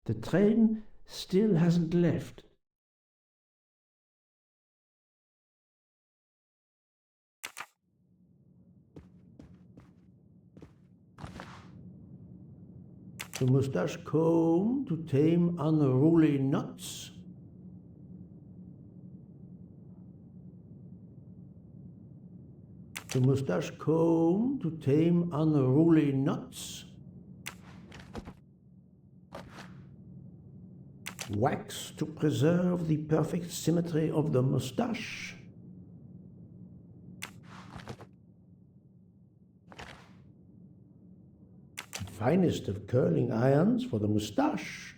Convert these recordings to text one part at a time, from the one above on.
The train still hasn't left. The moustache comb to tame unruly knots. The moustache comb to tame unruly knots. Wax to preserve the perfect symmetry of the moustache. The finest of curling irons for the moustache.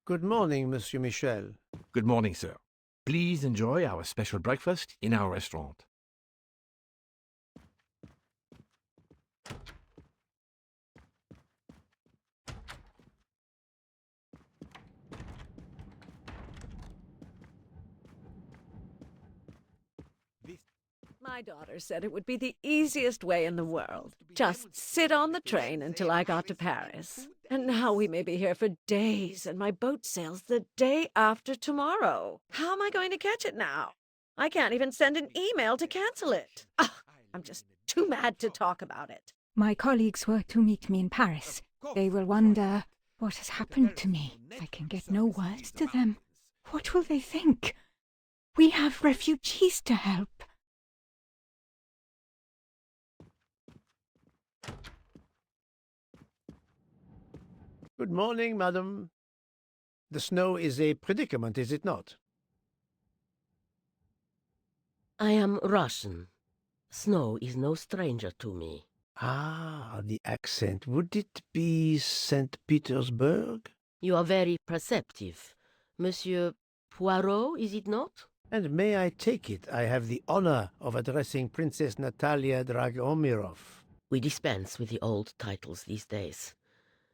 Good morning, Monsieur Michel. Good morning, sir. Please enjoy our special breakfast in our restaurant. My daughter said it would be the easiest way in the world. Just sit on the train until I got to Paris. And now we may be here for days, and my boat sails the day after tomorrow. How am I going to catch it now? I can't even send an email to cancel it. I'm just too mad to talk about it. My colleagues were to meet me in Paris. They will wonder what has happened to me. I can get no words to them. What will they think? We have refugees to help. Good morning, madam. The snow is a predicament, is it not? I am Russian. Snow is no stranger to me. Ah, the accent. Would it be St. Petersburg? You are very perceptive. Monsieur Poirot, is it not? And may I take it I have the honor of addressing Princess Natalia Dragomirov? We dispense with the old titles these days.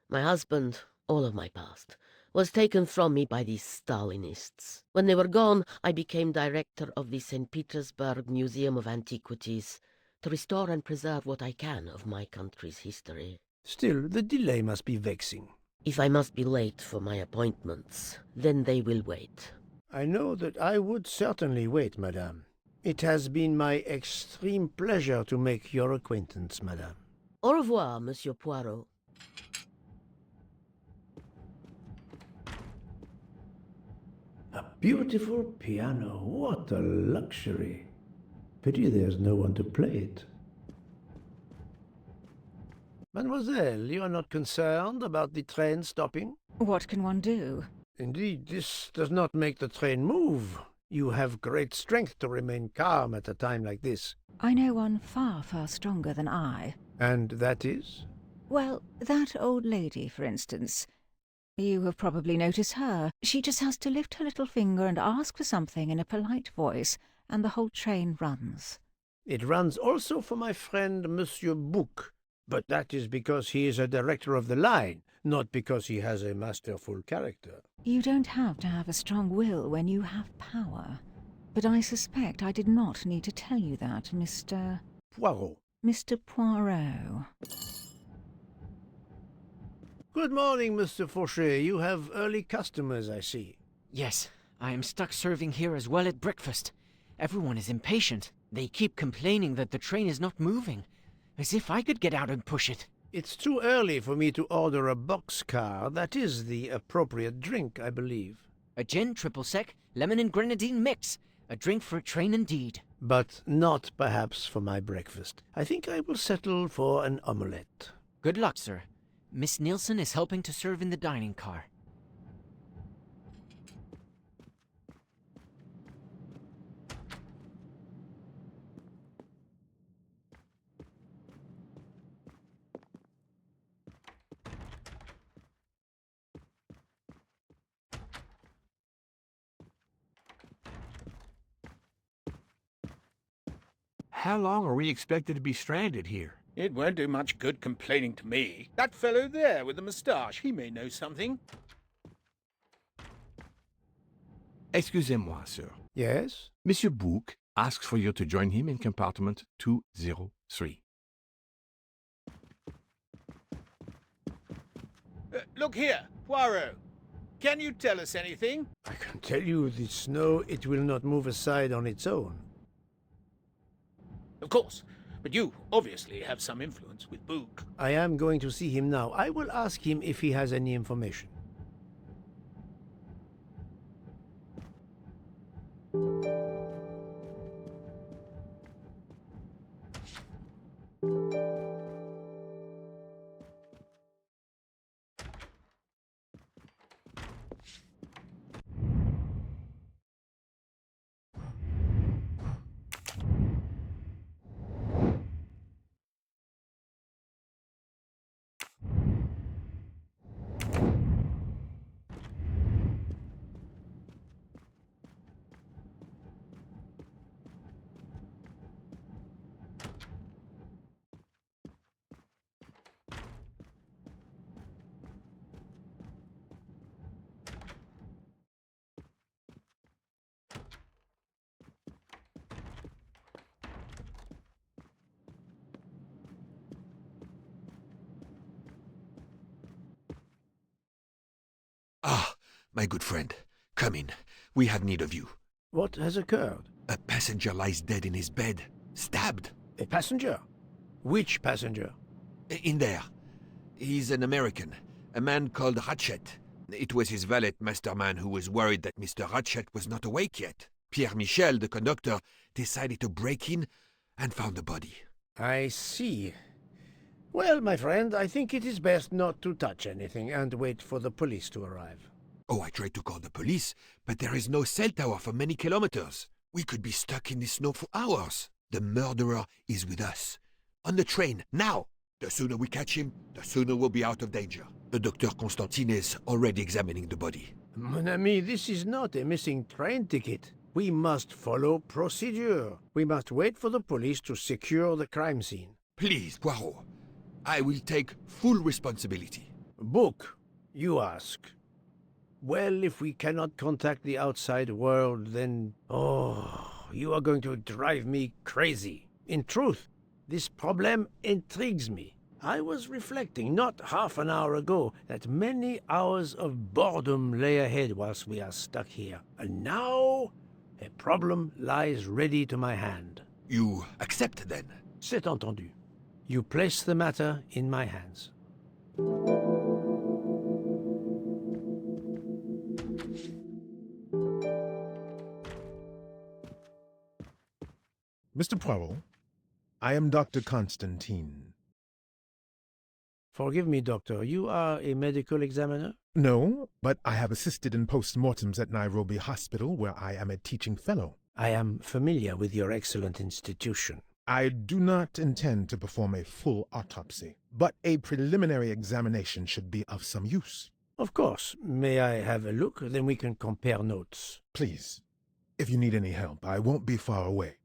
My husband, all of my past, was taken from me by these Stalinists. When they were gone, I became director of the St. Petersburg Museum of Antiquities to restore and preserve what I can of my country's history. Still, the delay must be vexing. If I must be late for my appointments, then they will wait. I know that I would certainly wait, madame. It has been my extreme pleasure to make your acquaintance, madame. Au revoir, Monsieur Poirot. A beautiful piano. What a luxury. Pity there's no one to play it. Mademoiselle, you are not concerned about the train stopping? What can one do? Indeed, this does not make the train move. You have great strength to remain calm at a time like this. I know one far, far stronger than I. And that is? Well, that old lady, for instance. You have probably noticed her. She just has to lift her little finger and ask for something in a polite voice, and the whole train runs. It runs also for my friend Monsieur Bouc, but that is because he is a director of the line, not because he has a masterful character. You don't have to have a strong will when you have power. But I suspect I did not need to tell you that, Mr. Poirot. Mr. Poirot. Good morning, Mr. Fauchet. You have early customers, I see. Yes, I am stuck serving here as well at breakfast. Everyone is impatient. They keep complaining that the train is not moving, as if I could get out and push it. It's too early for me to order a boxcar. That is the appropriate drink, I believe. A gin, triple sec, lemon and grenadine mix. A drink for a train indeed. But not perhaps for my breakfast. I think I will settle for an omelette. Good luck, sir. Miss Nielsen is helping to serve in the dining car. How long are we expected to be stranded here? It won't do much good complaining to me. That fellow there with the moustache, he may know something. Excusez-moi, sir. Yes? Monsieur Bouc asks for you to join him in compartment 203. Look here, Poirot. Can you tell us anything? I can tell you the snow, it will not move aside on its own. Of course. But you obviously have some influence with Book. I am going to see him now. I will ask him if he has any information. Ah, my good friend, come in. We have need of you. What has occurred? A passenger lies dead in his bed, stabbed. A passenger? Which passenger? In there. He's an American, a man called Ratchet. It was his valet, Masterman, who was worried that Mr. Ratchet was not awake yet. Pierre Michel, the conductor, decided to break in and found the body. I see. Well, my friend, I think it is best not to touch anything and wait for the police to arrive. Oh, I tried to call the police, but there is no cell tower for many kilometers. We could be stuck in the snow for hours. The murderer is with us. On the train, now! The sooner we catch him, the sooner we'll be out of danger. The Dr. Constantine is already examining the body. Mon ami, this is not a missing train ticket. We must follow procedure. We must wait for the police to secure the crime scene. Please, Poirot. I will take full responsibility. Book, you ask. Well, if we cannot contact the outside world, then... Oh, you are going to drive me crazy. In truth, this problem intrigues me. I was reflecting not half an hour ago that many hours of boredom lay ahead whilst we are stuck here. And now, a problem lies ready to my hand. You accept, then? C'est entendu. You place the matter in my hands. Mr. Poirot, I am Dr. Constantine. Forgive me, Doctor. You are a medical examiner? No, but I have assisted in post-mortems at Nairobi Hospital, where I am a teaching fellow. I am familiar with your excellent institution. I do not intend to perform a full autopsy, but a preliminary examination should be of some use. Of course. May I have a look? Then we can compare notes. Please, if you need any help, I won't be far away.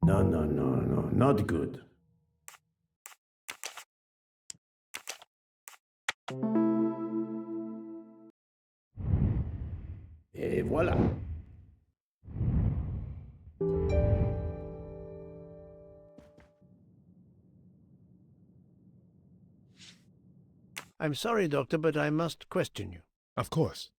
No, not good. Et voilà. I'm sorry, Doctor, but I must question you. Of course.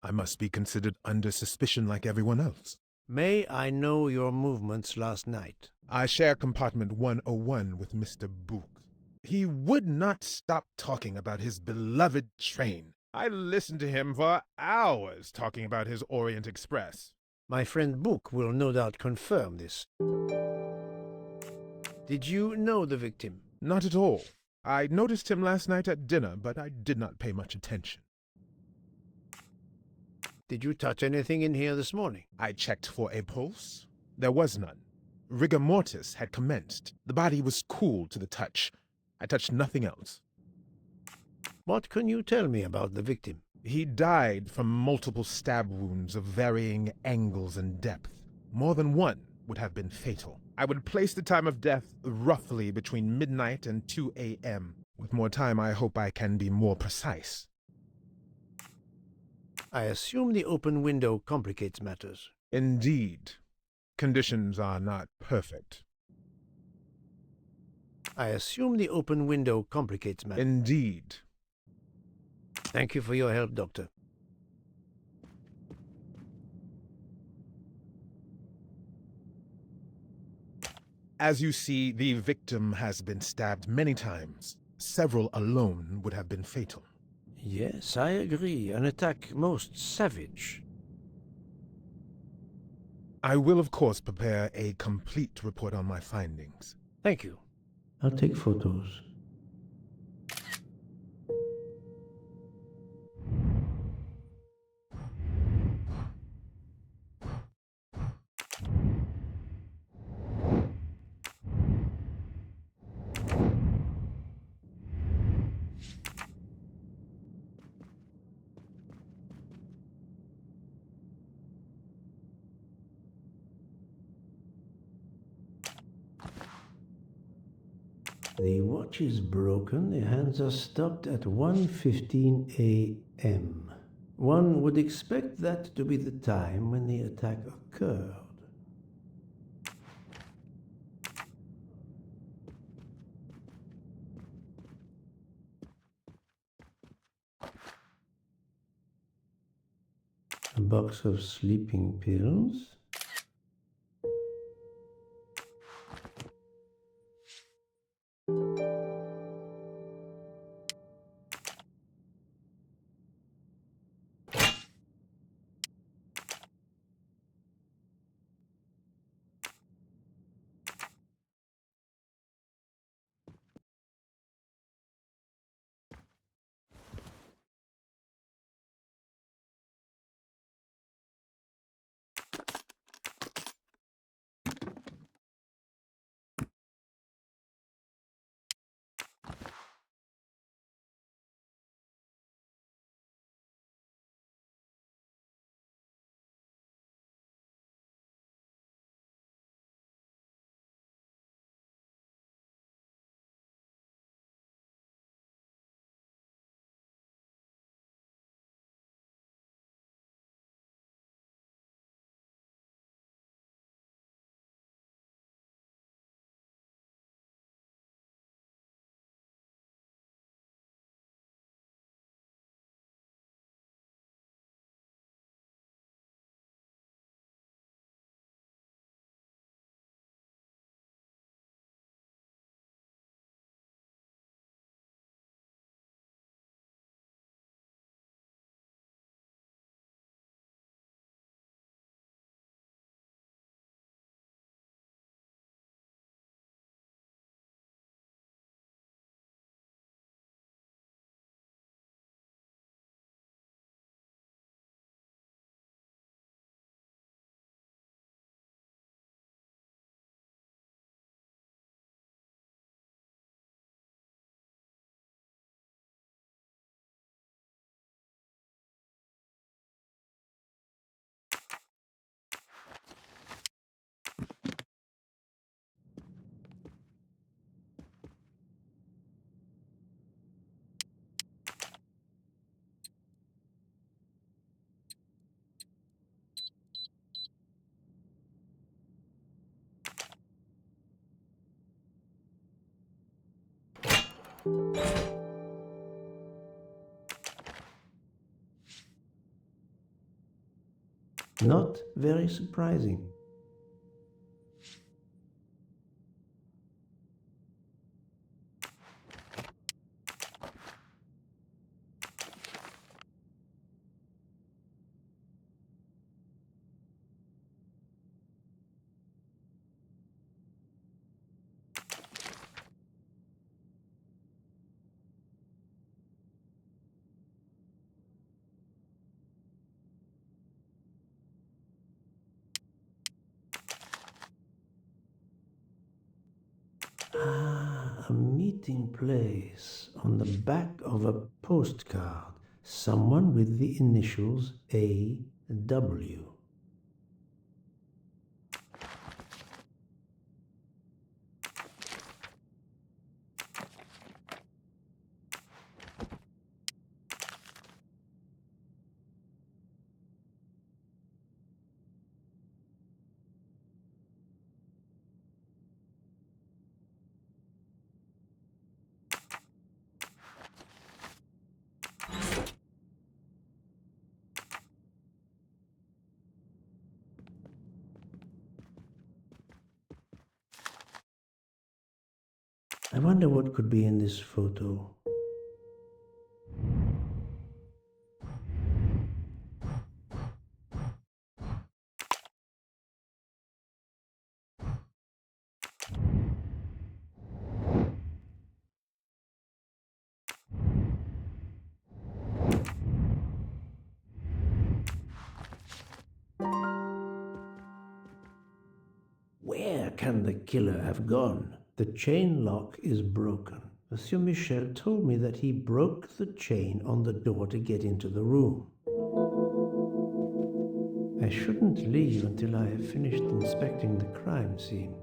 I must be considered under suspicion like everyone else. May I know your movements last night? I share compartment 101 with Mr. Bouc. He would not stop talking about his beloved train. I listened to him for hours talking about his Orient Express. My friend Bouc will no doubt confirm this. Did you know the victim? Not at all. I noticed him last night at dinner, but I did not pay much attention. Did you touch anything in here this morning? I checked for a pulse. There was none. Rigor mortis had commenced. The body was cool to the touch. I touched nothing else. What can you tell me about the victim? He died from multiple stab wounds of varying angles and depth. More than one would have been fatal. I would place the time of death roughly between midnight and 2 a.m. With more time, I hope I can be more precise. I assume the open window complicates matters. Indeed. Conditions are not perfect. I assume the open window complicates matters. Indeed. Thank you for your help, Doctor. As you see, the victim has been stabbed many times. Several alone would have been fatal. Yes, I agree. An attack most savage. I will, of course, prepare a complete report on my findings. Thank you. I'll take photos. The watch is broken. The hands are stopped at 1:15 a.m. One would expect that to be the time when the attack occurred. A box of sleeping pills. Not very surprising. Ah, a meeting place on the back of a postcard. Someone with the initials A.W. I wonder what could be in this photo. Where can the killer have gone? The chain lock is broken. Monsieur Michel told me that he broke the chain on the door to get into the room. I shouldn't leave until I have finished inspecting the crime scene.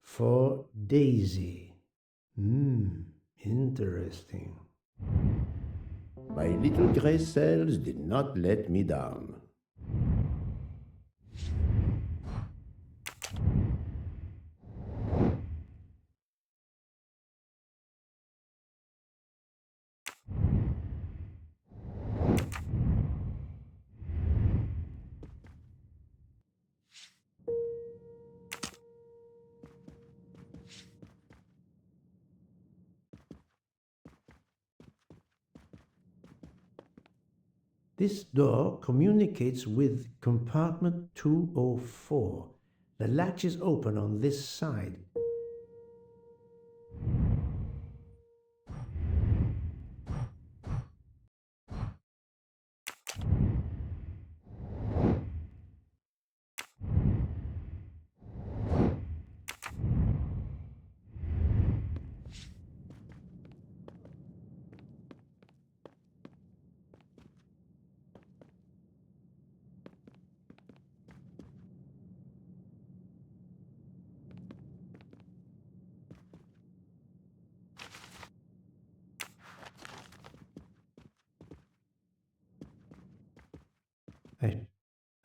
For Daisy. Interesting. My little gray cells did not let me down. This door communicates with compartment 204. The latch is open on this side.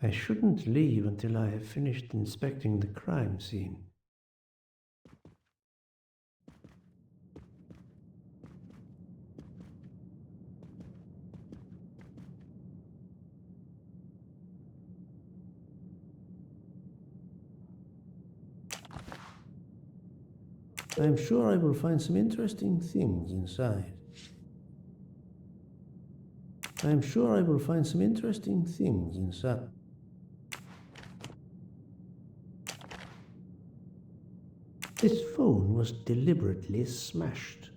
I shouldn't leave until I have finished inspecting the crime scene. I'm sure I will find some interesting things inside. I'm sure I will find some interesting things inside. This phone was deliberately smashed.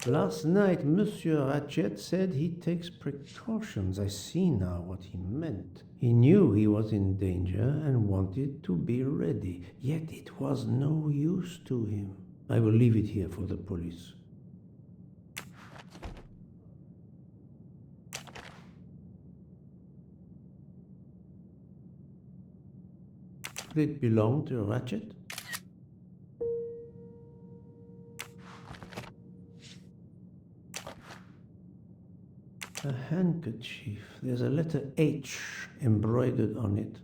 Last night, Monsieur Ratchet said he takes precautions. I see now what he meant. He knew he was in danger and wanted to be ready, yet it was no use to him. I will leave it here for the police. Did it belong to Ratchet? A handkerchief. There's a letter H embroidered on it.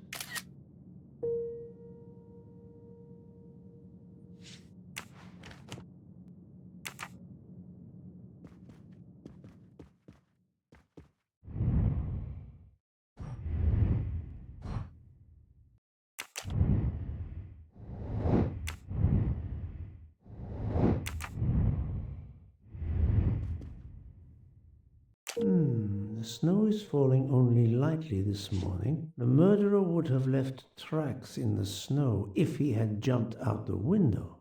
The snow is falling only lightly this morning. The murderer would have left tracks in the snow if he had jumped out the window.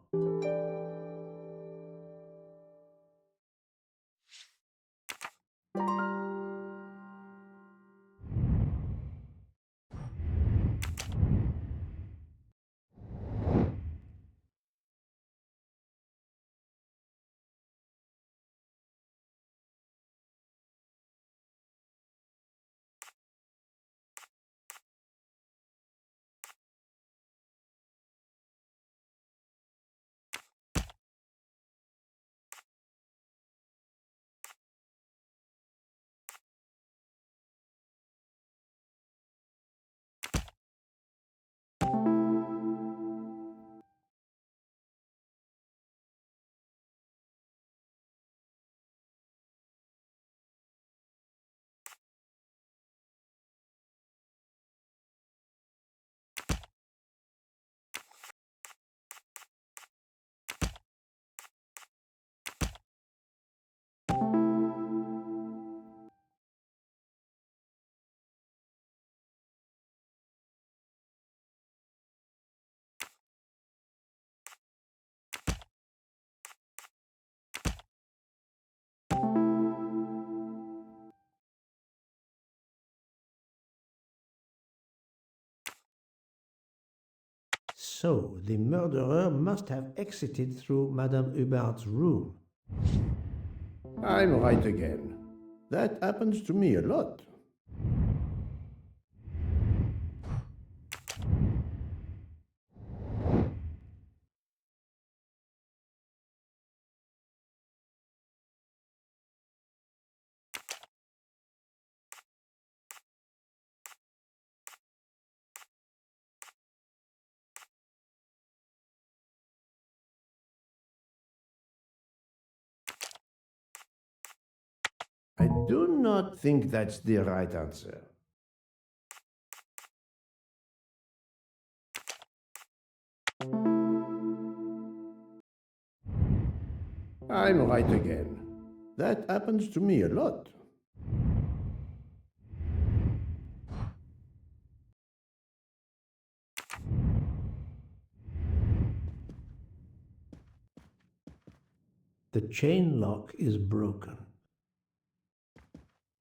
So, the murderer must have exited through Madame Hubbard's room. I'm right again. That happens to me a lot. I do not think that's the right answer. I'm right again. That happens to me a lot. The chain lock is broken.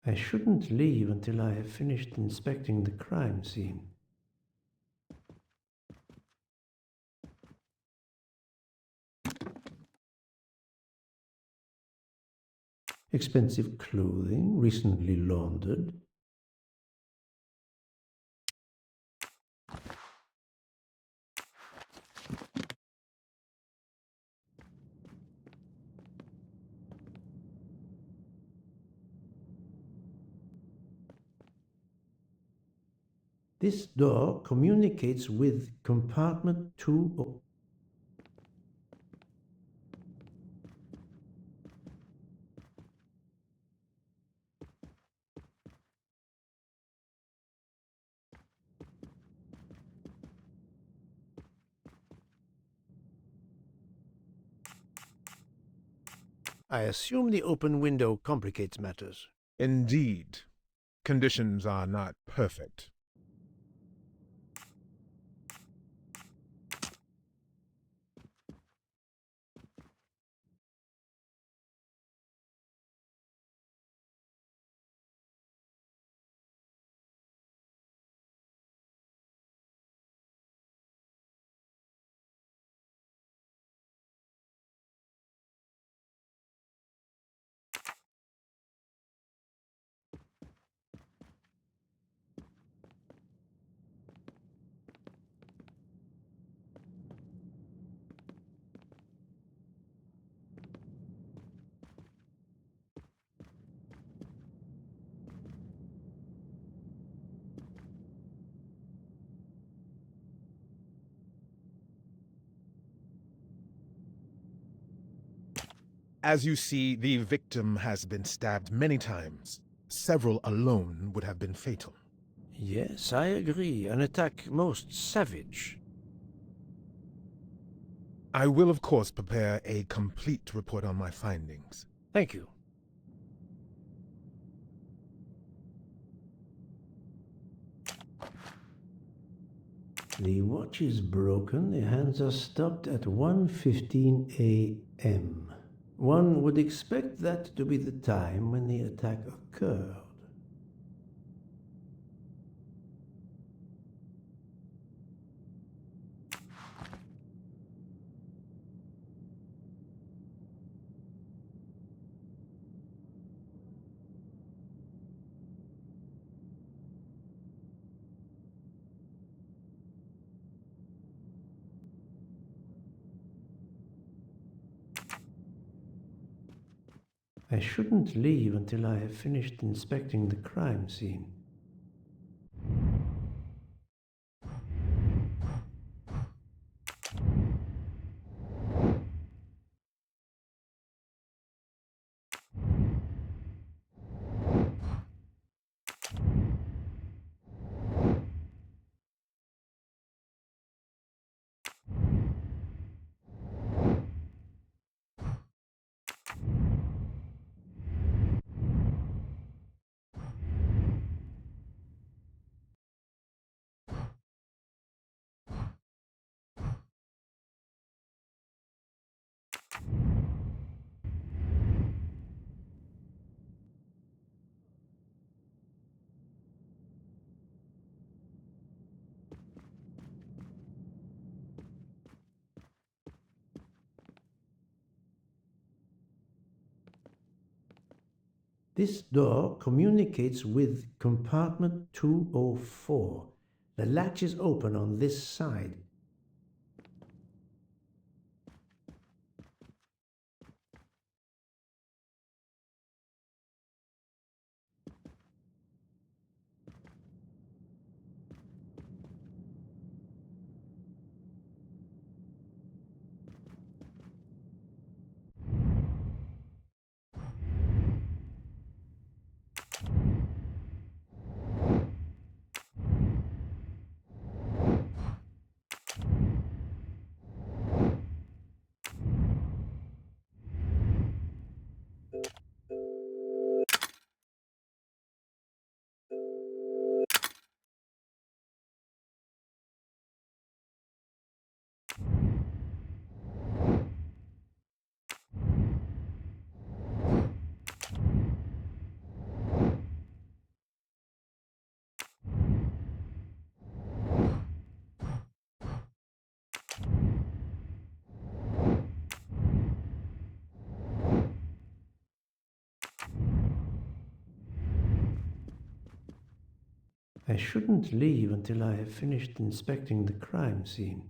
I shouldn't leave until I have finished inspecting the crime scene. Expensive clothing, recently laundered. This door communicates with compartment 2. I assume the open window complicates matters. Indeed. Conditions are not perfect. As you see, the victim has been stabbed many times. Several alone would have been fatal. Yes, I agree. An attack most savage. I will, of course, prepare a complete report on my findings. Thank you. The watch is broken. The hands are stopped at 1:15 a.m. One would expect that to be the time when the attack occurred. I shouldn't leave until I have finished inspecting the crime scene. This door communicates with compartment 204. The latch is open on this side. I shouldn't leave until I have finished inspecting the crime scene.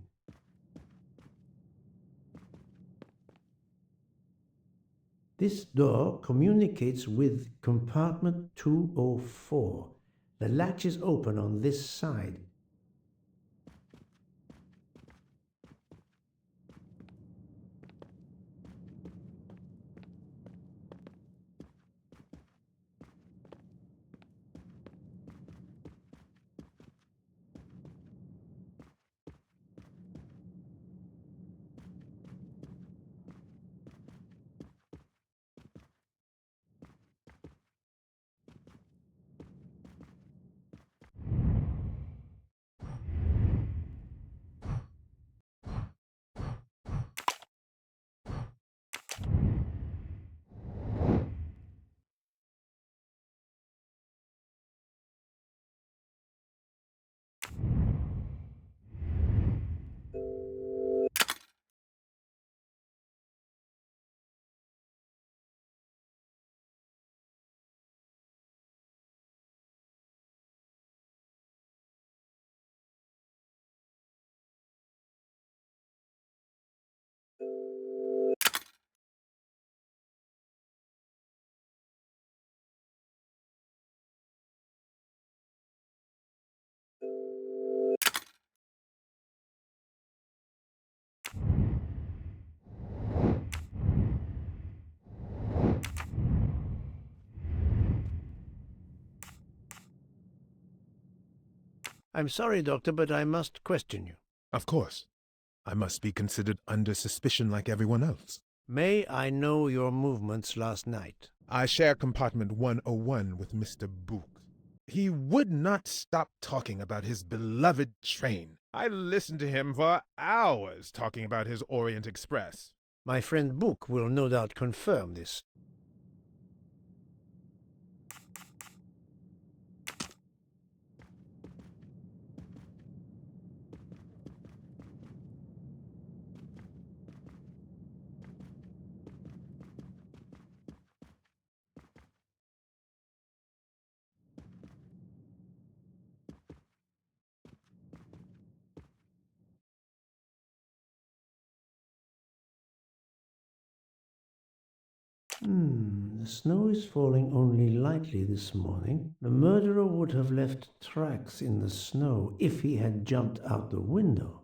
This door communicates with compartment 204. The latch is open on this side. I'm sorry, Doctor, but I must question you. Of course. I must be considered under suspicion like everyone else. May I know your movements last night? I share compartment 101 with Mr. Book. He would not stop talking about his beloved train. I listened to him for hours talking about his Orient Express. My friend Book will no doubt confirm this. The snow is falling only lightly this morning. The murderer would have left tracks in the snow if he had jumped out the window.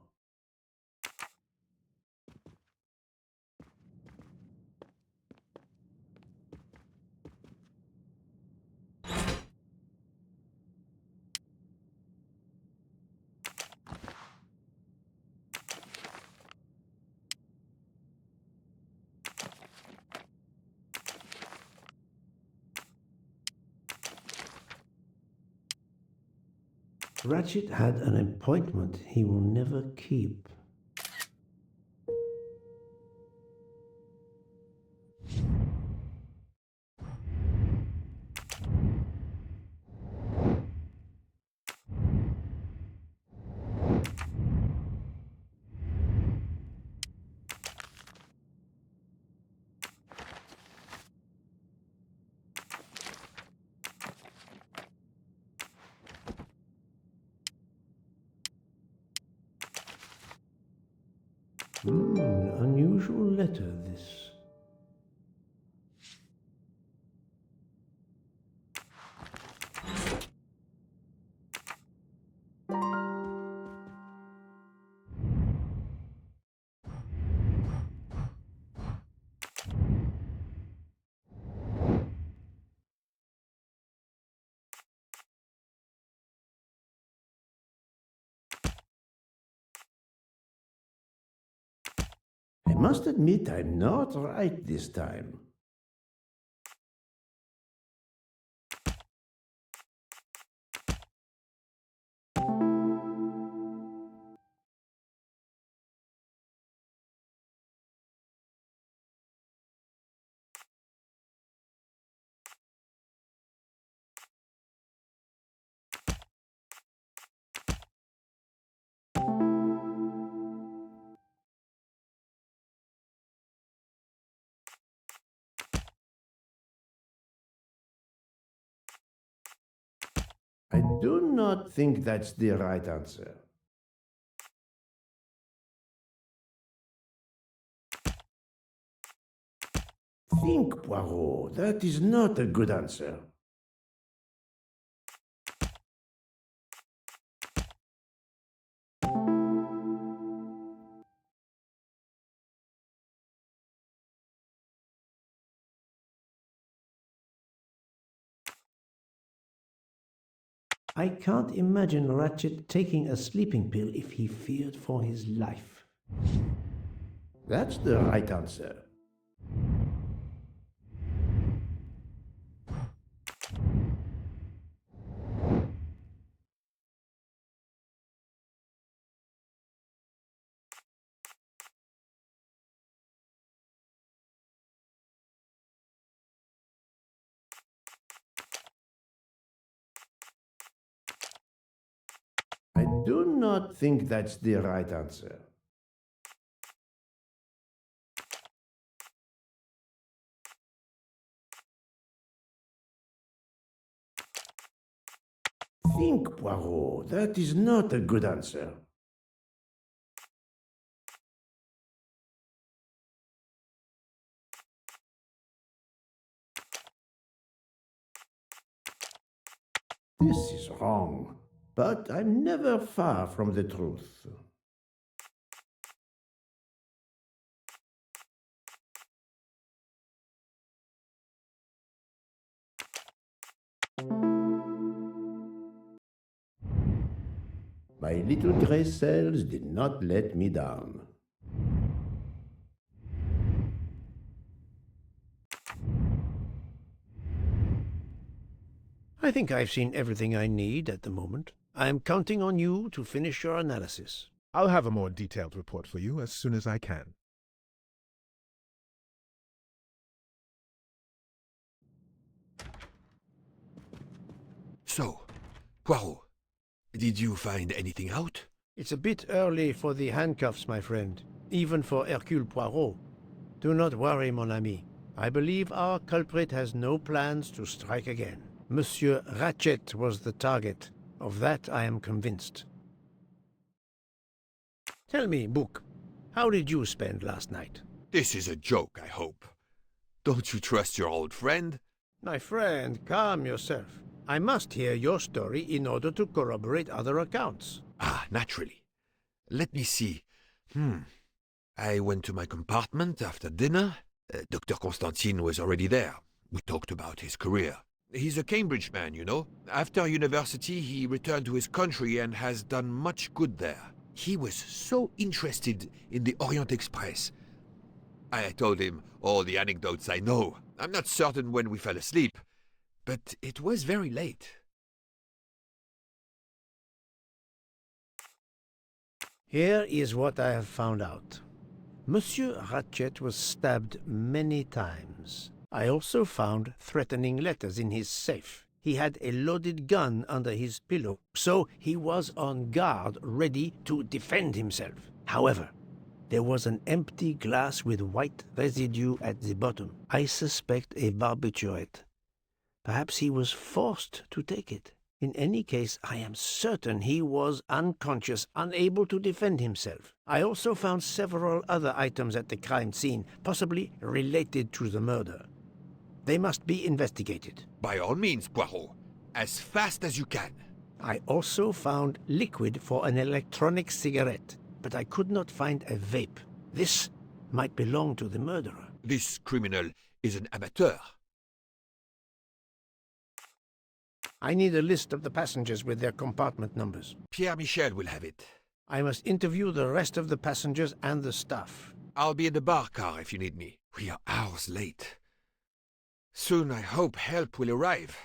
Ratchet had an appointment he will never keep. unusual letter, this. I must admit I'm not right this time. I do not think that's the right answer. Think, Poirot. That is not a good answer. I can't imagine Ratchet taking a sleeping pill if he feared for his life. That's the right answer. I do not think that's the right answer. Think, Poirot. That is not a good answer. This is wrong, but I'm never far from the truth. My little gray cells did not let me down. I think I've seen everything I need at the moment. I am counting on you to finish your analysis. I'll have a more detailed report for you as soon as I can. So, Poirot, did you find anything out? It's a bit early for the handcuffs, my friend, even for Hercule Poirot. Do not worry, mon ami. I believe our culprit has no plans to strike again. Monsieur Ratchet was the target. Of that I am convinced. Tell me, Book, how did you spend last night? This is a joke, I hope. Don't you trust your old friend? My friend, calm yourself. I must hear your story in order to corroborate other accounts. Ah, naturally. Let me see. I went to my compartment after dinner. Dr. Constantine was already there. We talked about his career. He's a Cambridge man, you know. After university, he returned to his country and has done much good there. He was so interested in the Orient Express. I told him all the anecdotes I know. I'm not certain when we fell asleep, but it was very late. Here is what I have found out. Monsieur Ratchet was stabbed many times. I also found threatening letters in his safe. He had a loaded gun under his pillow, so he was on guard, ready to defend himself. However, there was an empty glass with white residue at the bottom. I suspect a barbiturate. Perhaps he was forced to take it. In any case, I am certain he was unconscious, unable to defend himself. I also found several other items at the crime scene, possibly related to the murder. They must be investigated. By all means, Poirot. As fast as you can. I also found liquid for an electronic cigarette, but I could not find a vape. This might belong to the murderer. This criminal is an amateur. I need a list of the passengers with their compartment numbers. Pierre Michel will have it. I must interview the rest of the passengers and the staff. I'll be in the bar car if you need me. We are hours late. Soon I hope help will arrive.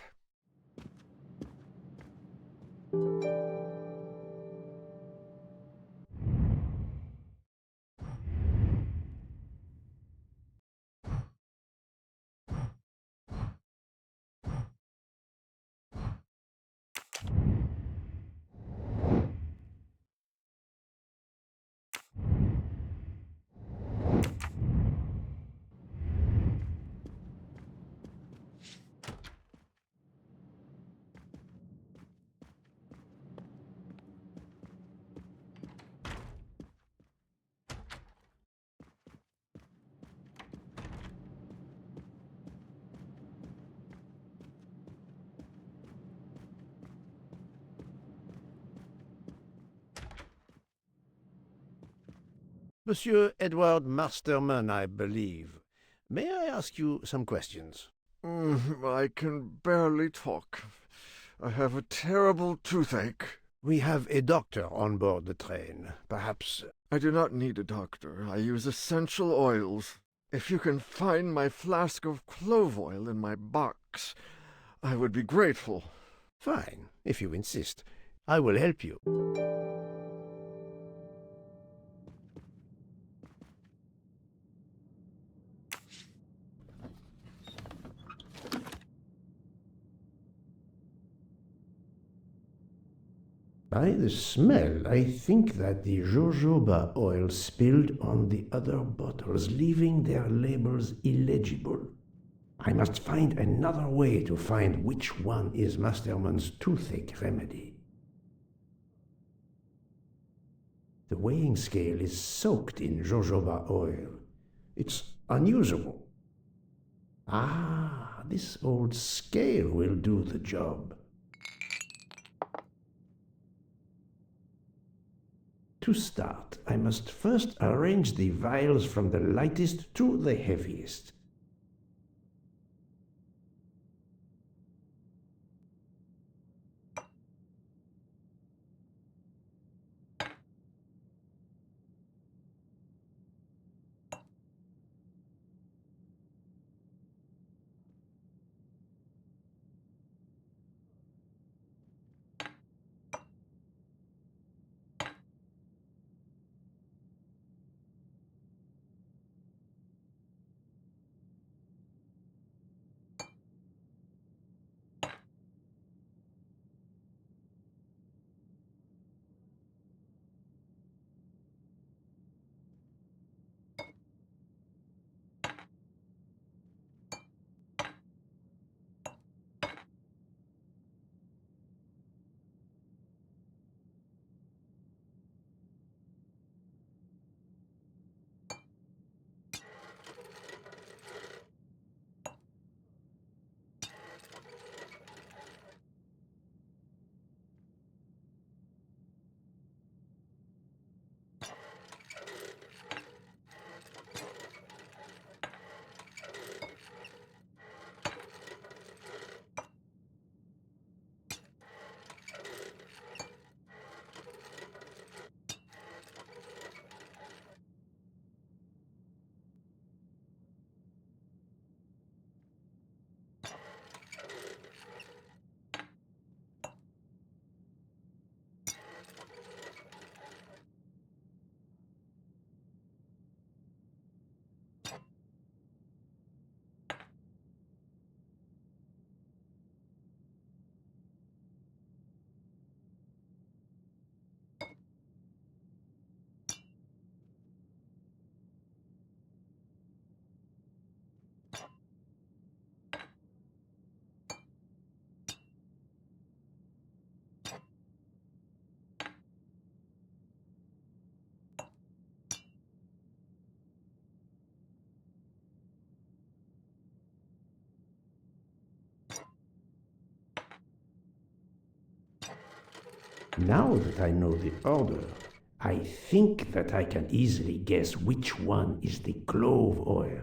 Monsieur Edward Masterman, I believe. May I ask you some questions? I can barely talk. I have a terrible toothache. We have a doctor on board the train. Perhaps... I do not need a doctor. I use essential oils. If you can find my flask of clove oil in my box, I would be grateful. Fine, if you insist. I will help you. By the smell, I think that the jojoba oil spilled on the other bottles, leaving their labels illegible. I must find another way to find which one is Masterman's toothache remedy. The weighing scale is soaked in jojoba oil. It's unusable. Ah, this old scale will do the job. To start, I must first arrange the vials from the lightest to the heaviest. Now that I know the order, I think that I can easily guess which one is the clove oil.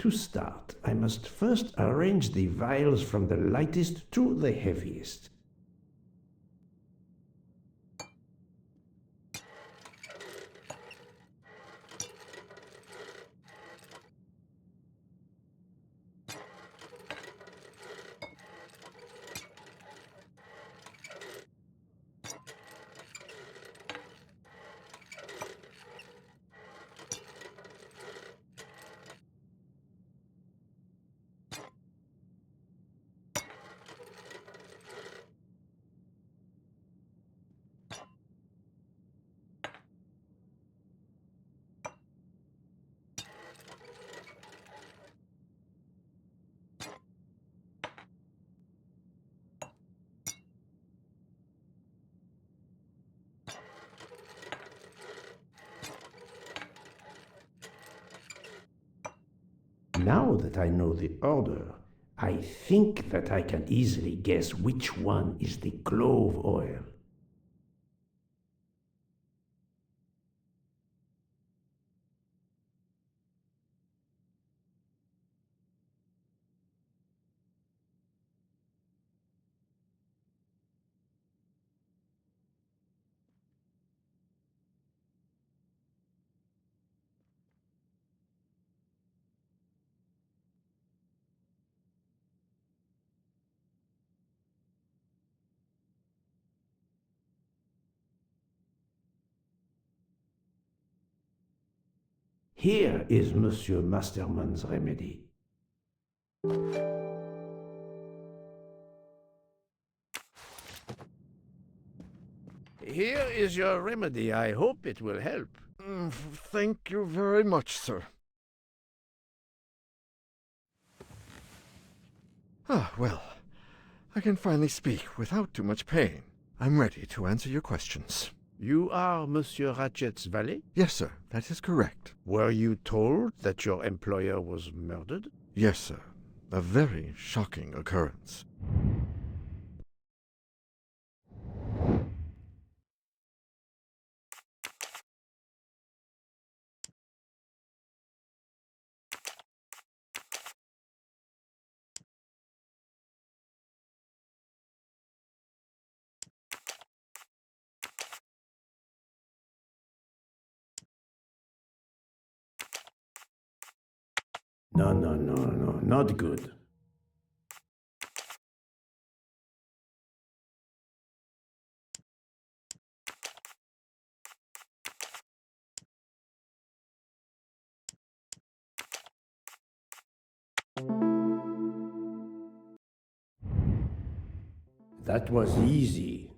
To start, I must first arrange the vials from the lightest to the heaviest. Now that I know the order, I think that I can easily guess which one is the clove oil. Here is Monsieur Masterman's remedy. Here is your remedy. I hope it will help. Thank you very much, sir. Ah, well, I can finally speak without too much pain. I'm ready to answer your questions. You are Monsieur Ratchet's valet? Yes, sir, that is correct. Were you told that your employer was murdered? Yes, sir. A very shocking occurrence. No, not good. That was easy.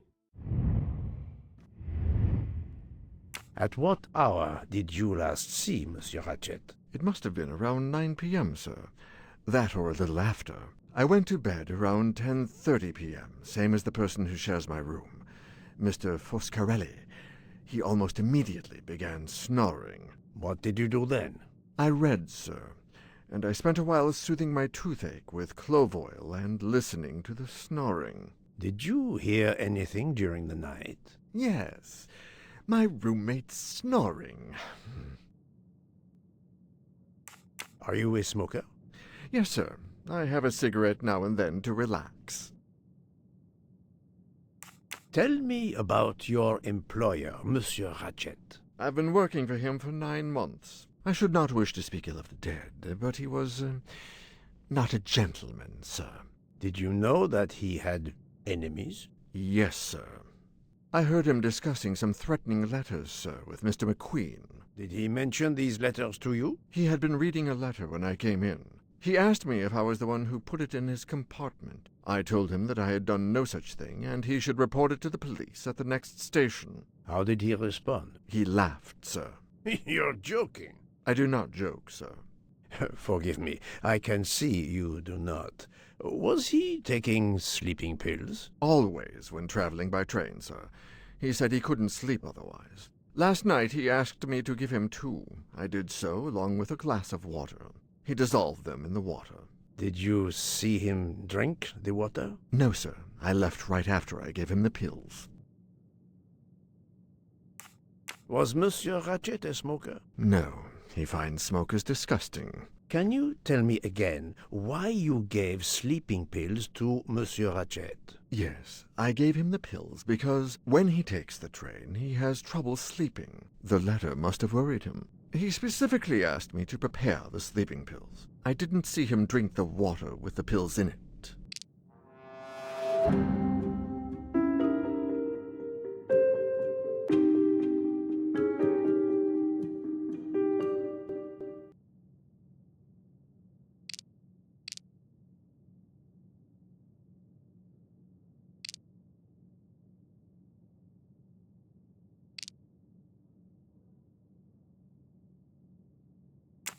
At what hour did you last see Monsieur Ratchet? It must have been around 9 p.m., sir. That or a little after. I went to bed around 10:30 p.m., same as the person who shares my room, Mr. Foscarelli. He almost immediately began snoring. What did you do then? I read, sir, and I spent a while soothing my toothache with clove oil and listening to the snoring. Did you hear anything during the night? Yes, my roommate snoring. Are you a smoker? Yes, sir. I have a cigarette now and then to relax. Tell me about your employer, Monsieur Ratchet. I've been working for him for 9 months. I should not wish to speak ill of the dead, but he was not a gentleman, sir. Did you know that he had enemies? Yes, sir. I heard him discussing some threatening letters, sir, with Mr. McQueen. Did he mention these letters to you? He had been reading a letter when I came in. He asked me if I was the one who put it in his compartment. I told him that I had done no such thing, and he should report it to the police at the next station. How did he respond? He laughed, sir. You're joking. I do not joke, sir. Forgive me, I can see you do not. Was he taking sleeping pills? Always when traveling by train, sir. He said he couldn't sleep otherwise. Last night he asked me to give him 2. I did so, along with a glass of water. He dissolved them in the water. Did you see him drink the water? No, sir. I left right after I gave him the pills. Was Monsieur Ratchet a smoker? No. He finds smokers disgusting. Can you tell me again why you gave sleeping pills to Monsieur Ratchet? Yes, I gave him the pills because when he takes the train, he has trouble sleeping. The letter must have worried him. He specifically asked me to prepare the sleeping pills. I didn't see him drink the water with the pills in it.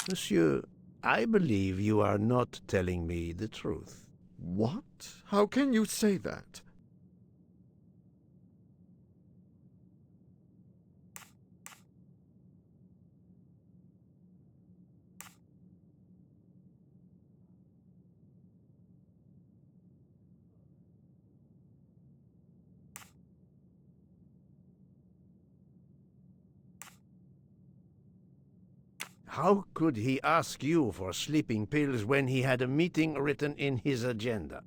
Monsieur, I believe you are not telling me the truth. What? How can you say that? How could he ask you for sleeping pills when he had a meeting written in his agenda?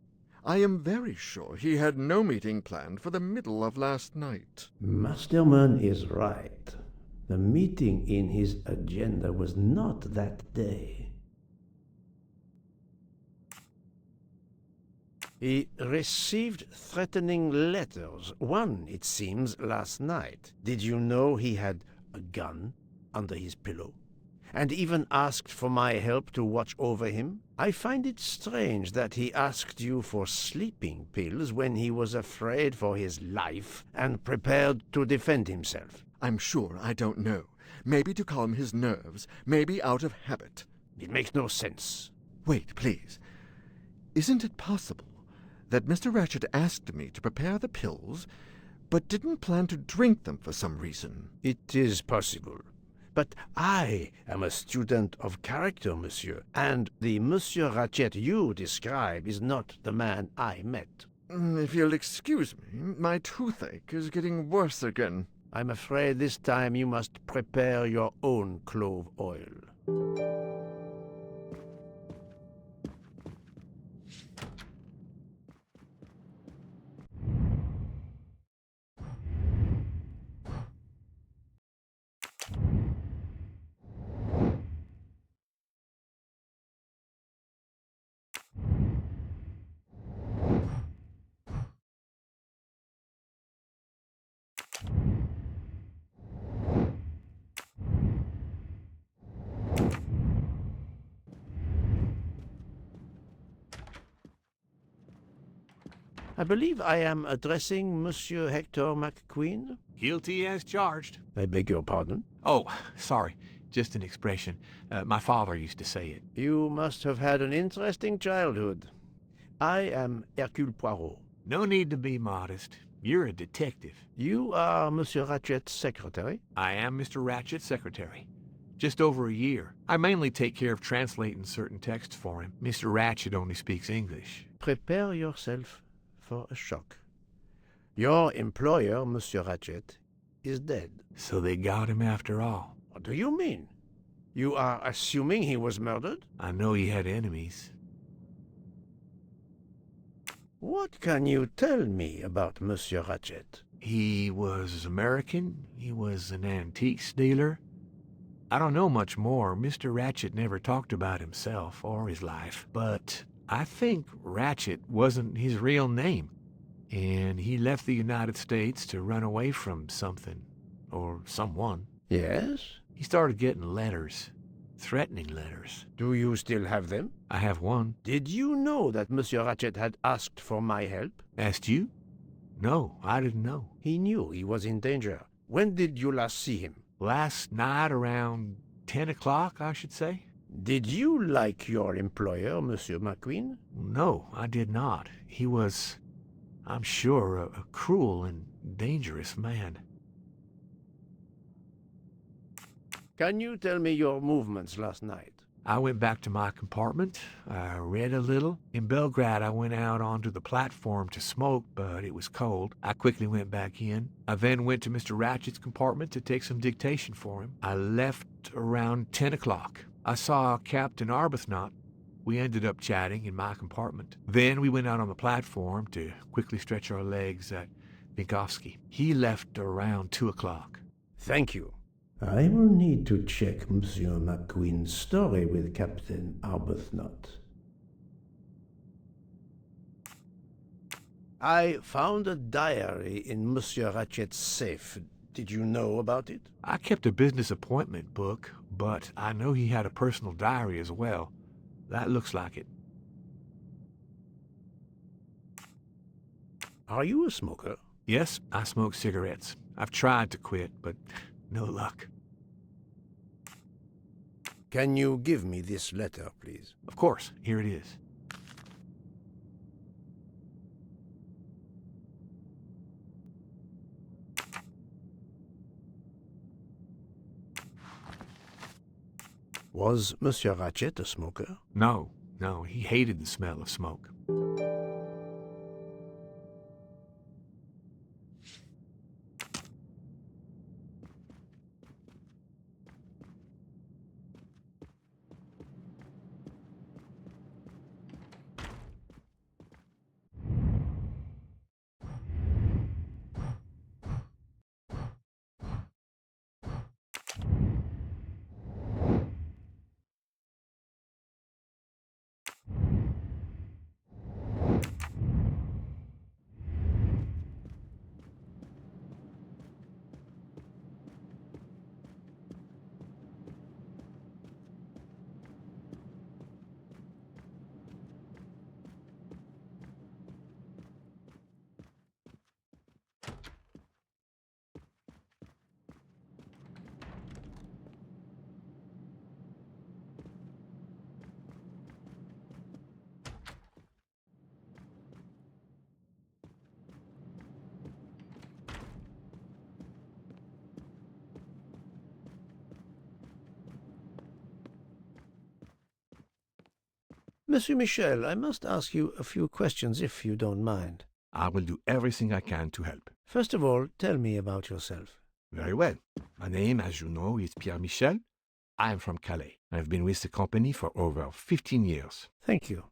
I am very sure he had no meeting planned for the middle of last night. Masterman is right. The meeting in his agenda was not that day. He received threatening letters, one, it seems, last night. Did you know he had a gun under his pillow? And even asked for my help to watch over him? I find it strange that he asked you for sleeping pills when he was afraid for his life and prepared to defend himself. I'm sure I don't know. Maybe to calm his nerves, maybe out of habit. It makes no sense. Wait, please. Isn't it possible that Mr. Ratchet asked me to prepare the pills, but didn't plan to drink them for some reason? It is possible. But I am a student of character, monsieur, and the Monsieur Ratchet you describe is not the man I met. If you'll excuse me, my toothache is getting worse again. I'm afraid this time you must prepare your own clove oil. I believe I am addressing Monsieur Hector McQueen. Guilty as charged. I beg your pardon. Oh, sorry. Just an expression. My father used to say it. You must have had an interesting childhood. I am Hercule Poirot. No need to be modest. You're a detective. You are Monsieur Ratchet's secretary? I am Mr. Ratchet's secretary. Just over a year. I mainly take care of translating certain texts for him. Mr. Ratchet only speaks English. Prepare yourself for a shock. Your employer, Monsieur Ratchet, is dead. So they got him after all. What do you mean? You are assuming he was murdered? I know he had enemies. What can you tell me about Monsieur Ratchet? He was American. He was an antiques dealer. I don't know much more. Mr. Ratchet never talked about himself or his life, but I think Ratchet wasn't his real name, and he left the United States to run away from something, or someone. Yes? He started getting letters, threatening letters. Do you still have them? I have one. Did you know that Monsieur Ratchet had asked for my help? Asked you? No, I didn't know. He knew he was in danger. When did you last see him? Last night around 10 o'clock, I should say. Did you like your employer, Monsieur McQueen? No, I did not. He was, I'm sure, a cruel and dangerous man. Can you tell me your movements last night? I went back to my compartment. I read a little. In Belgrade, I went out onto the platform to smoke, but it was cold. I quickly went back in. I then went to Mr. Ratchet's compartment to take some dictation for him. I left around 10 o'clock. I saw Captain Arbuthnot. We ended up chatting in my compartment. Then we went out on the platform to quickly stretch our legs at Vinkovsky. He left around 2 o'clock. Thank you. I will need to check Monsieur McQueen's story with Captain Arbuthnot. I found a diary in Monsieur Ratchet's safe. Did you know about it? I kept a business appointment book, but I know he had a personal diary as well. That looks like it. Are you a smoker? Yes, I smoke cigarettes. I've tried to quit, but no luck. Can you give me this letter, please? Of course, here it is. Was Monsieur Ratchet a smoker? No, he hated the smell of smoke. Monsieur Michel, I must ask you a few questions if you don't mind. I will do everything I can to help. First of all, tell me about yourself. Very well. My name, as you know, is Pierre Michel. I am from Calais. I've been with the company for over 15 years. Thank you.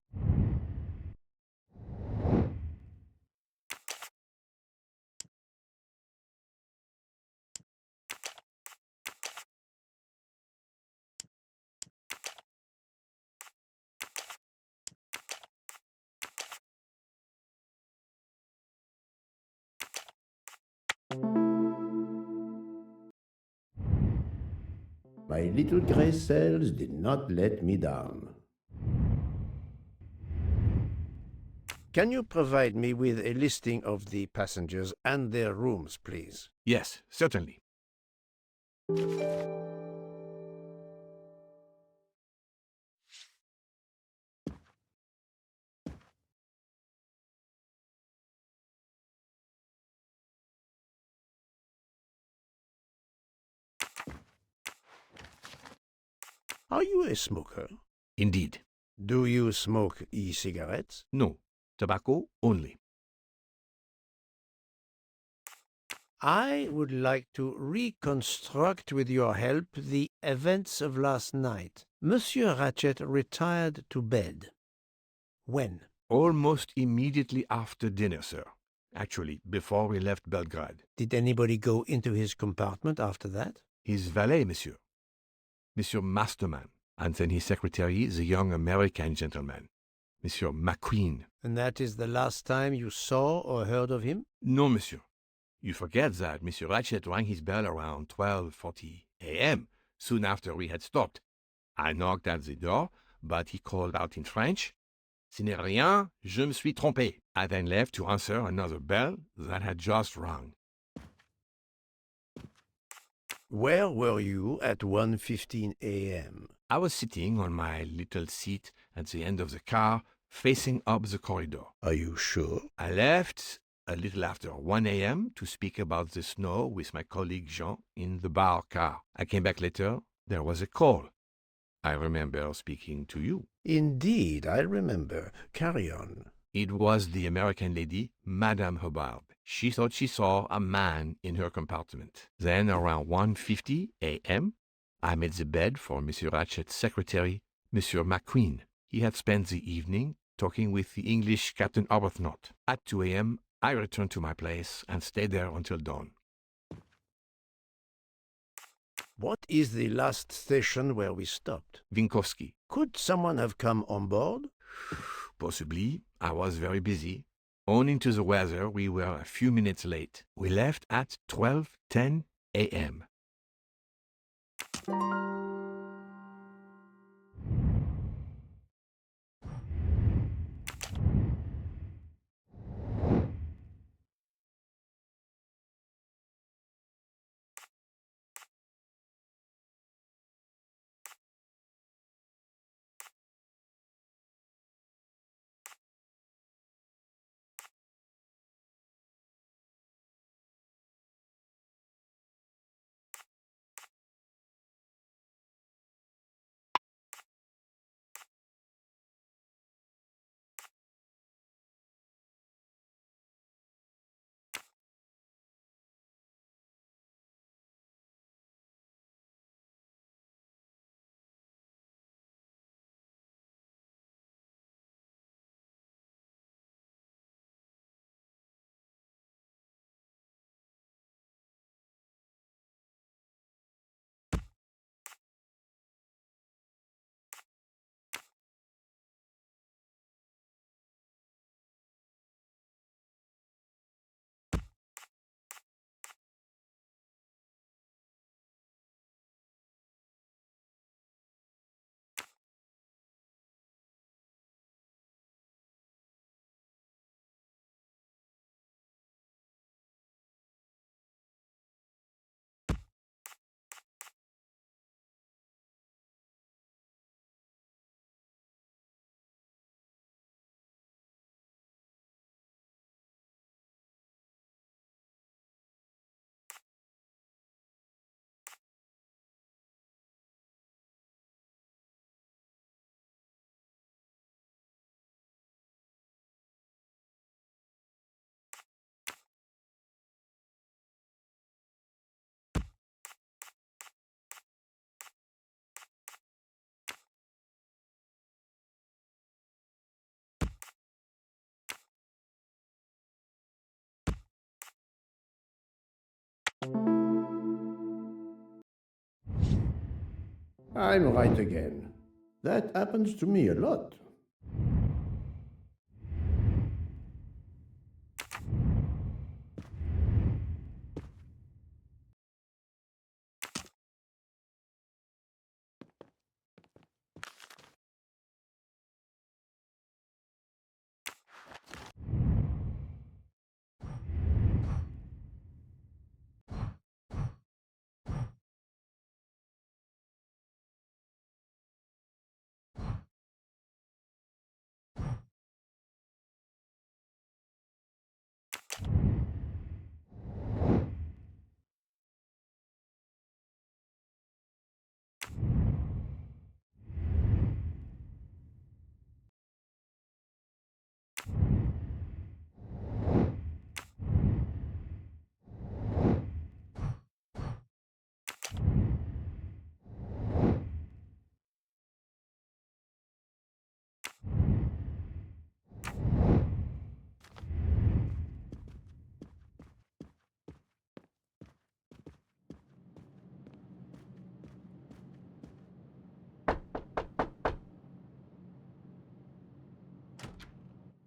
My little gray cells did not let me down. Can you provide me with a listing of the passengers and their rooms, please? Yes, certainly. Are you a smoker? Indeed. Do you smoke e-cigarettes? No, tobacco only. I would like to reconstruct with your help the events of last night. Monsieur Ratchet retired to bed. When? Almost immediately after dinner, sir. Actually, before we left Belgrade. Did anybody go into his compartment after that? His valet, monsieur. Monsieur Masterman. And then his secretary, the young American gentleman. Monsieur McQueen. And that is the last time you saw or heard of him? No, monsieur. You forget that Monsieur Ratchet rang his bell around 12:40 a.m., soon after we had stopped. I knocked at the door, but he called out in French, "Ce n'est rien, je me suis trompé." I then left to answer another bell that had just rung. Where were you at 1:15 a.m.? I was sitting on my little seat at the end of the car, facing up the corridor. Are you sure? I left a little after 1 a.m. to speak about the snow with my colleague Jean in the bar car. I came back later. There was a call. I remember speaking to you. Indeed, I remember. Carry on. It was the American lady, Madame Hubbard. She thought she saw a man in her compartment. Then, around 1:50 a.m., I made the bed for Monsieur Ratchet's secretary, Monsieur McQueen. He had spent the evening talking with the English Captain Arbuthnot. At 2 a.m., I returned to my place and stayed there until dawn. What is the last station where we stopped? Vinkovsky. Could someone have come on board? Possibly. I was very busy. Owing to the weather, we were a few minutes late. We left at 12:10 a.m. I'm right again. That happens to me a lot.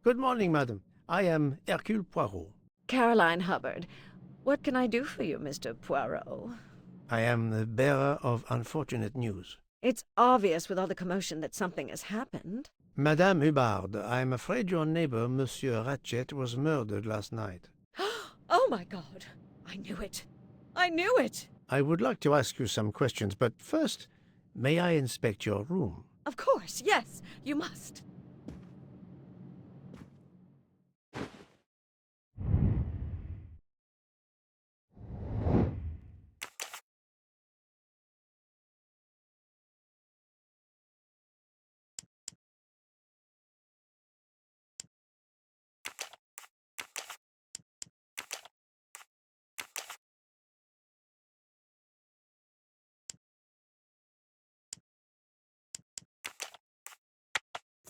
Good morning, madam. I am Hercule Poirot. Caroline Hubbard. What can I do for you, Mr. Poirot? I am the bearer of unfortunate news. It's obvious with all the commotion that something has happened. Madame Hubbard, I am afraid your neighbor, Monsieur Ratchet, was murdered last night. Oh my God! I knew it! I knew it! I would like to ask you some questions, but first, may I inspect your room? Of course, yes, you must.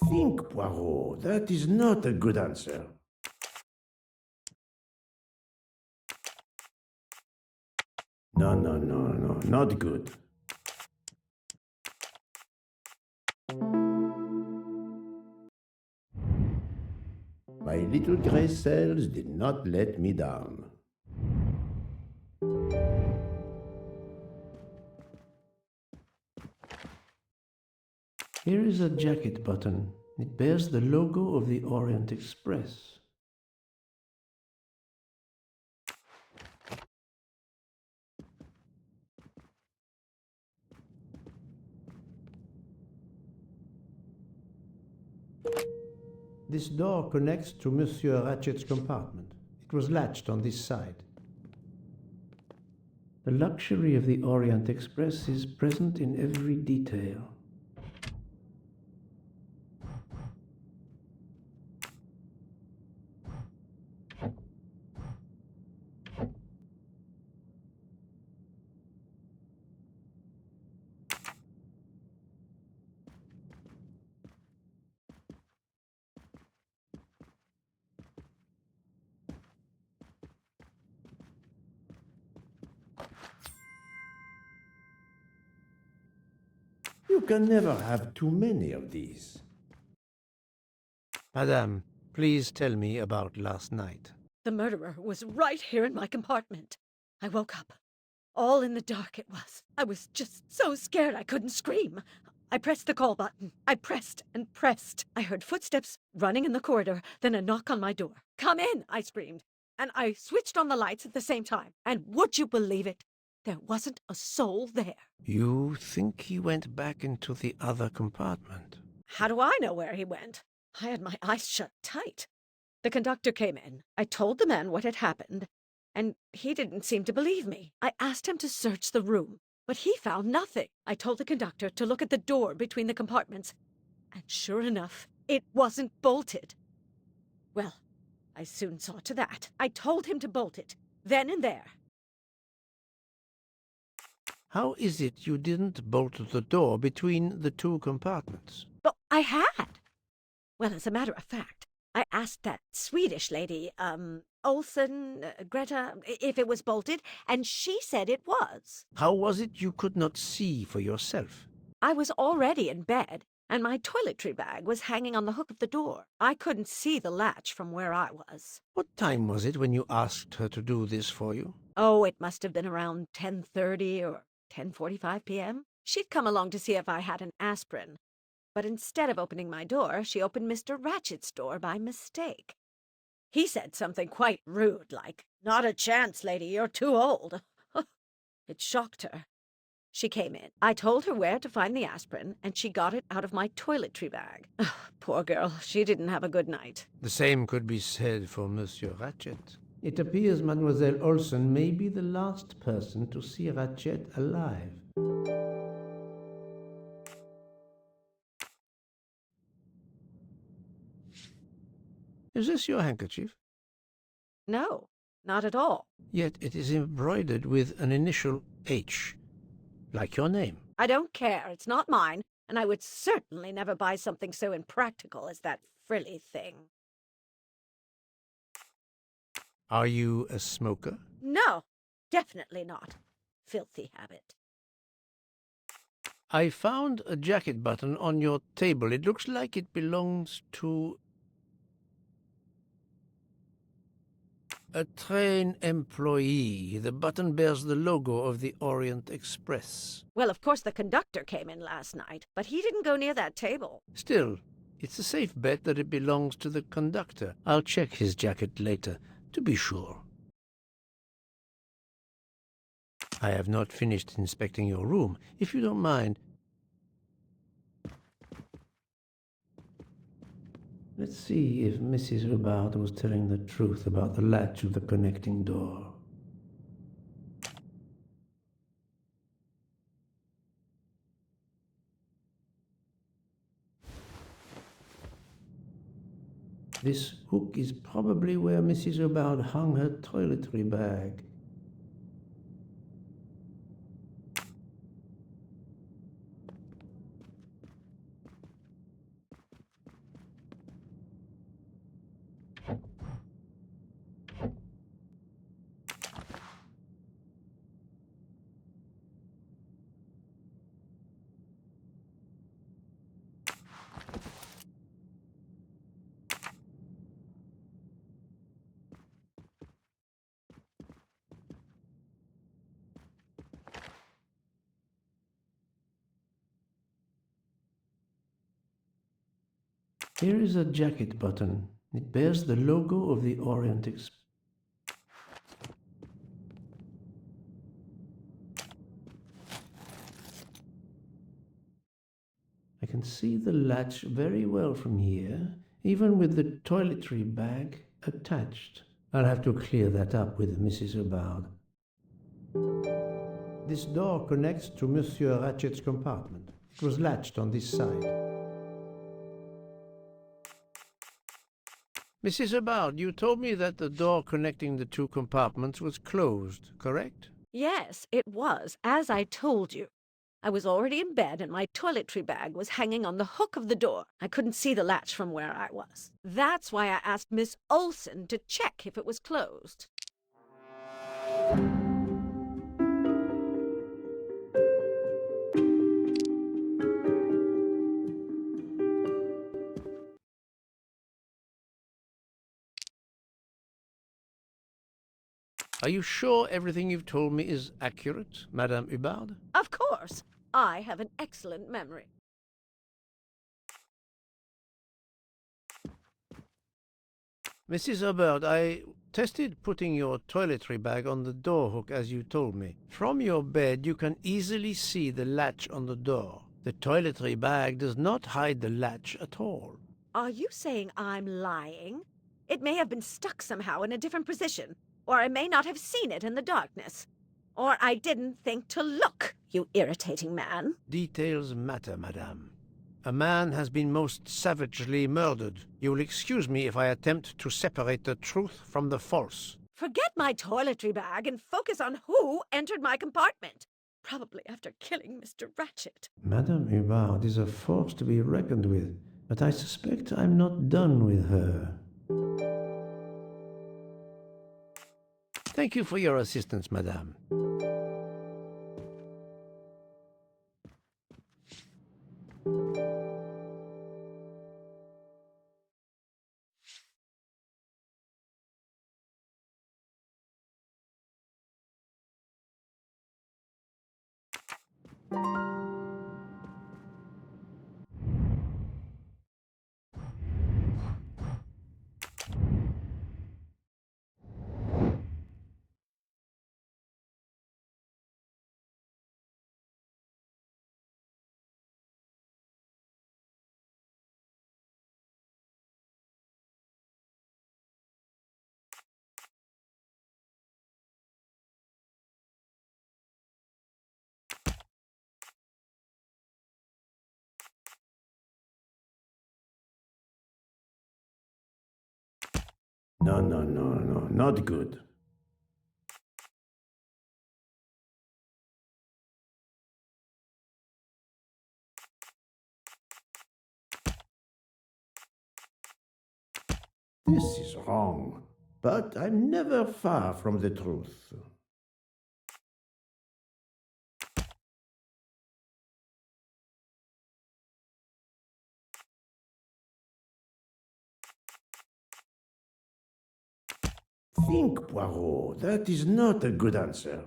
Think, Poirot. That is not a good answer. No, no, no, no, not good. My little gray cells did not let me down. Here is a jacket button. It bears the logo of the Orient Express. This door connects to Monsieur Ratchet's compartment. It was latched on this side. The luxury of the Orient Express is present in every detail. You can never have too many of these. Madame, please tell me about last night. The murderer was right here in my compartment. I woke up. All in the dark it was. I was just so scared I couldn't scream. I pressed the call button. I pressed and pressed. I heard footsteps running in the corridor, then a knock on my door. "Come in," I screamed. And I switched on the lights at the same time. And would you believe it? There wasn't a soul there. You think he went back into the other compartment? How do I know where he went? I had my eyes shut tight. The conductor came in. I told the man what had happened, and he didn't seem to believe me. I asked him to search the room, but he found nothing. I told the conductor to look at the door between the compartments, and sure enough, it wasn't bolted. Well, I soon saw to that. I told him to bolt it, then and there. How is it you didn't bolt the door between the two compartments? But I had. Well, as a matter of fact, I asked that Swedish lady, Olsen, Greta, if it was bolted, and she said it was. How was it you could not see for yourself? I was already in bed, and my toiletry bag was hanging on the hook of the door. I couldn't see the latch from where I was. What time was it when you asked her to do this for you? Oh, it must have been around 10:30 or 10:45 p.m. She'd come along to see if I had an aspirin. But instead of opening my door, she opened Mr. Ratchet's door by mistake. He said something quite rude, like, "Not a chance, lady, you're too old." It shocked her. She came in. I told her where to find the aspirin, and she got it out of my toiletry bag. Poor girl, she didn't have a good night. The same could be said for Monsieur Ratchet. It appears Mademoiselle Olsen may be the last person to see Ratchet alive. Is this your handkerchief? No, not at all. Yet it is embroidered with an initial H, like your name. I don't care. It's not mine, and I would certainly never buy something so impractical as that frilly thing. Are you a smoker? No, definitely not. Filthy habit. I found a jacket button on your table. It looks like it belongs to A train employee. The button bears the logo of the Orient Express. Well, of course the conductor came in last night, but he didn't go near that table. Still, it's a safe bet that it belongs to the conductor. I'll check his jacket later, to be sure. I have not finished inspecting your room. If you don't mind, let's see if Mrs. Hubbard was telling the truth about the latch of the connecting door. This hook is probably where Mrs. Hubbard hung her toiletry bag. Here is a jacket button. It bears the logo of the Orient Express. I can see the latch very well from here, even with the toiletry bag attached. I'll have to clear that up with Mrs. Hubbard. This door connects to Monsieur Ratchet's compartment. It was latched on this side. Mrs. Hubbard, you told me that the door connecting the two compartments was closed, correct? Yes, it was, as I told you. I was already in bed and my toiletry bag was hanging on the hook of the door. I couldn't see the latch from where I was. That's why I asked Miss Olson to check if it was closed. Are you sure everything you've told me is accurate, Madame Hubbard? Of course. I have an excellent memory. Mrs. Hubbard, I tested putting your toiletry bag on the door hook as you told me. From your bed, you can easily see the latch on the door. The toiletry bag does not hide the latch at all. Are you saying I'm lying? It may have been stuck somehow in a different position, or I may not have seen it in the darkness. Or I didn't think to look, you irritating man. Details matter, madame. A man has been most savagely murdered. You will excuse me if I attempt to separate the truth from the false. Forget my toiletry bag and focus on who entered my compartment. Probably after killing Mr. Ratchet. Madame Hubbard is a force to be reckoned with, but I suspect I'm not done with her. Thank you for your assistance, madame. No, not good. This is wrong, but I'm never far from the truth. think, Poirot. That is not a good answer.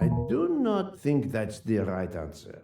I do not think that's the right answer.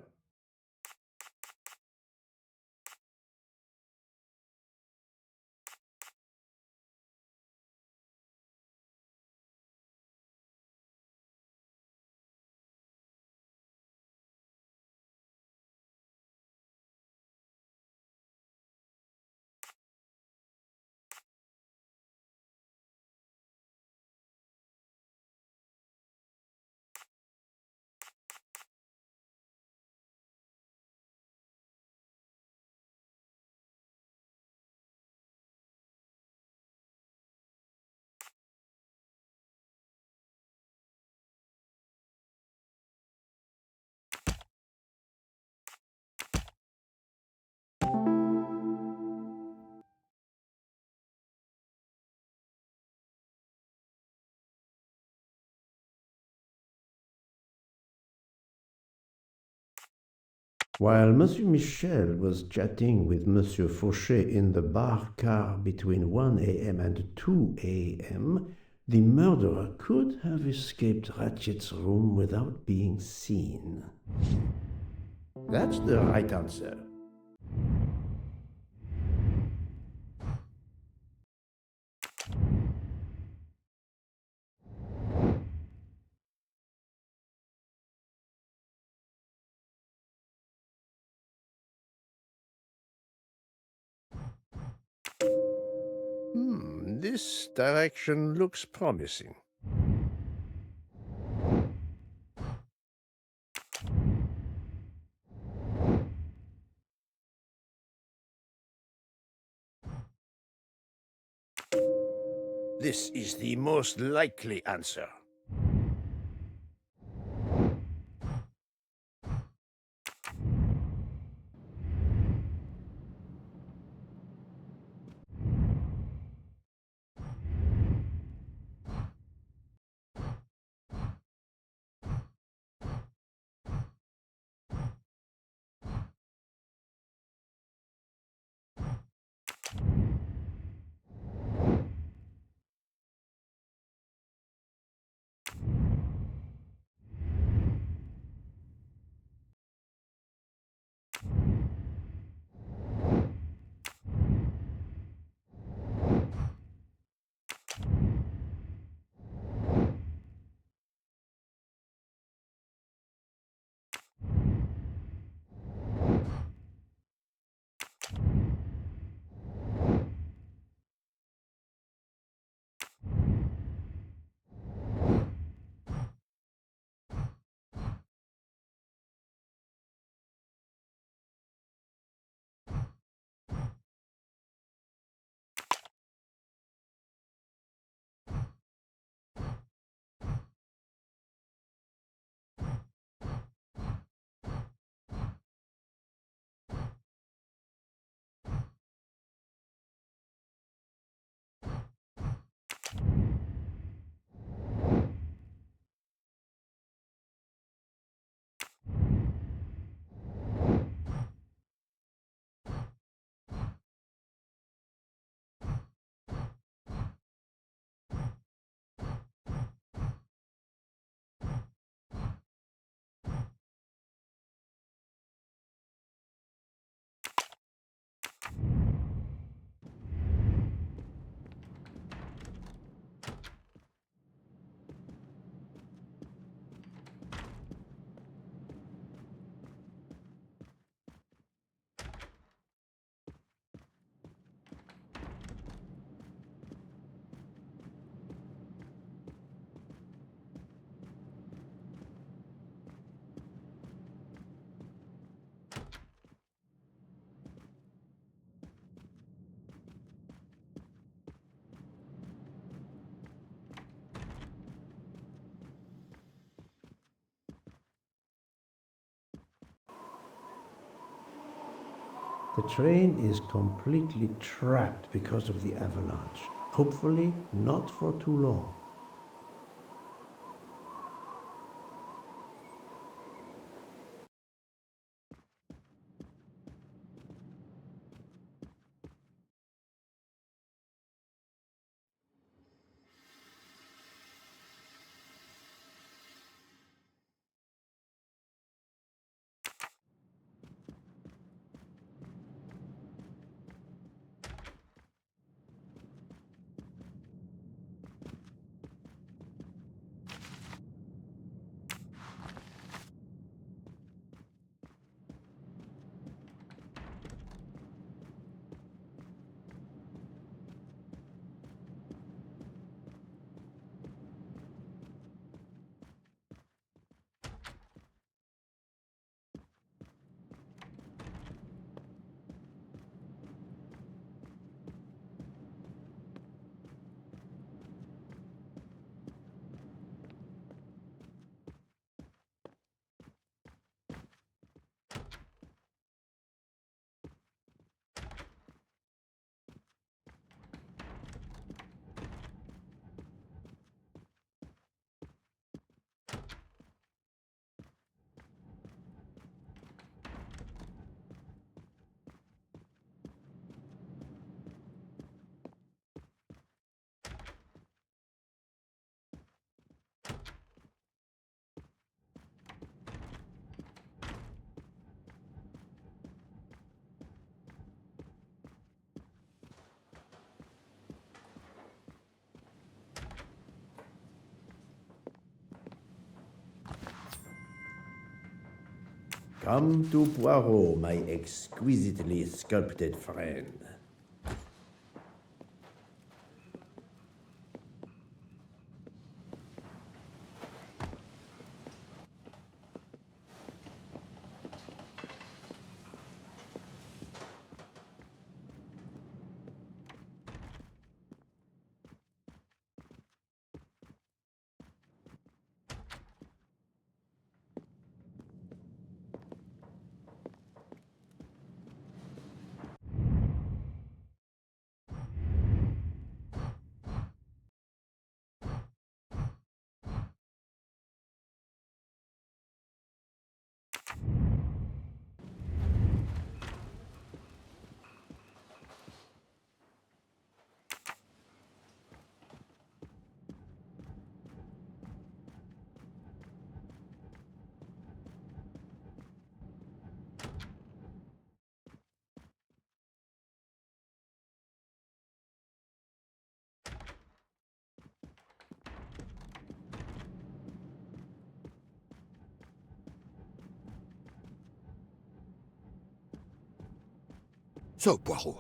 While Monsieur Michel was chatting with Monsieur Fauchet in the bar car between 1 a.m. and 2 a.m., the murderer could have escaped Ratchet's room without being seen. That's the right answer. This direction looks promising. This is the most likely answer. The train is completely trapped because of the avalanche. Hopefully, not for too long. Come to Poirot, my exquisitely sculpted friend. So, Poirot,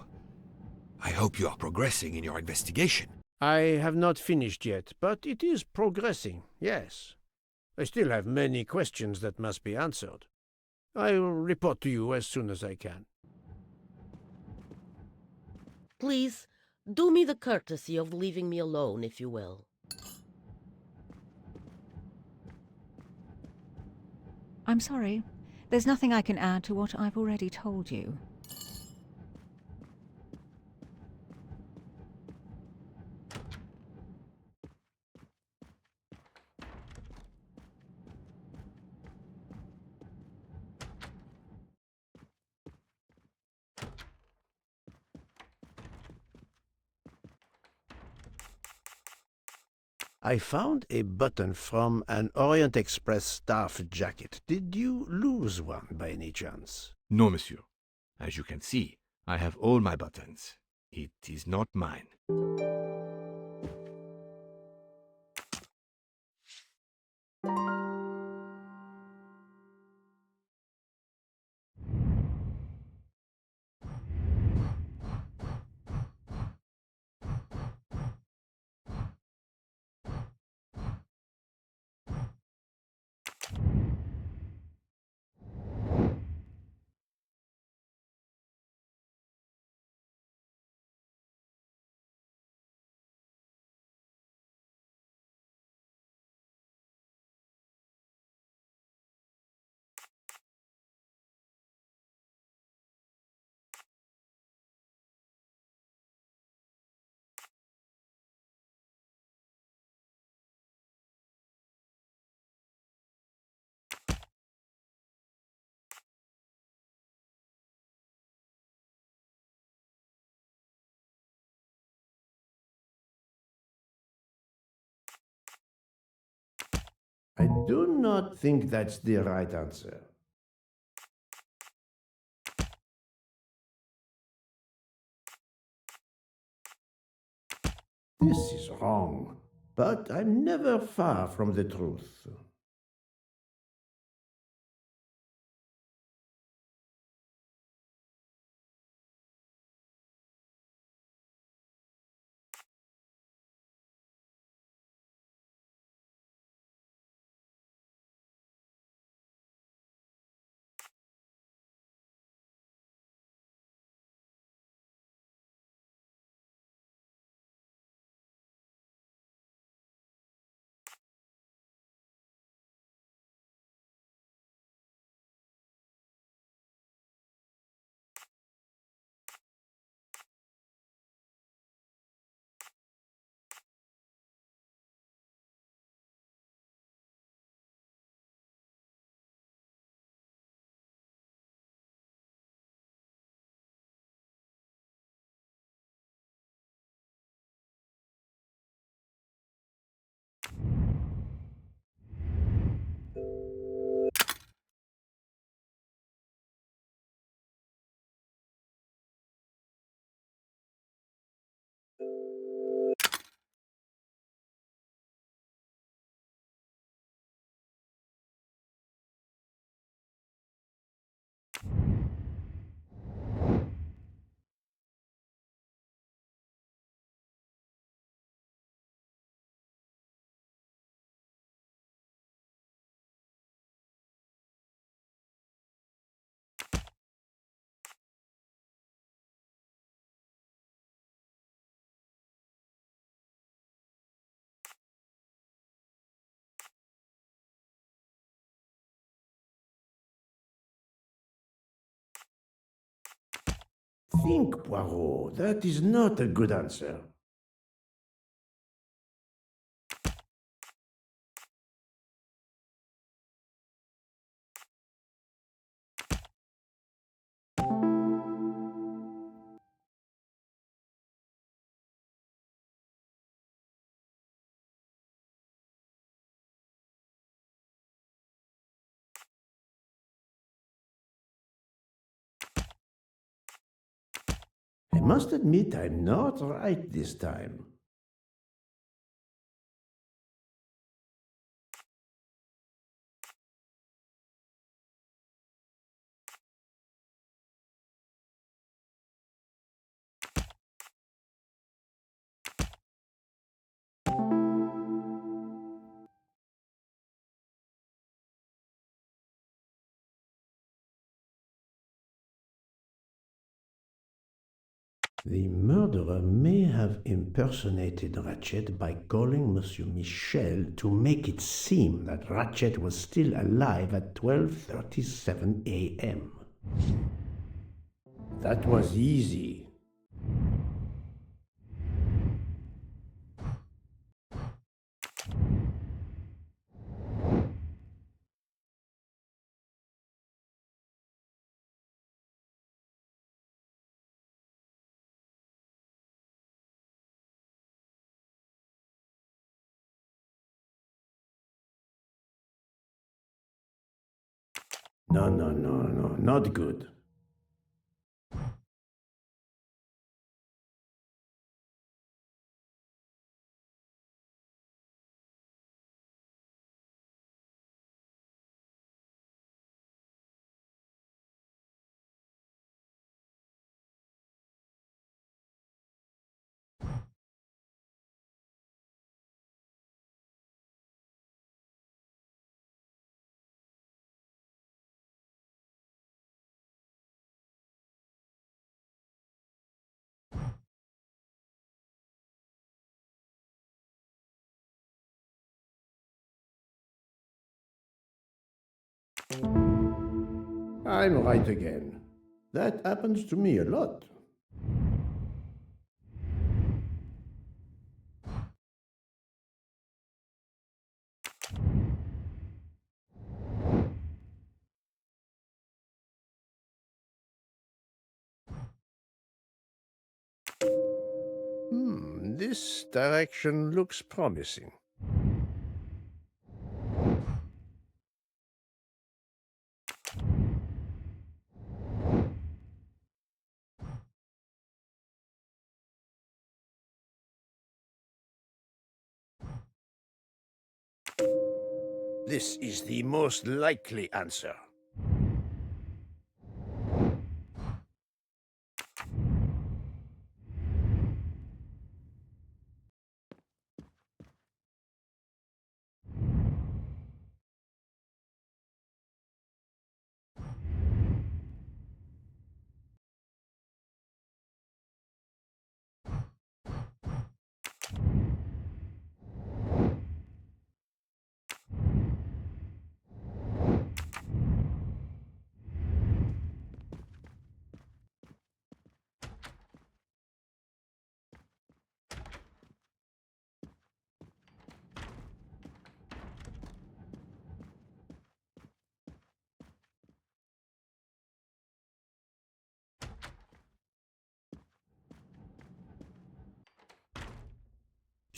I hope you are progressing in your investigation. I have not finished yet, but it is progressing, yes. I still have many questions that must be answered. I will report to you as soon as I can. Please, do me the courtesy of leaving me alone, if you will. I'm sorry. There's nothing I can add to what I've already told you. I found a button from an Orient Express staff jacket. Did you lose one by any chance? No, monsieur. As you can see, I have all my buttons. It is not mine. I do not think that's the right answer. This is wrong, but I'm never far from the truth. Think, Poirot. That is not a good answer. I must admit I'm not right this time. The murderer may have impersonated Ratchet by calling Monsieur Michel to make it seem that Ratchet was still alive at 12:37 a.m. That was easy. No, no, no, no, not good. I'm right again. That happens to me a lot. This direction looks promising. This is the most likely answer.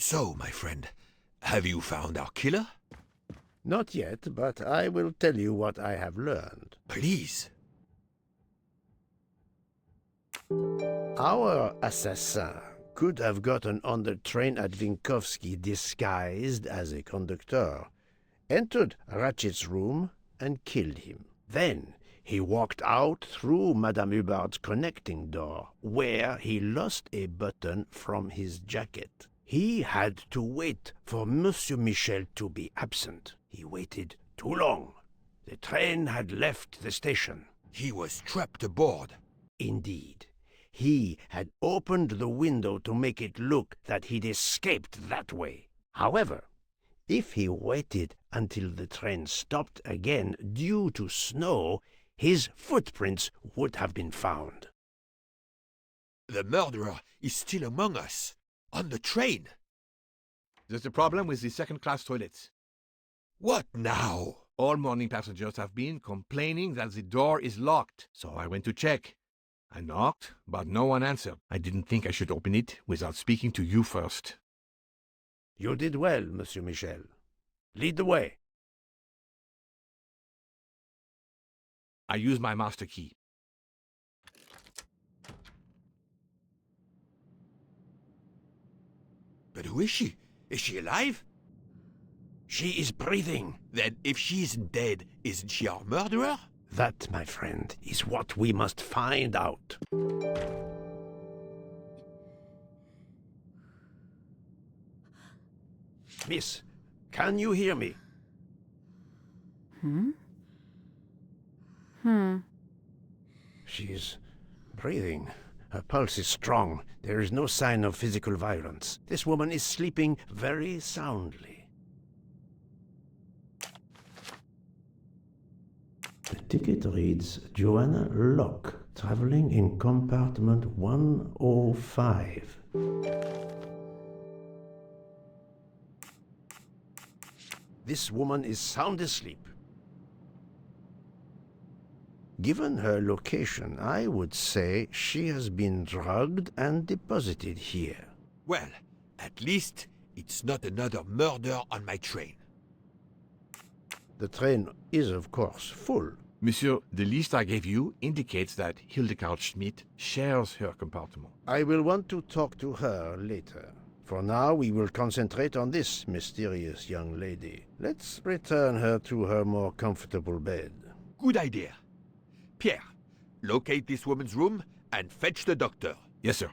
So, my friend, have you found our killer? Not yet, but I will tell you what I have learned. Please. Our assassin could have gotten on the train at Vinkovsky disguised as a conductor, entered Ratchet's room, and killed him. Then he walked out through Madame Hubbard's connecting door, where he lost a button from his jacket. He had to wait for Monsieur Michel to be absent. He waited too long. The train had left the station. He was trapped aboard. Indeed. He had opened the window to make it look that he'd escaped that way. However, if he waited until the train stopped again due to snow, his footprints would have been found. The murderer is still among us. On the train. There's a problem with the second-class toilets. What now? All morning passengers have been complaining that the door is locked, so I went to check. I knocked, but no one answered. I didn't think I should open it without speaking to you first. You did well, Monsieur Michel. Lead the way. I used my master key. But who is she? Is she alive? She is breathing. Then if she isn't dead, isn't she our murderer? That, my friend, is what we must find out. Miss, can you hear me? She's breathing. Her pulse is strong. There is no sign of physical violence. This woman is sleeping very soundly. The ticket reads Joanna Locke, traveling in compartment 105. This woman is sound asleep. Given her location, I would say she has been drugged and deposited here. Well, at least it's not another murder on my train. The train is, of course, full. Monsieur, the list I gave you indicates that Hildegard Schmidt shares her compartment. I will want to talk to her later. For now, we will concentrate on this mysterious young lady. Let's return her to her more comfortable bed. Good idea. Pierre, locate this woman's room and fetch the doctor. Yes, sir.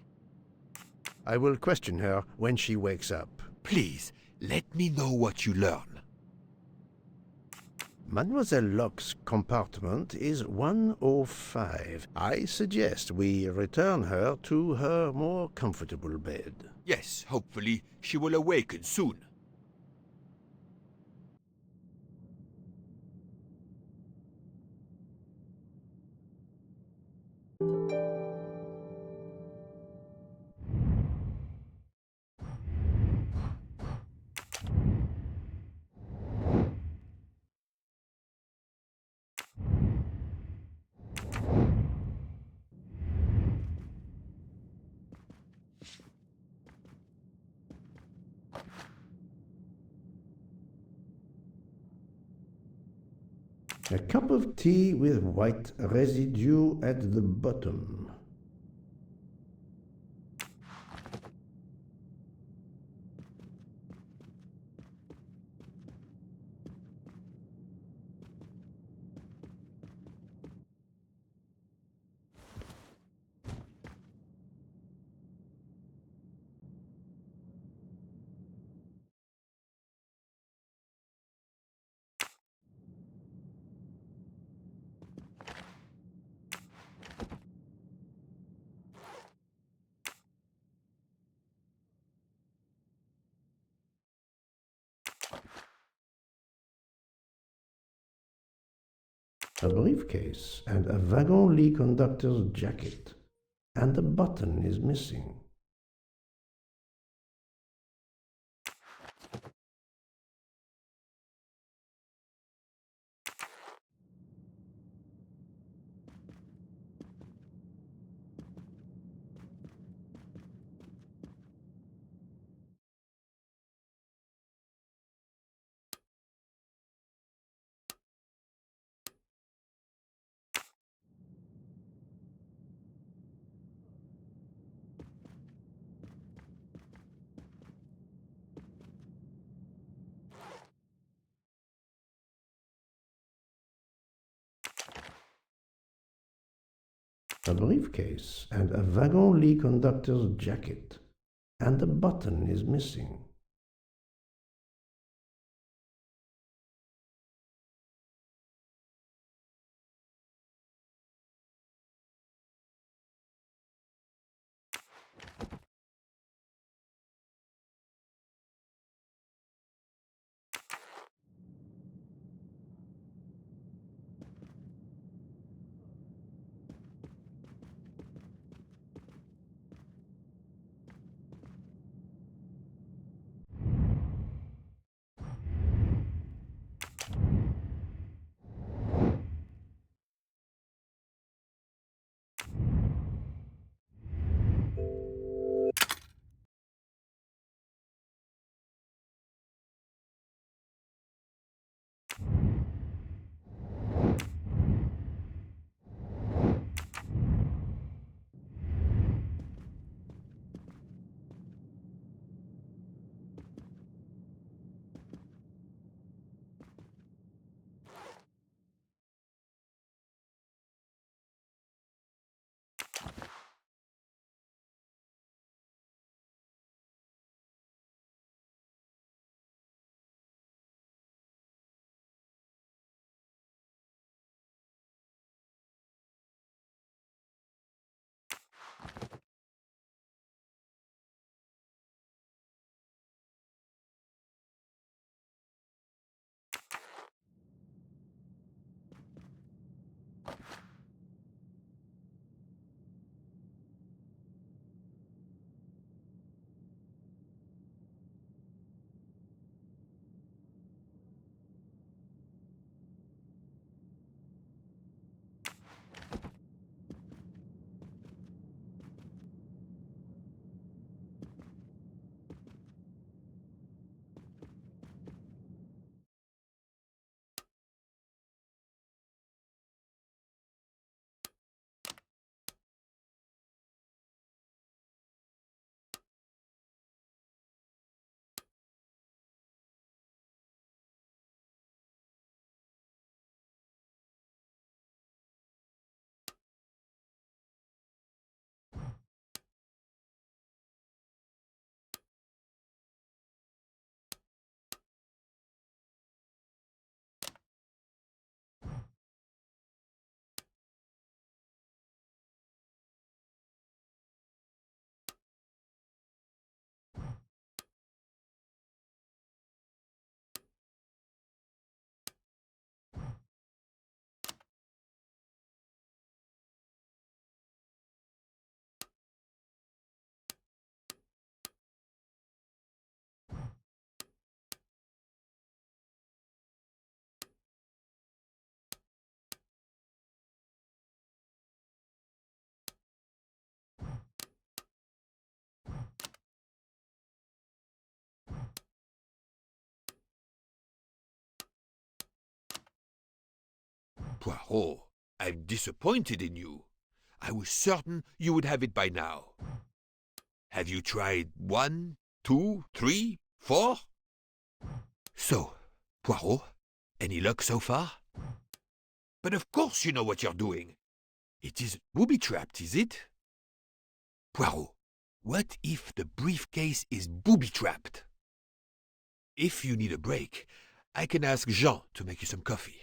I will question her when she wakes up. Please, let me know what you learn. Mademoiselle Locke's compartment is 105. I suggest we return her to her more comfortable bed. Yes, hopefully she will awaken soon. A cup of tea with white residue at the bottom. A briefcase and a wagon lit conductor's jacket. And the button is missing. A briefcase and a wagon lit conductor's jacket. And the button is missing. Poirot, I'm disappointed in you. I was certain you would have it by now. Have you tried 1, 2, 3, 4? So, Poirot, any luck so far? But of course you know what you're doing. It is booby-trapped, is it? Poirot, what if the briefcase is booby-trapped? If you need a break, I can ask Jean to make you some coffee.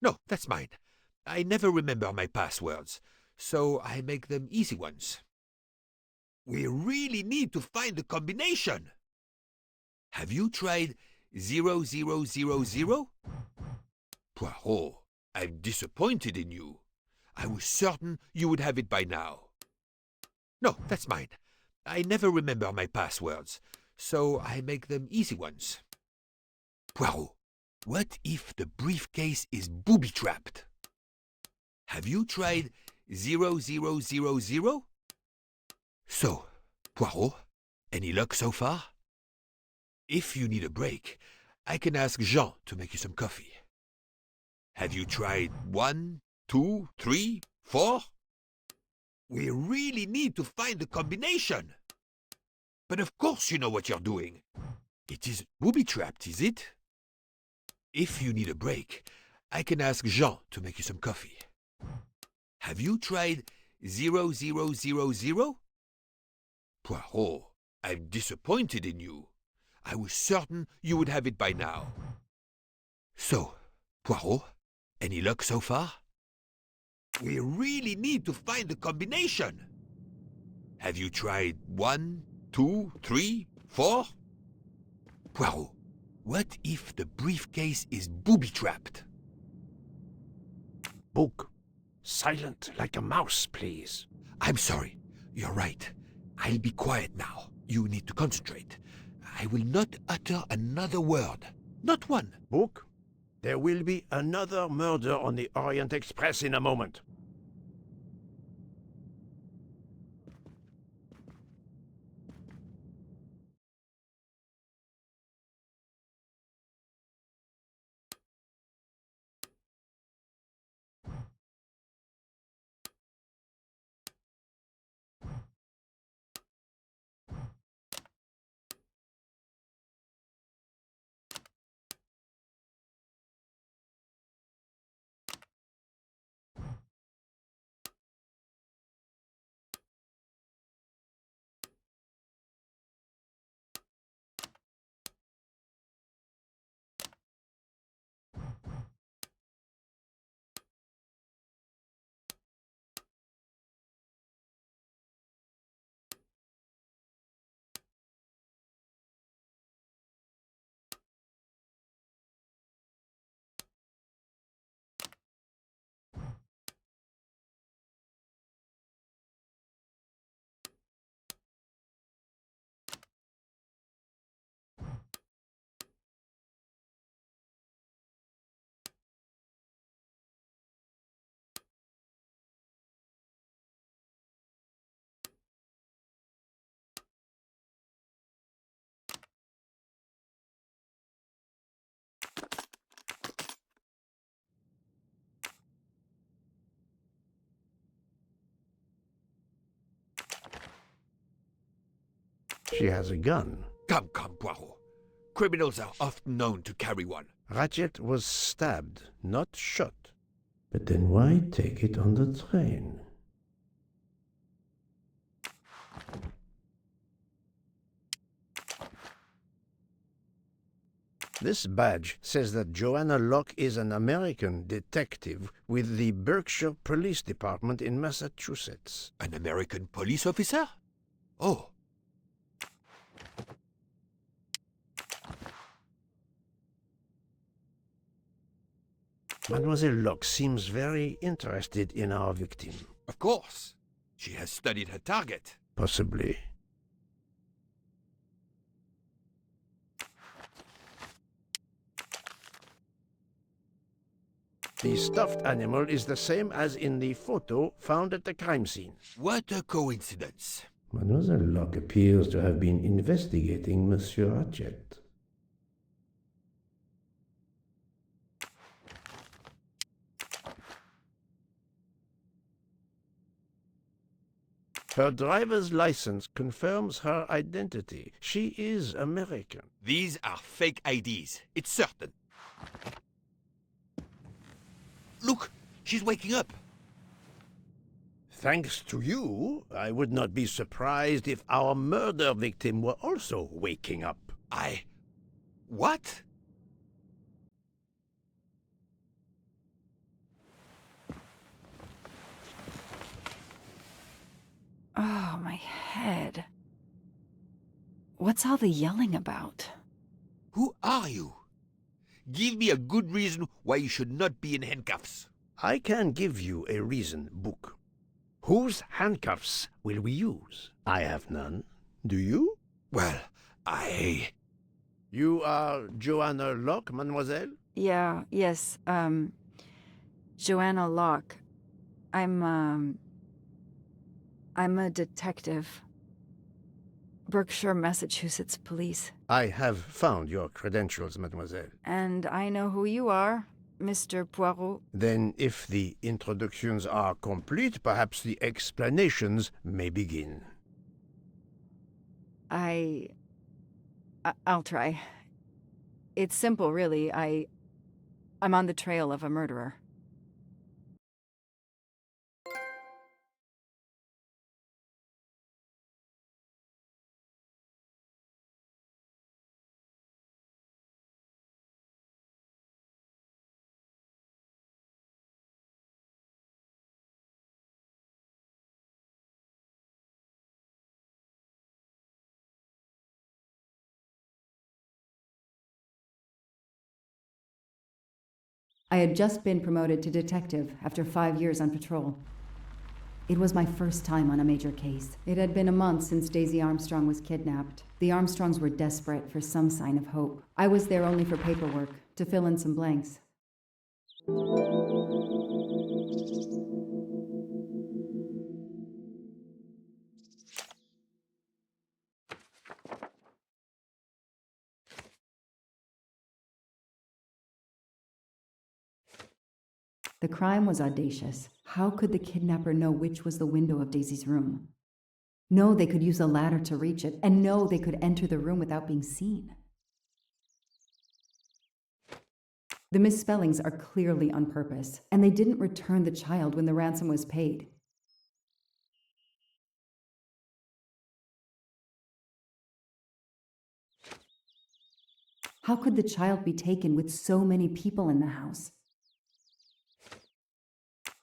No, that's mine. I never remember my passwords, so I make them easy ones. We really need to find the combination. Have you tried 0000? Poirot, I'm disappointed in you. I was certain you would have it by now. No, that's mine. I never remember my passwords, so I make them easy ones. Poirot, what if the briefcase is booby-trapped? Have you tried 0000? So, Poirot, any luck so far? If you need a break, I can ask Jean to make you some coffee. Have you tried 1, 2, 3, 4? We really need to find the combination. But of course you know what you're doing. It is booby-trapped, is it? If you need a break, I can ask Jean to make you some coffee. Have you tried 0000? Poirot, I'm disappointed in you. I was certain you would have it by now. So, Poirot, any luck so far? We really need to find the combination. Have you tried 1, 2, 3, 4? Poirot, what if the briefcase is booby-trapped? Book, silent like a mouse, please. I'm sorry. You're right. I'll be quiet now. You need to concentrate. I will not utter another word. Not one. Book, there will be another murder on the Orient Express in a moment. She has a gun. Come, Poirot. Criminals are often known to carry one. Ratchet was stabbed, not shot. But then why take it on the train? This badge says that Joanna Locke is an American detective with the Berkshire Police Department in Massachusetts. An American police officer? Oh. Mademoiselle Locke seems very interested in our victim. Of course. She has studied her target. Possibly. The stuffed animal is the same as in the photo found at the crime scene. What a coincidence. Mademoiselle Locke appears to have been investigating Monsieur Ratchet. Her driver's license confirms her identity. She is American. These are fake IDs. It's certain. Look, she's waking up. Thanks to you, I would not be surprised if our murder victim were also waking up. What? Oh, my head. What's all the yelling about? Who are you? Give me a good reason why you should not be in handcuffs. I can give you a reason, Book. Whose handcuffs will we use? I have none. Do you? Well, You are Joanna Locke, mademoiselle? Yes, Joanna Locke. I'm a detective. Berkshire, Massachusetts Police. I have found your credentials, mademoiselle. And I know who you are, Mr. Poirot. Then, if the introductions are complete, perhaps the explanations may begin. I'll try. It's simple, really. I'm on the trail of a murderer. I had just been promoted to detective after 5 years on patrol. It was my first time on a major case. It had been a month since Daisy Armstrong was kidnapped. The Armstrongs were desperate for some sign of hope. I was there only for paperwork, to fill in some blanks. The crime was audacious. How could the kidnapper know which was the window of Daisy's room? No, they could use a ladder to reach it, and no, they could enter the room without being seen. The misspellings are clearly on purpose, and they didn't return the child when the ransom was paid. How could the child be taken with so many people in the house?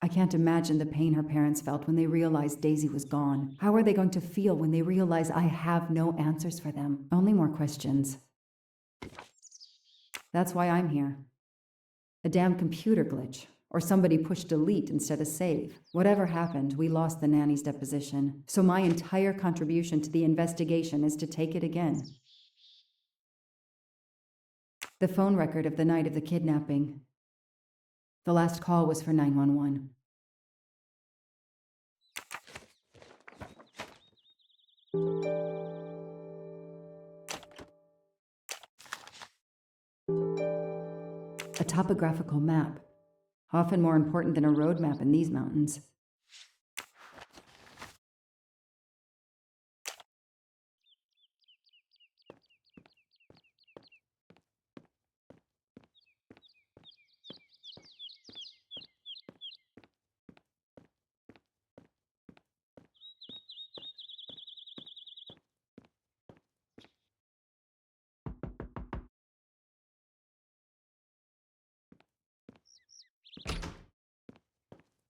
I can't imagine the pain her parents felt when they realized Daisy was gone. How are they going to feel when they realize I have no answers for them? Only more questions. That's why I'm here. A damn computer glitch. Or somebody pushed delete instead of save. Whatever happened, we lost the nanny's deposition. So my entire contribution to the investigation is to take it again. The phone record of the night of the kidnapping. The last call was for 911. A topographical map, often more important than a road map in these mountains.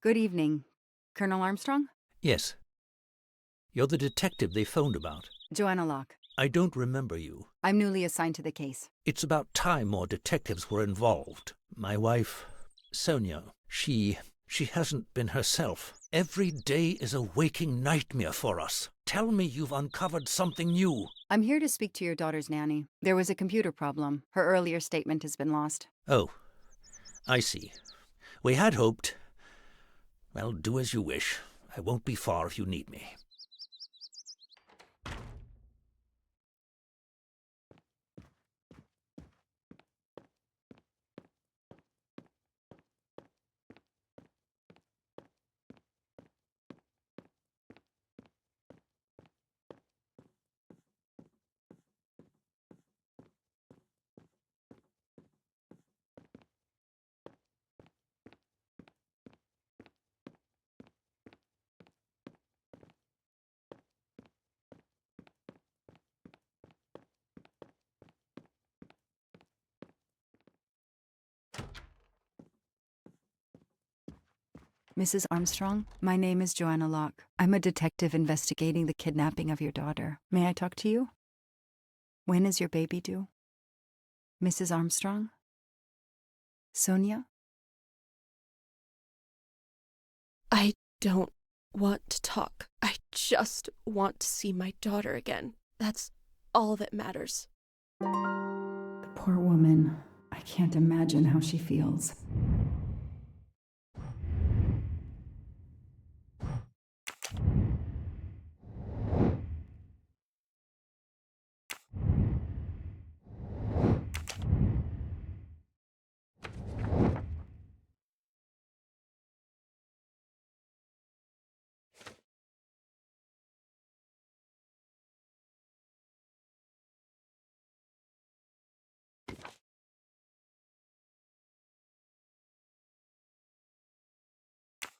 Good evening. Colonel Armstrong? Yes. You're the detective they phoned about. Joanna Locke. I don't remember you. I'm newly assigned to the case. It's about time more detectives were involved. My wife, Sonia, she hasn't been herself. Every day is a waking nightmare for us. Tell me you've uncovered something new. I'm here to speak to your daughter's nanny. There was a computer problem. Her earlier statement has been lost. Oh, I see. We had hoped. Well, do as you wish. I won't be far if you need me. Mrs. Armstrong, my name is Joanna Locke. I'm a detective investigating the kidnapping of your daughter. May I talk to you? When is your baby due? Mrs. Armstrong? Sonia? I don't want to talk. I just want to see my daughter again. That's all that matters. The poor woman. I can't imagine how she feels.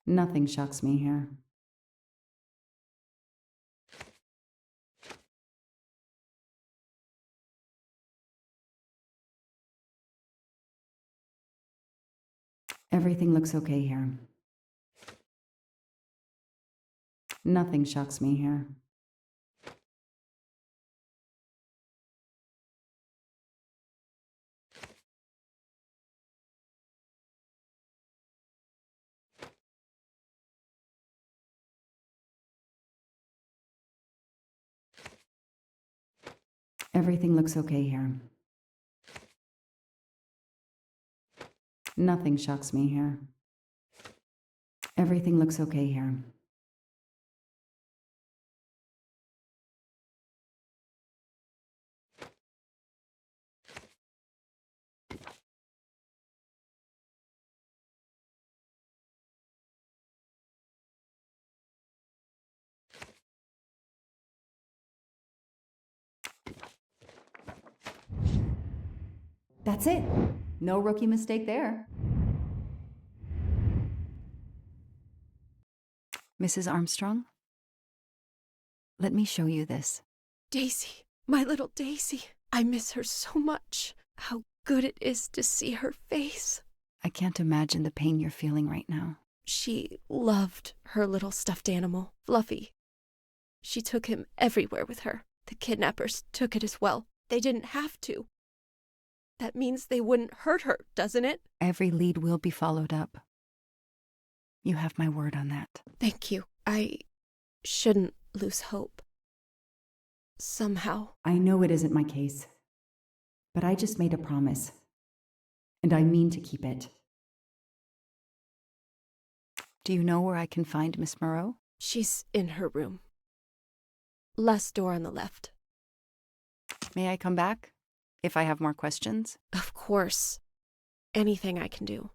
Nothing shocks me here. Everything looks okay here. Nothing shocks me here. Everything looks okay here. Nothing shocks me here. Everything looks okay here. That's it. No rookie mistake there. Mrs. Armstrong? Let me show you this. Daisy, my little Daisy. I miss her so much. How good it is to see her face. I can't imagine the pain you're feeling right now. She loved her little stuffed animal, Fluffy. She took him everywhere with her. The kidnappers took it as well. They didn't have to. That means they wouldn't hurt her, doesn't it? Every lead will be followed up. You have my word on that. Thank you. I shouldn't lose hope. Somehow. I know it isn't my case, but I just made a promise, and I mean to keep it. Do you know where I can find Miss Moreau? She's in her room. Last door on the left. May I come back? If I have more questions? Of course. Anything I can do.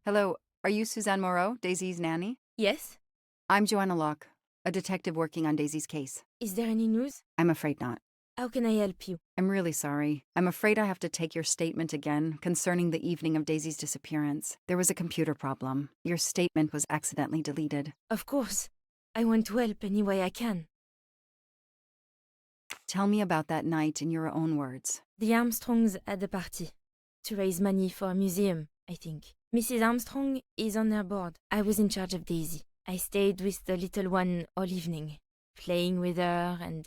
Hello, are you Suzanne Moreau, Daisy's nanny? Yes? I'm Joanna Locke, a detective working on Daisy's case. Is there any news? I'm afraid not. How can I help you? I'm really sorry. I'm afraid I have to take your statement again concerning the evening of Daisy's disappearance. There was a computer problem. Your statement was accidentally deleted. Of course. I want to help any way I can. Tell me about that night in your own words. The Armstrongs had a party. To raise money for a museum, I think. Mrs. Armstrong is on her board. I was in charge of Daisy. I stayed with the little one all evening, playing with her and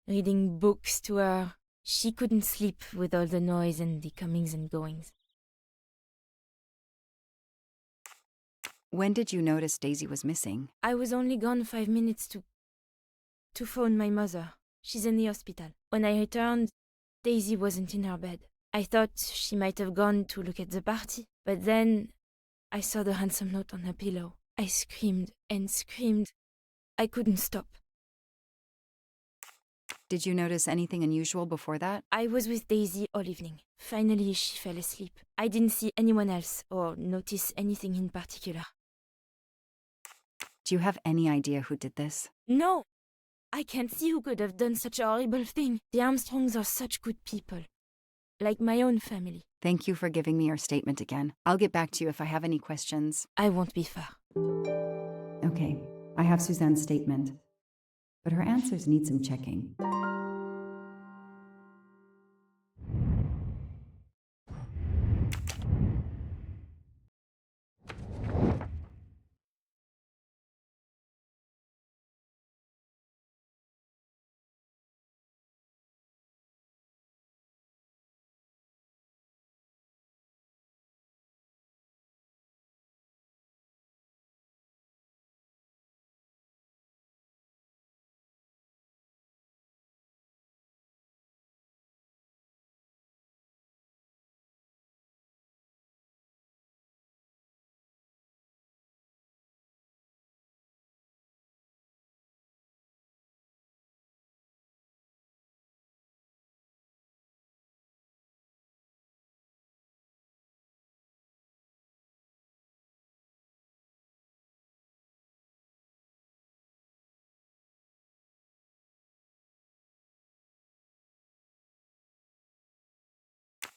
reading books to her. She couldn't sleep with all the noise and the comings and goings. When did you notice Daisy was missing? I was only gone 5 minutes to phone my mother. She's in the hospital. When I returned, Daisy wasn't in her bed. I thought she might have gone to look at the party, but then I saw the ransom note on her pillow. I screamed and screamed. I couldn't stop. Did you notice anything unusual before that? I was with Daisy all evening. Finally, she fell asleep. I didn't see anyone else or notice anything in particular. Do you have any idea who did this? No, I can't see who could have done such a horrible thing. The Armstrongs are such good people. Like my own family. Thank you for giving me your statement again. I'll get back to you if I have any questions. I won't be far. Okay, I have Suzanne's statement, but her answers need some checking.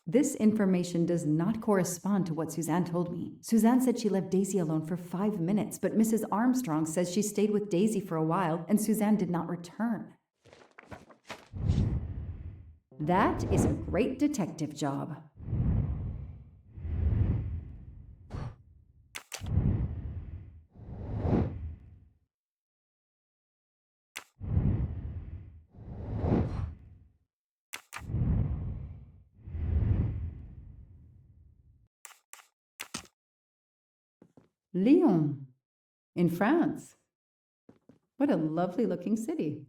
This information does not correspond to what Suzanne told me. Suzanne said she left Daisy alone for 5 minutes, but Mrs. Armstrong says she stayed with Daisy for a while and Suzanne did not return. That is a great detective job. Lyon, in France. What a lovely looking city.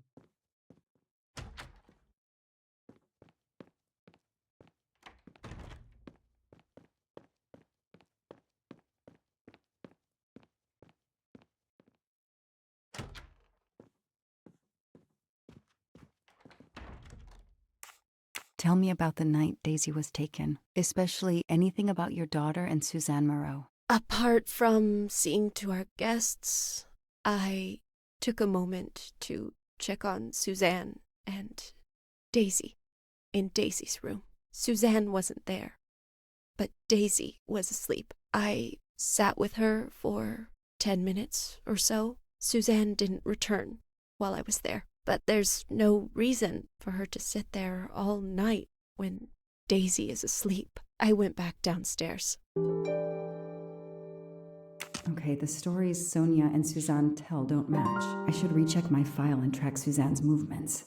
Tell me about the night Daisy was taken, especially anything about your daughter and Suzanne Moreau. Apart from seeing to our guests, I took a moment to check on Suzanne and Daisy in Daisy's room. Suzanne wasn't there, but Daisy was asleep. I sat with her for 10 minutes or so. Suzanne didn't return while I was there, but there's no reason for her to sit there all night when Daisy is asleep. I went back downstairs. Okay, the stories Sonia and Suzanne tell don't match. I should recheck my file and track Suzanne's movements.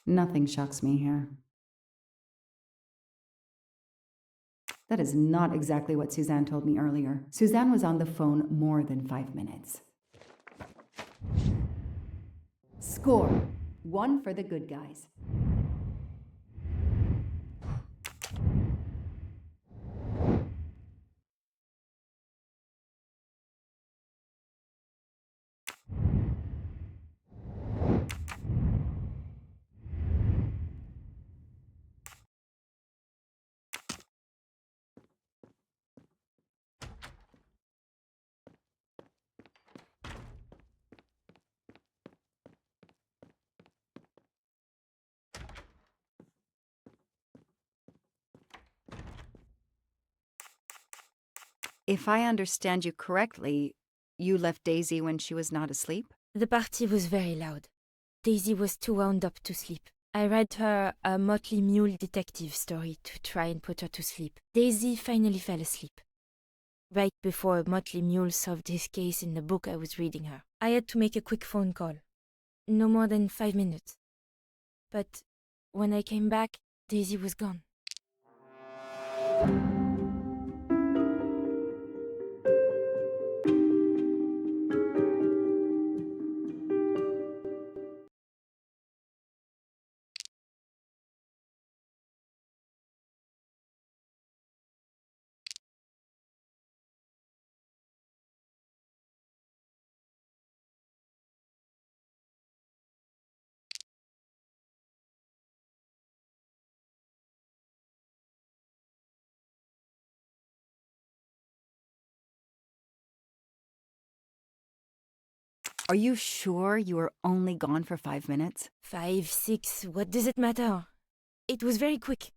Nothing shocks me here. That is not exactly what Suzanne told me earlier. Suzanne was on the phone more than 5 minutes. Score. 1 for the good guys. If I understand you correctly, you left Daisy when she was not asleep? The party was very loud. Daisy was too wound up to sleep. I read her a Motley Mule detective story to try and put her to sleep. Daisy finally fell asleep. Right before Motley Mule solved his case in the book I was reading her. I had to make a quick phone call. No more than 5 minutes. But when I came back, Daisy was gone. Are you sure you were only gone for 5 minutes? 5, 6, what does it matter? It was very quick.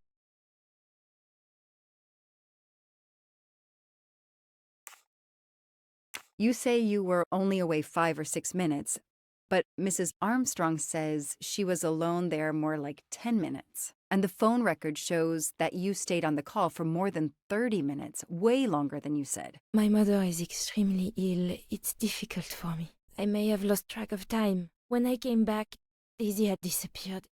You say you were only away 5 or 6 minutes, but Mrs. Armstrong says she was alone there more like 10 minutes. And the phone record shows that you stayed on the call for more than 30 minutes, way longer than you said. My mother is extremely ill. It's difficult for me. I may have lost track of time. When I came back, Daisy had disappeared.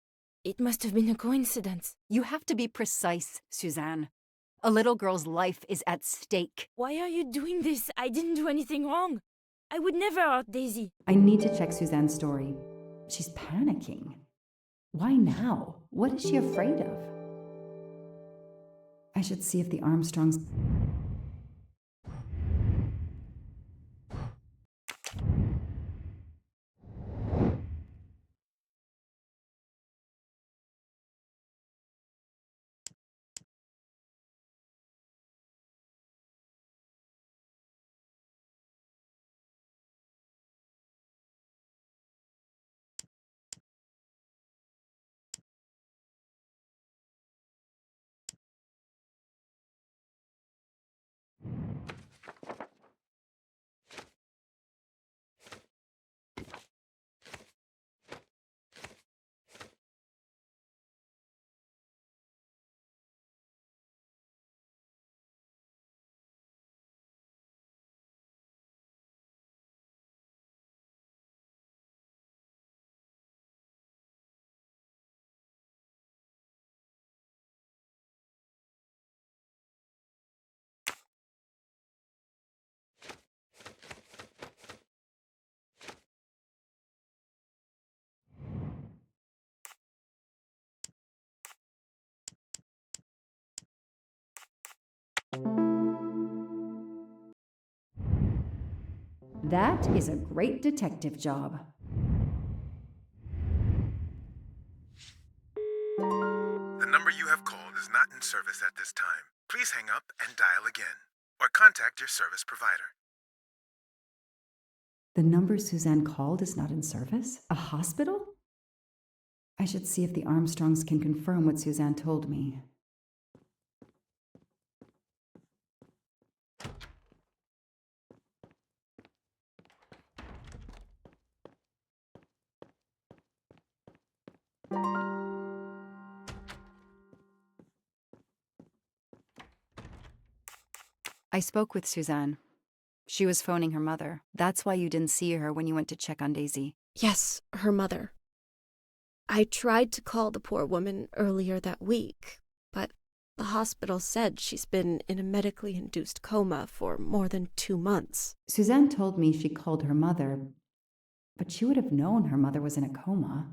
It must have been a coincidence. You have to be precise, Suzanne. A little girl's life is at stake. Why are you doing this? I didn't do anything wrong. I would never hurt Daisy. I need to check Suzanne's story. She's panicking. Why now? What is she afraid of? I should see if the Armstrongs... That is a great detective job. The number you have called is not in service at this time. Please hang up and dial again, or contact your service provider. The number Suzanne called is not in service? A hospital? I should see if the Armstrongs can confirm what Suzanne told me. I spoke with Suzanne. She was phoning her mother. That's why you didn't see her when you went to check on Daisy. Yes, her mother. I tried to call the poor woman earlier that week, but the hospital said she's been in a medically induced coma for more than 2 months. Suzanne told me she called her mother, but she would have known her mother was in a coma.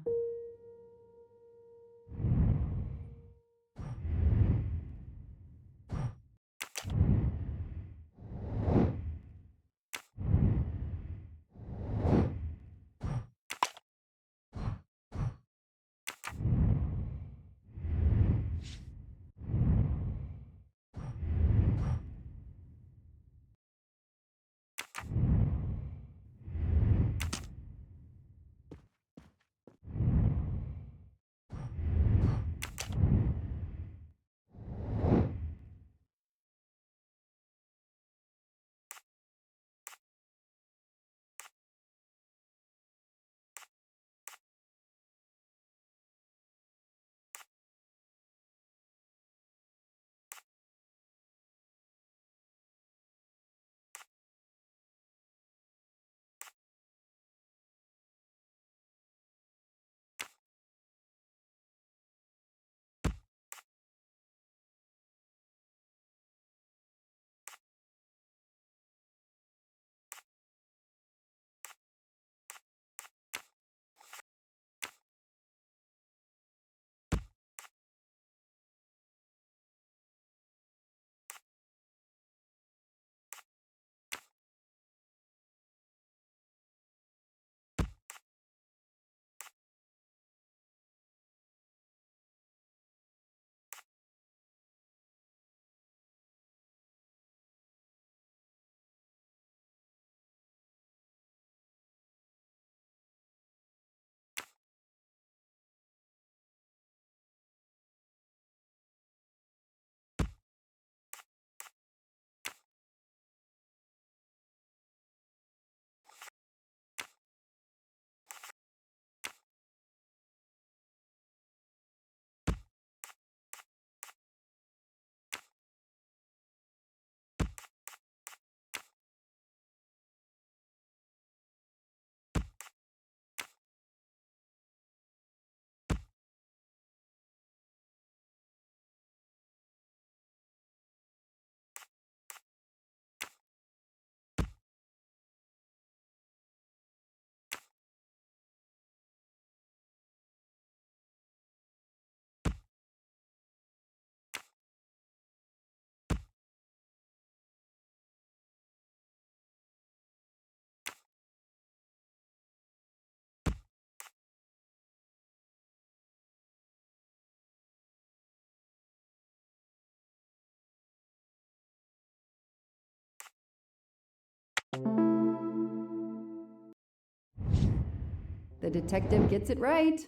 The detective gets it right.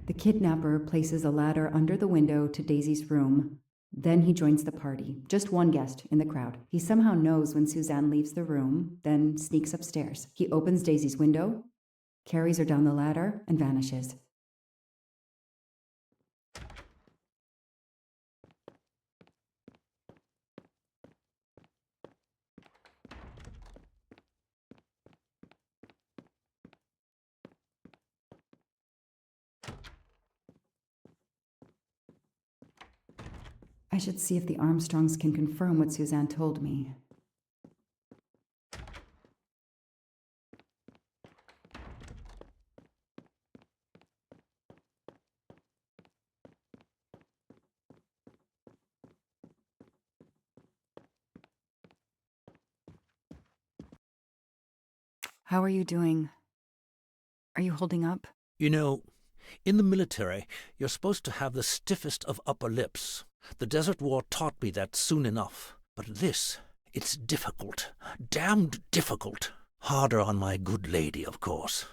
The kidnapper places a ladder under the window to Daisy's room. Then he joins the party, just one guest in the crowd. He somehow knows when Suzanne leaves the room, then sneaks upstairs. He opens Daisy's window, carries her down the ladder, and vanishes. I should see if the Armstrongs can confirm what Suzanne told me. How are you doing? Are you holding up? You know, in the military, you're supposed to have the stiffest of upper lips. The Desert War taught me that soon enough. But this, it's difficult. Damned difficult. Harder on my good lady, of course.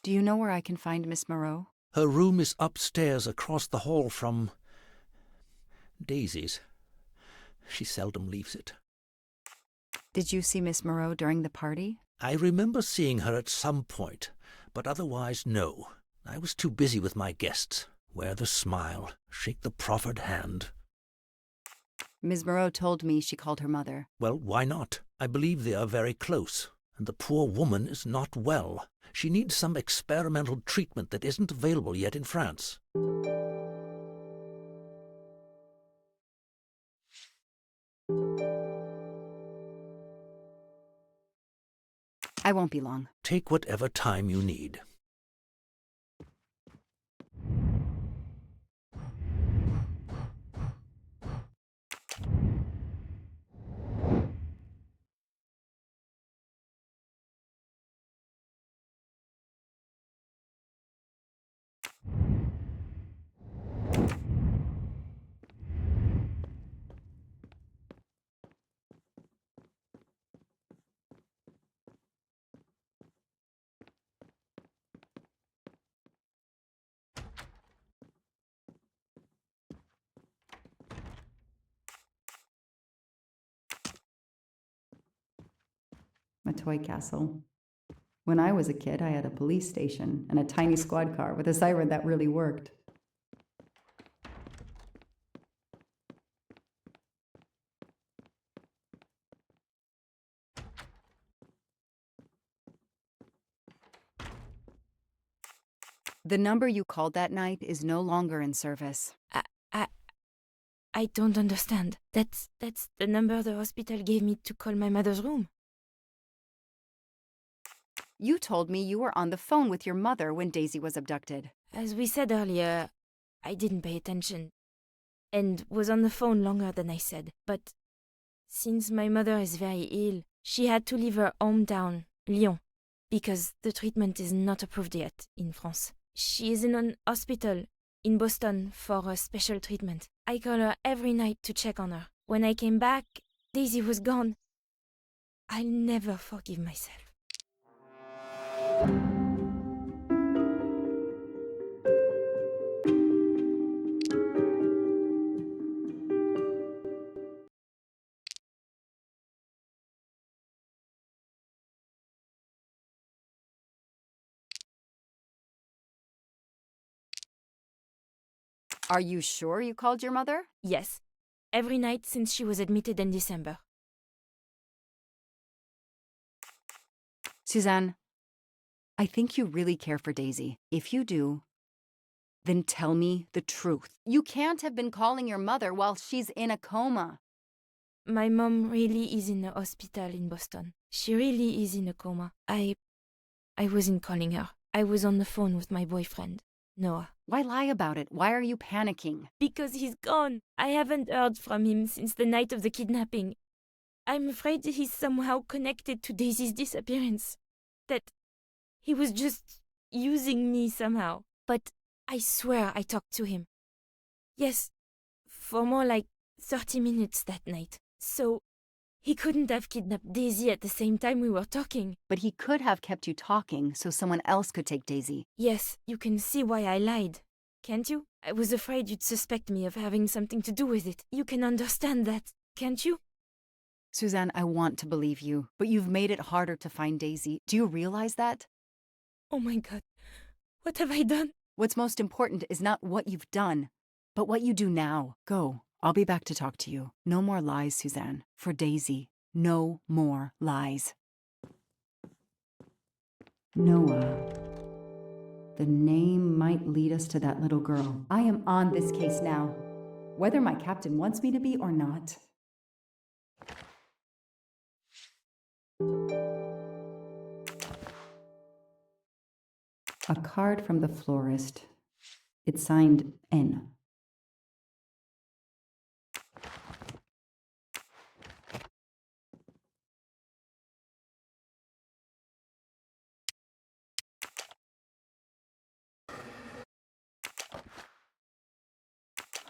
Do you know where I can find Miss Moreau? Her room is upstairs across the hall from Daisy's. She seldom leaves it. Did you see Miss Moreau during the party? I remember seeing her at some point, but otherwise no. I was too busy with my guests. Wear the smile, shake the proffered hand. Ms. Moreau told me she called her mother. Well, why not? I believe they are very close, and the poor woman is not well. She needs some experimental treatment that isn't available yet in France. I won't be long. Take whatever time you need. A toy castle. When I was a kid, I had a police station and a tiny squad car with a siren that really worked. The number you called that night is no longer in service. I don't understand. That's the number the hospital gave me to call my mother's room. You told me you were on the phone with your mother when Daisy was abducted. As we said earlier, I didn't pay attention and was on the phone longer than I said. But since my mother is very ill, she had to leave her hometown, Lyon, because the treatment is not approved yet in France. She is in an hospital in Boston for a special treatment. I call her every night to check on her. When I came back, Daisy was gone. I'll never forgive myself. Are you sure you called your mother? Yes, every night since she was admitted in December. Suzanne, I think you really care for Daisy. If you do, then tell me the truth. You can't have been calling your mother while she's in a coma. My mom really is in a hospital in Boston. She really is in a coma. I wasn't calling her. I was on the phone with my boyfriend, Noah. Why lie about it? Why are you panicking? Because he's gone. I haven't heard from him since the night of the kidnapping. I'm afraid he's somehow connected to Daisy's disappearance. That he was just using me somehow. But I swear I talked to him. Yes, for more like 30 minutes that night. So he couldn't have kidnapped Daisy at the same time we were talking. But he could have kept you talking so someone else could take Daisy. Yes, you can see why I lied. Can't you? I was afraid you'd suspect me of having something to do with it. You can understand that, can't you? Suzanne, I want to believe you, but you've made it harder to find Daisy. Do you realize that? Oh my God, what have I done? What's most important is not what you've done, but what you do now. Go. I'll be back to talk to you. No more lies, Suzanne. For Daisy, no more lies. Noah. The name might lead us to that little girl. I am on this case now, whether my captain wants me to be or not. A card from the florist. It's signed N.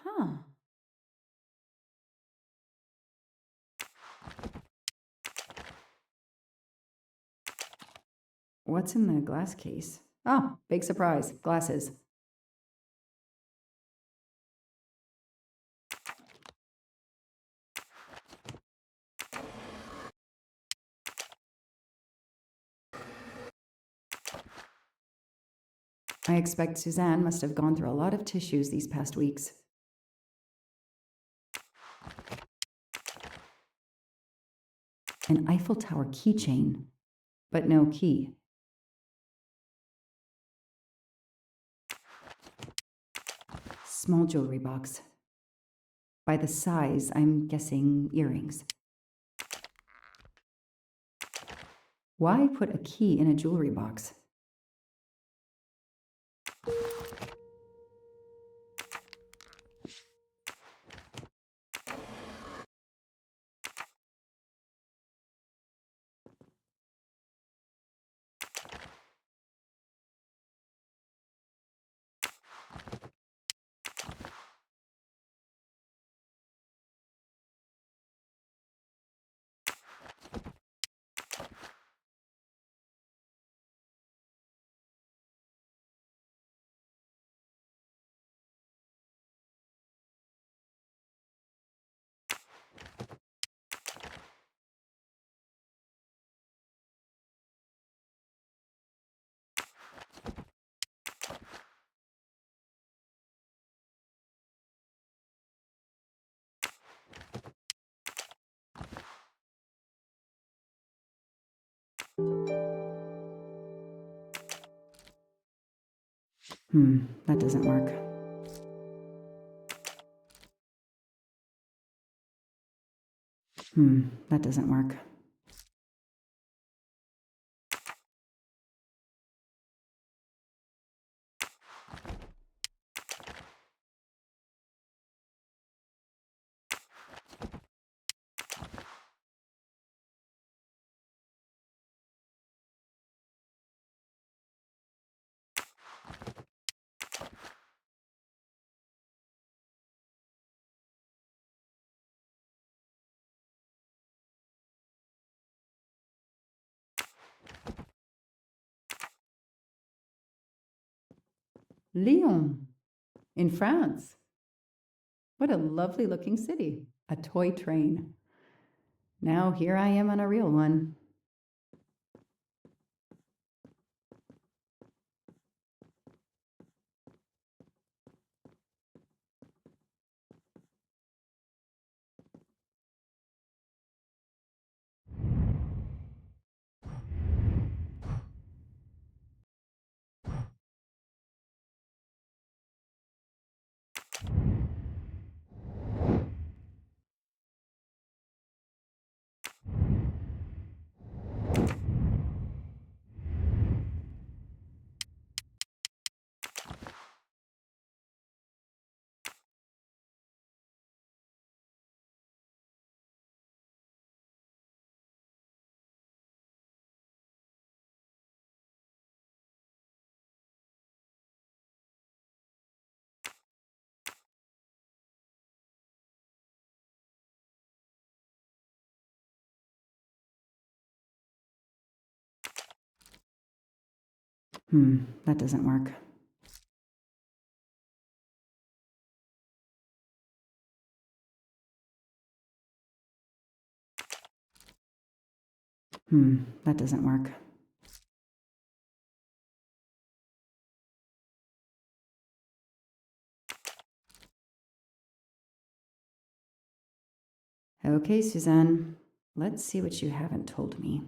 Huh. What's in the glass case? Oh, big surprise. Glasses. I expect Suzanne must have gone through a lot of tissues these past weeks. An Eiffel Tower keychain. but no key. Small jewelry box. By the size, I'm guessing earrings. Why put a key in a jewelry box? That doesn't work. That doesn't work. Lyon, in France. What a lovely looking city. A toy train. Now here I am on a real one. That doesn't work. That doesn't work. Okay, Suzanne, let's see what you haven't told me.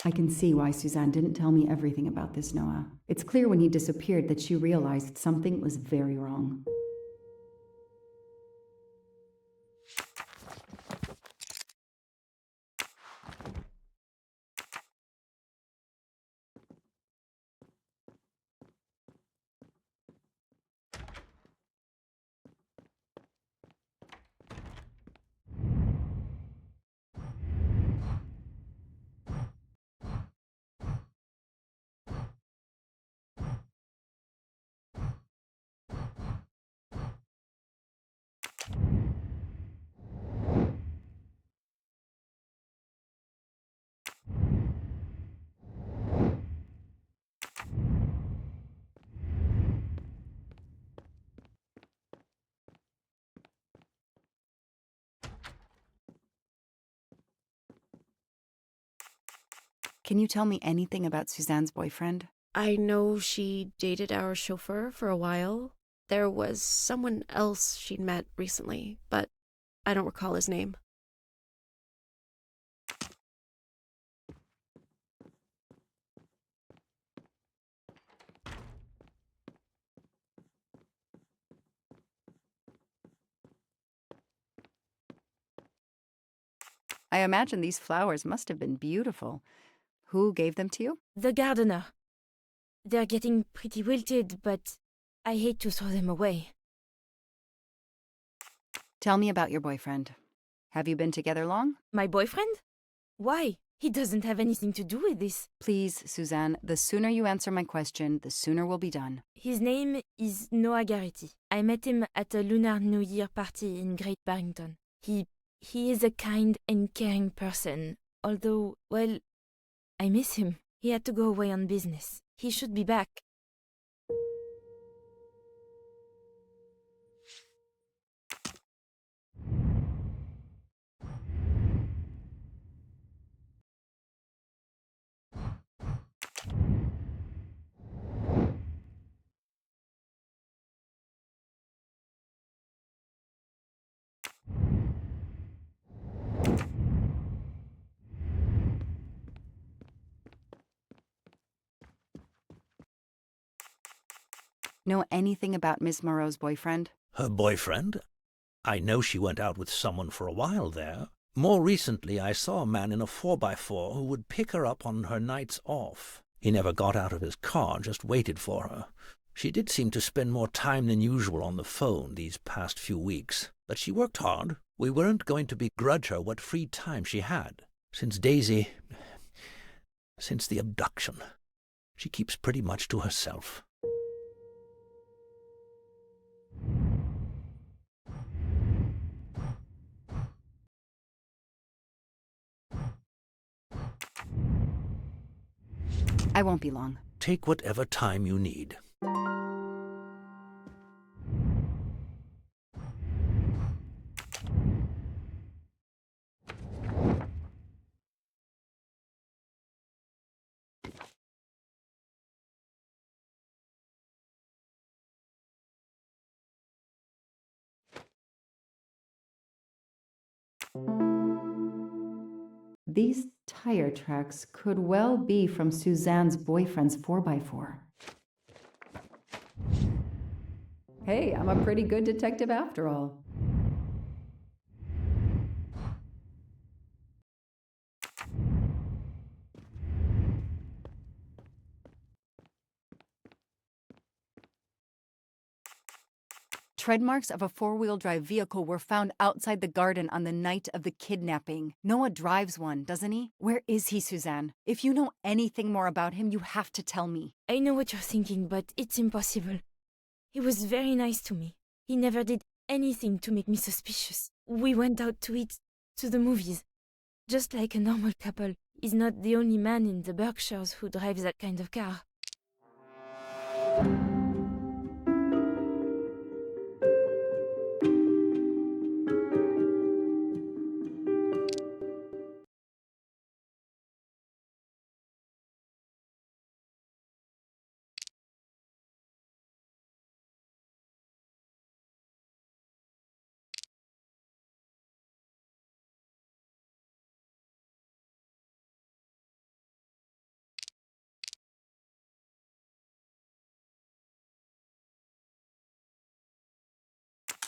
I can see why Suzanne didn't tell me everything about this, Noah. It's clear when he disappeared that she realized something was very wrong. Can you tell me anything about Suzanne's boyfriend? I know she dated our chauffeur for a while. There was someone else she'd met recently, but I don't recall his name. I imagine these flowers must have been beautiful. Who gave them to you? The gardener. They're getting pretty wilted, but I hate to throw them away. Tell me about your boyfriend. Have you been together long? My boyfriend? Why? He doesn't have anything to do with this. Please, Suzanne, the sooner you answer my question, the sooner we'll be done. His name is Noah Garrity. I met him at a Lunar New Year party in Great Barrington. He is a kind and caring person, although, well, I miss him. He had to go away on business. He should be back. Know anything about Miss Moreau's boyfriend? Her boyfriend? I know she went out with someone for a while there. More recently, I saw a man in a 4x4 who would pick her up on her nights off. He never got out of his car, just waited for her. She did seem to spend more time than usual on the phone these past few weeks, but she worked hard. We weren't going to begrudge her what free time she had. Since the abduction, she keeps pretty much to herself. I won't be long. Take whatever time you need. These tire tracks could well be from Suzanne's boyfriend's 4x4. Hey, I'm a pretty good detective after all. Tread marks of a four-wheel drive vehicle were found outside the garden on the night of the kidnapping. Noah drives one, doesn't he? Where is he, Suzanne? If you know anything more about him, you have to tell me. I know what you're thinking, but it's impossible. He was very nice to me. He never did anything to make me suspicious. We went out to eat, to the movies. Just like a normal couple. He's not the only man in the Berkshires who drives that kind of car.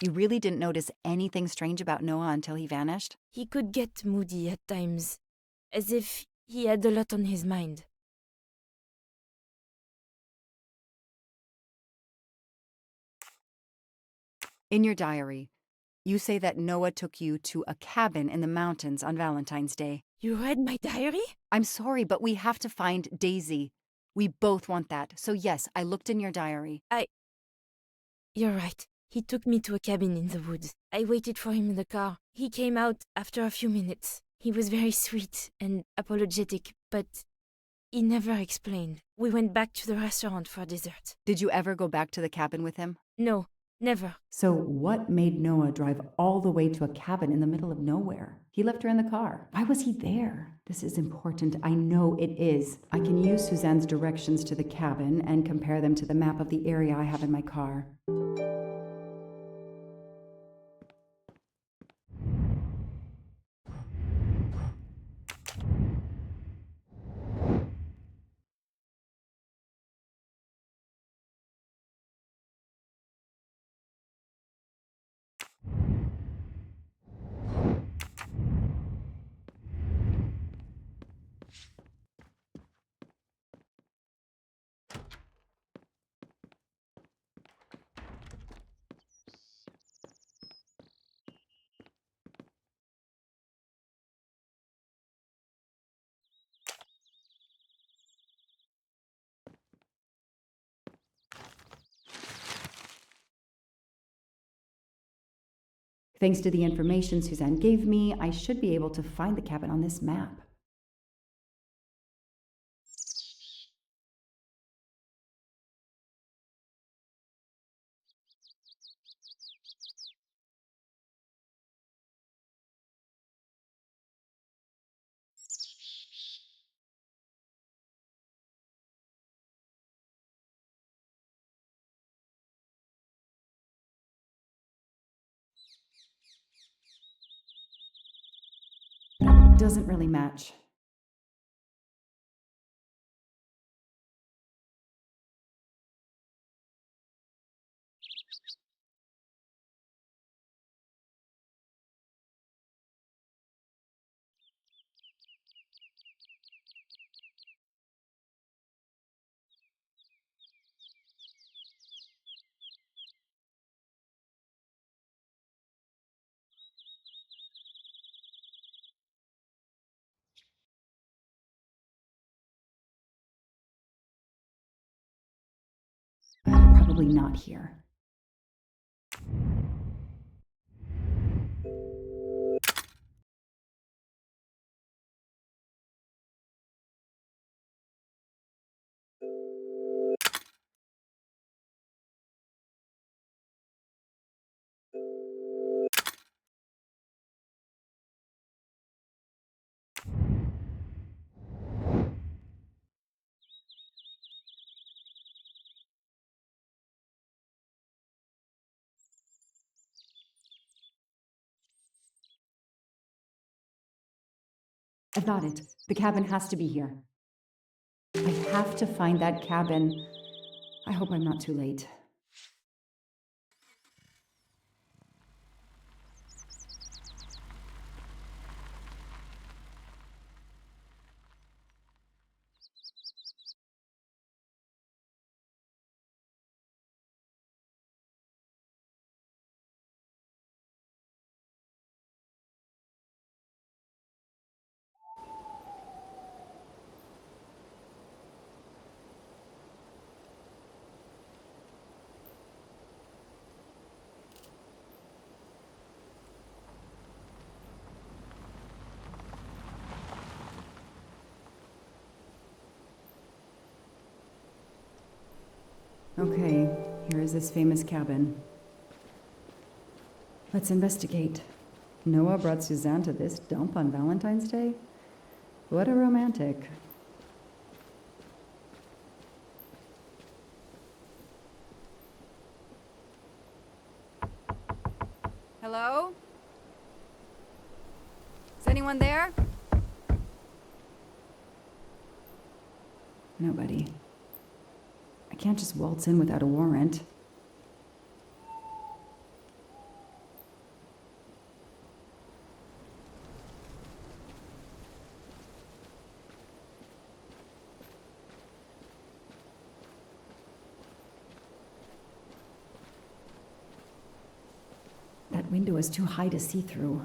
You really didn't notice anything strange about Noah until he vanished? He could get moody at times, as if he had a lot on his mind. In your diary, you say that Noah took you to a cabin in the mountains on Valentine's Day. You read my diary? I'm sorry, but we have to find Daisy. We both want that. So yes, I looked in your diary. You're right. He took me to a cabin in the woods. I waited for him in the car. He came out after a few minutes. He was very sweet and apologetic, but he never explained. We went back to the restaurant for dessert. Did you ever go back to the cabin with him? No, never. So what made Noah drive all the way to a cabin in the middle of nowhere? He left her in the car. Why was he there? This is important. I know it is. I can use Suzanne's directions to the cabin and compare them to the map of the area I have in my car. Thanks to the information Suzanne gave me, I should be able to find the cabin on this map. Doesn't really match. Probably not here. I've got it. The cabin has to be here. I have to find that cabin. I hope I'm not too late. Okay, here is this famous cabin. Let's investigate. Noah brought Suzanne to this dump on Valentine's Day? What a romantic. Hello? Is anyone there? Nobody. I can't just waltz in without a warrant. That window is too high to see through.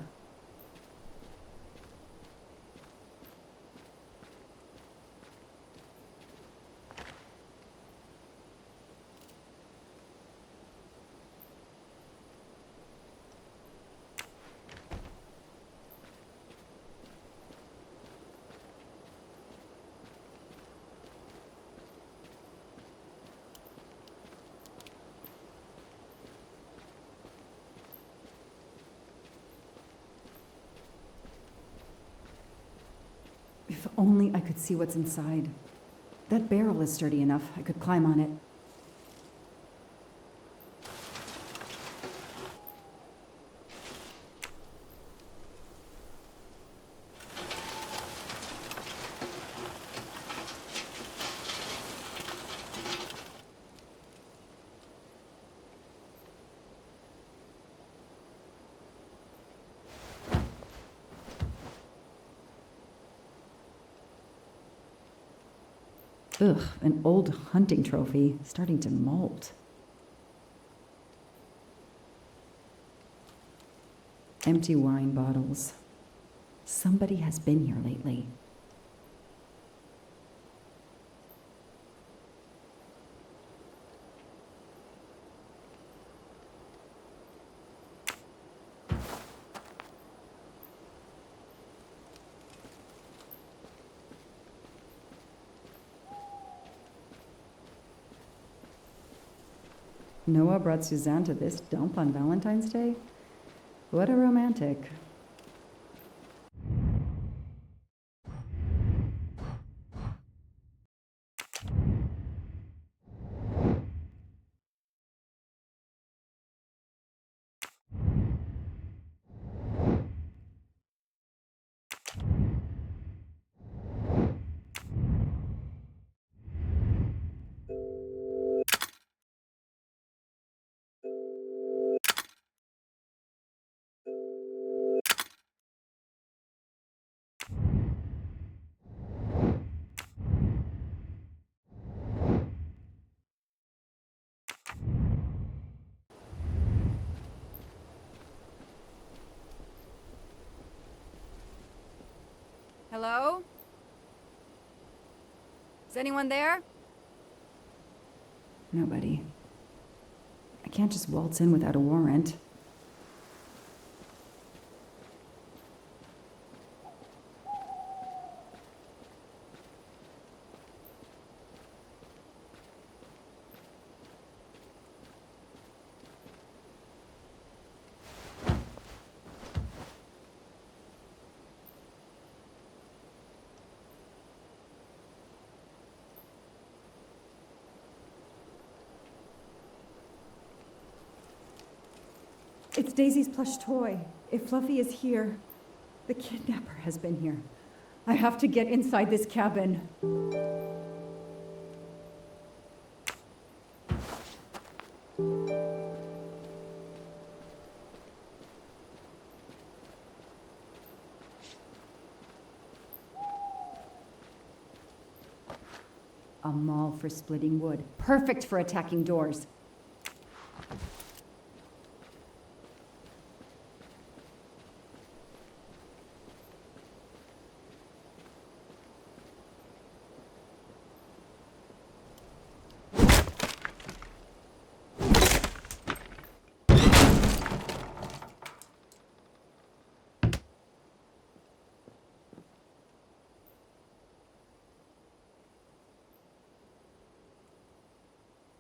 If only I could see what's inside. That barrel is sturdy enough. I could climb on it. Ugh, an old hunting trophy starting to molt. Empty wine bottles. Somebody has been here lately. Noah brought Suzanne to this dump on Valentine's Day? What a romantic. Hello? Is anyone there? Nobody. I can't just waltz in without a warrant. It's Daisy's plush toy. If Fluffy is here, the kidnapper has been here. I have to get inside this cabin. A maul for splitting wood. Perfect for attacking doors.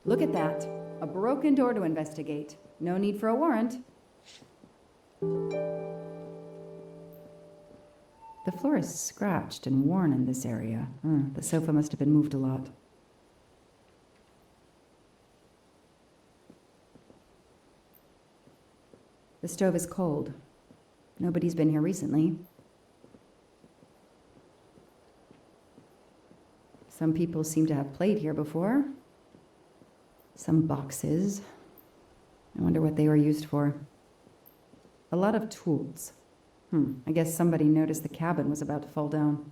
Look at that. A broken door to investigate. No need for a warrant. The floor is scratched and worn in this area. The sofa must have been moved a lot. The stove is cold. Nobody's been here recently. Some people seem to have played here before. Some boxes. I wonder what they were used for. A lot of tools. I guess somebody noticed the cabin was about to fall down.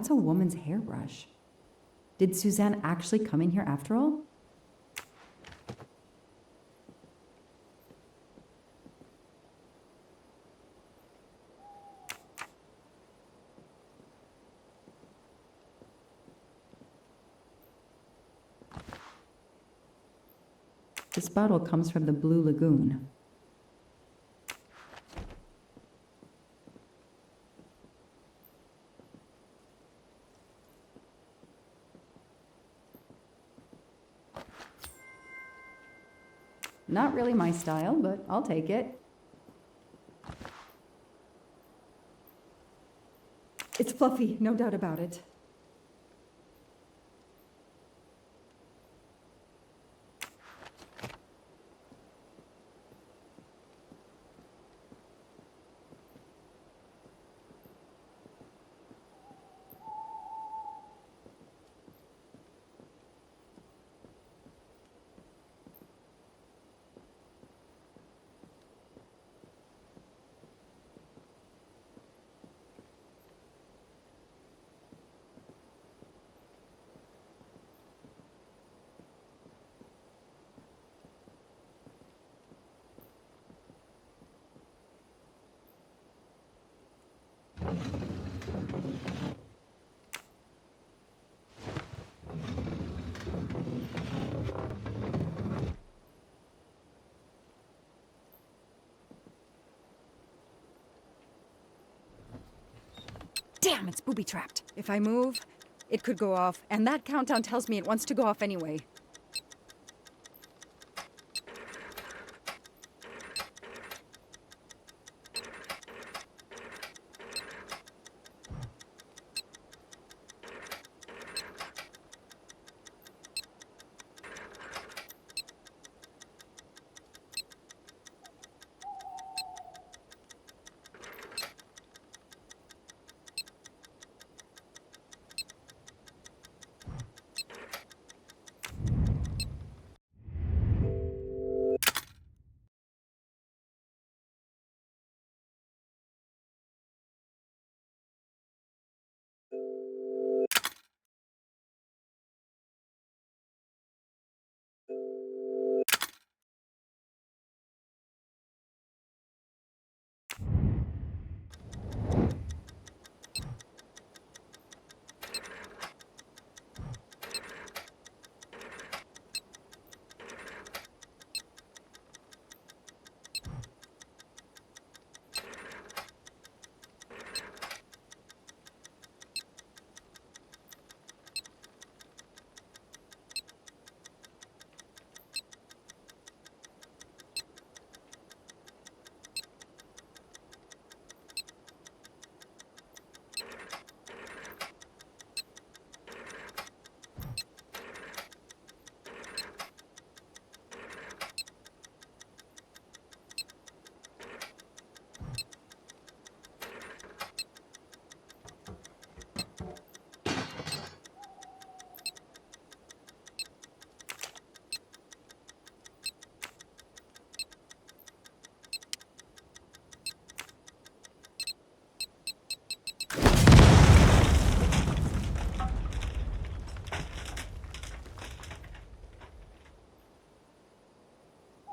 That's a woman's hairbrush. Did Suzanne actually come in here after all? This bottle comes from the Blue Lagoon. Not really my style, but I'll take it. It's fluffy, no doubt about it. Damn, it's booby-trapped. If I move, it could go off, and that countdown tells me it wants to go off anyway.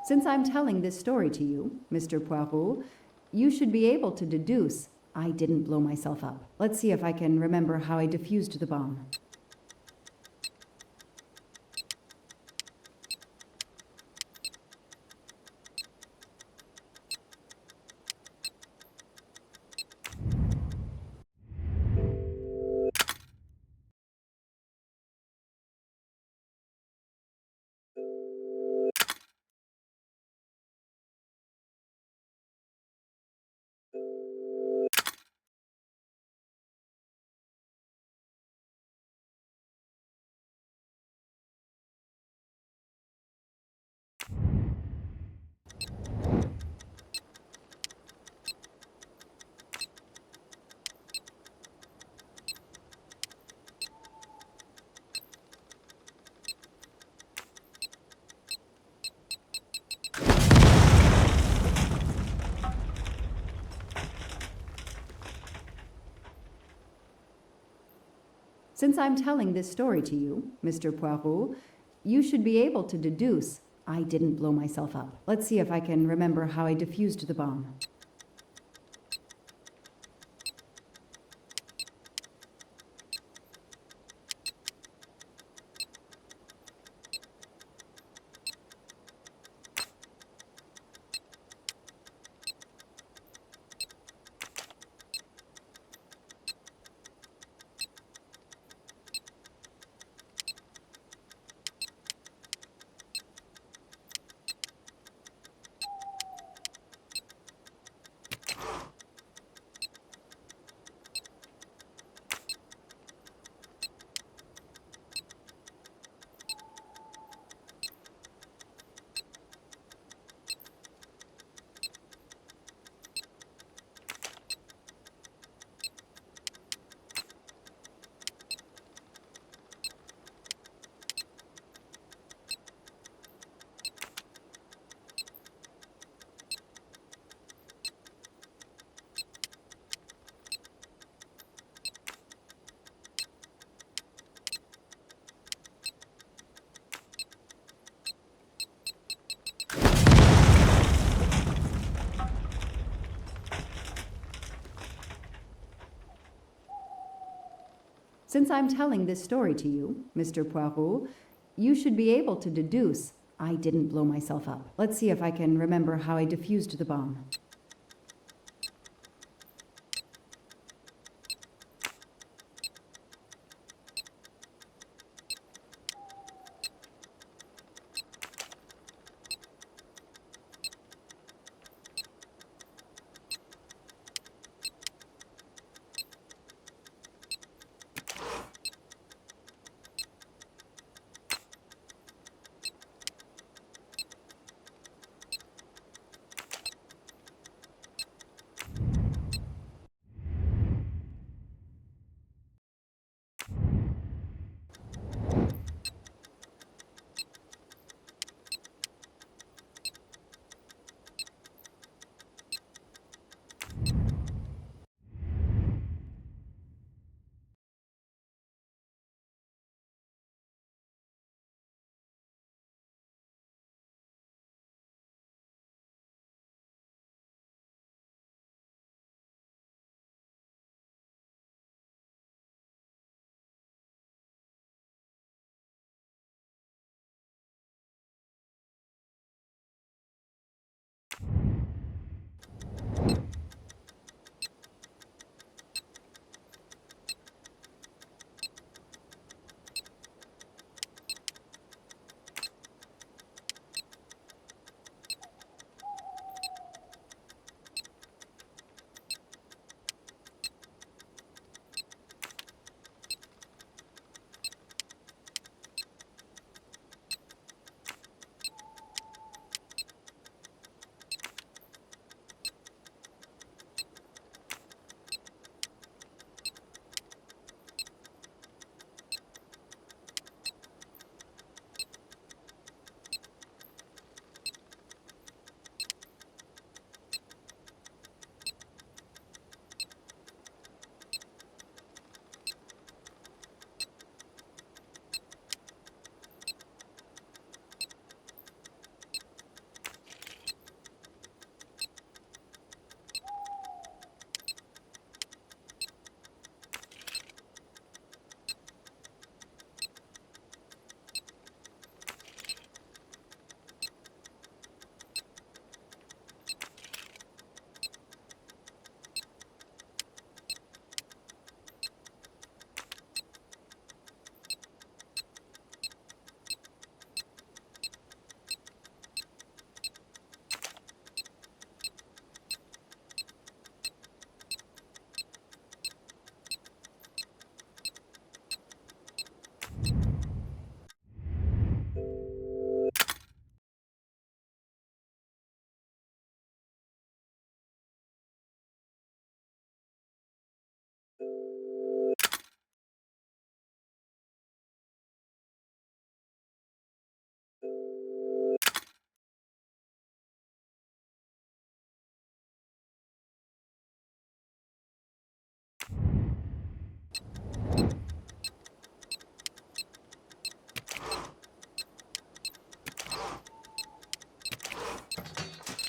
Since I'm telling this story to you, Mr. Poirot, you should be able to deduce I didn't blow myself up. Let's see if I can remember how I defused the bomb. Since I'm telling this story to you, Mr. Poirot, you should be able to deduce I didn't blow myself up. Let's see if I can remember how I defused the bomb. Since I'm telling this story to you, Mr. Poirot, you should be able to deduce I didn't blow myself up. Let's see if I can remember how I defused the bomb.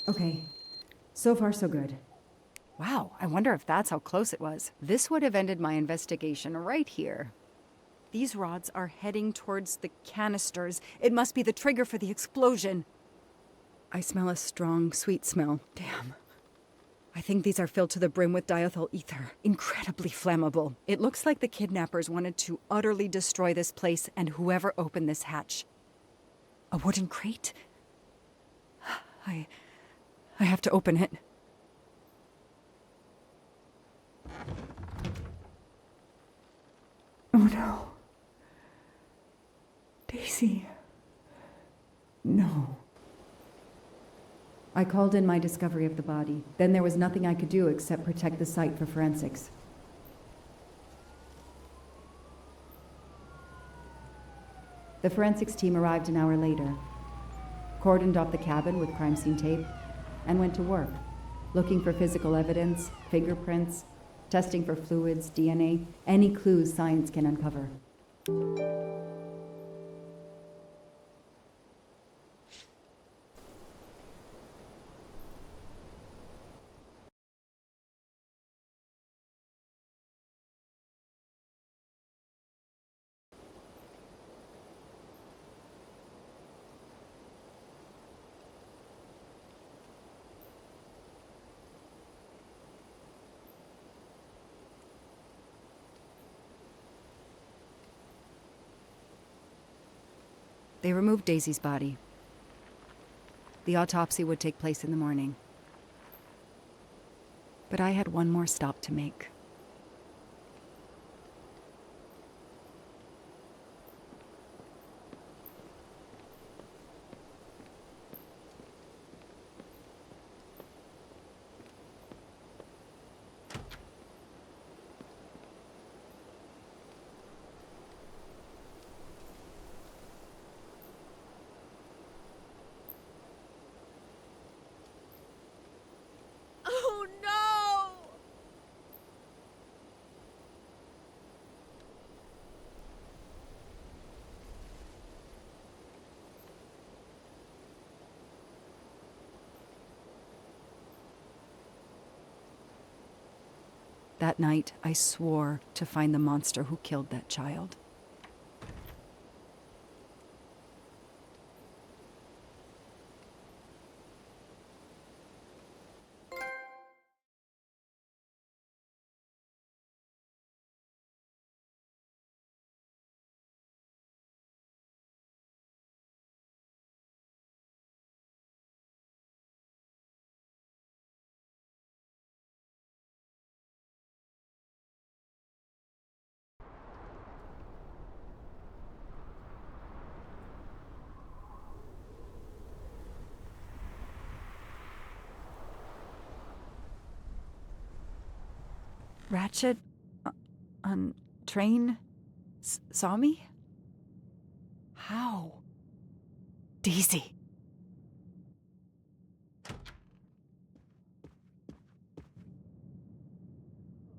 Okay. So far, so good. Wow, I wonder if that's how close it was. This would have ended my investigation right here. These rods are heading towards the canisters. It must be the trigger for the explosion. I smell a strong, sweet smell. Damn. I think these are filled to the brim with diethyl ether. Incredibly flammable. It looks like the kidnappers wanted to utterly destroy this place and whoever opened this hatch. A wooden crate? I have to open it. Oh no. Daisy. No. I called in my discovery of the body. Then there was nothing I could do except protect the site for forensics. The forensics team arrived an hour later, cordoned off the cabin with crime scene tape, and went to work, looking for physical evidence, fingerprints, testing for fluids, DNA, any clues science can uncover. They removed Daisy's body. The autopsy would take place in the morning. But I had one more stop to make. Oh no! That night, I swore to find the monster who killed that child. Ratchet on train saw me? How? Daisy.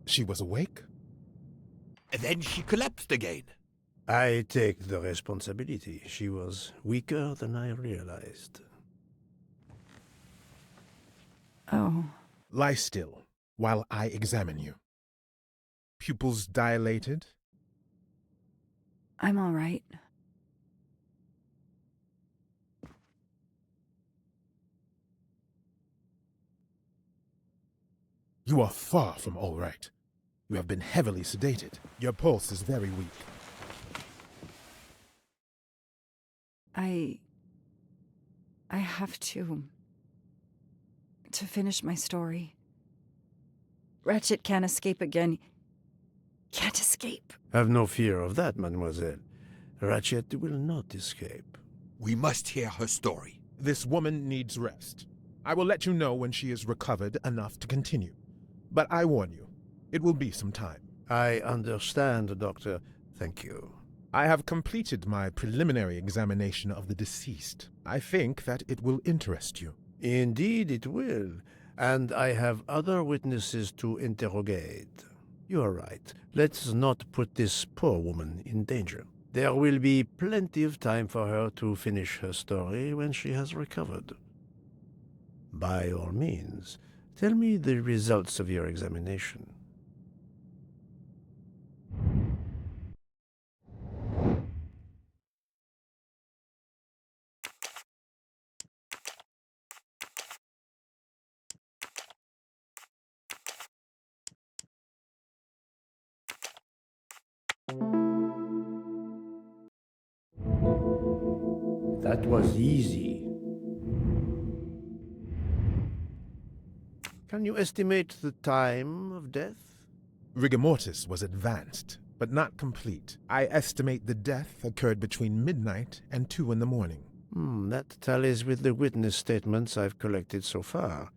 She was awake? And then she collapsed again. I take the responsibility. She was weaker than I realized. Oh. Lie still while I examine you. Pupils dilated? I'm all right. You are far from all right. You have been heavily sedated. Your pulse is very weak. I have to finish my story. Ratchet can't escape again. Can't escape. Have no fear of that, mademoiselle. Ratchet will not escape. We must hear her story. This woman needs rest. I will let you know when she is recovered enough to continue. But I warn you, it will be some time. I understand, Doctor. Thank you. I have completed my preliminary examination of the deceased. I think that it will interest you. Indeed it will, and I have other witnesses to interrogate. You are right. Let's not put this poor woman in danger. There will be plenty of time for her to finish her story when she has recovered. By all means, tell me the results of your examination. That was easy. Can you estimate the time of death? Rigor mortis was advanced, but not complete. I estimate the death occurred between midnight and 2 in the morning. That tallies with the witness statements I've collected so far.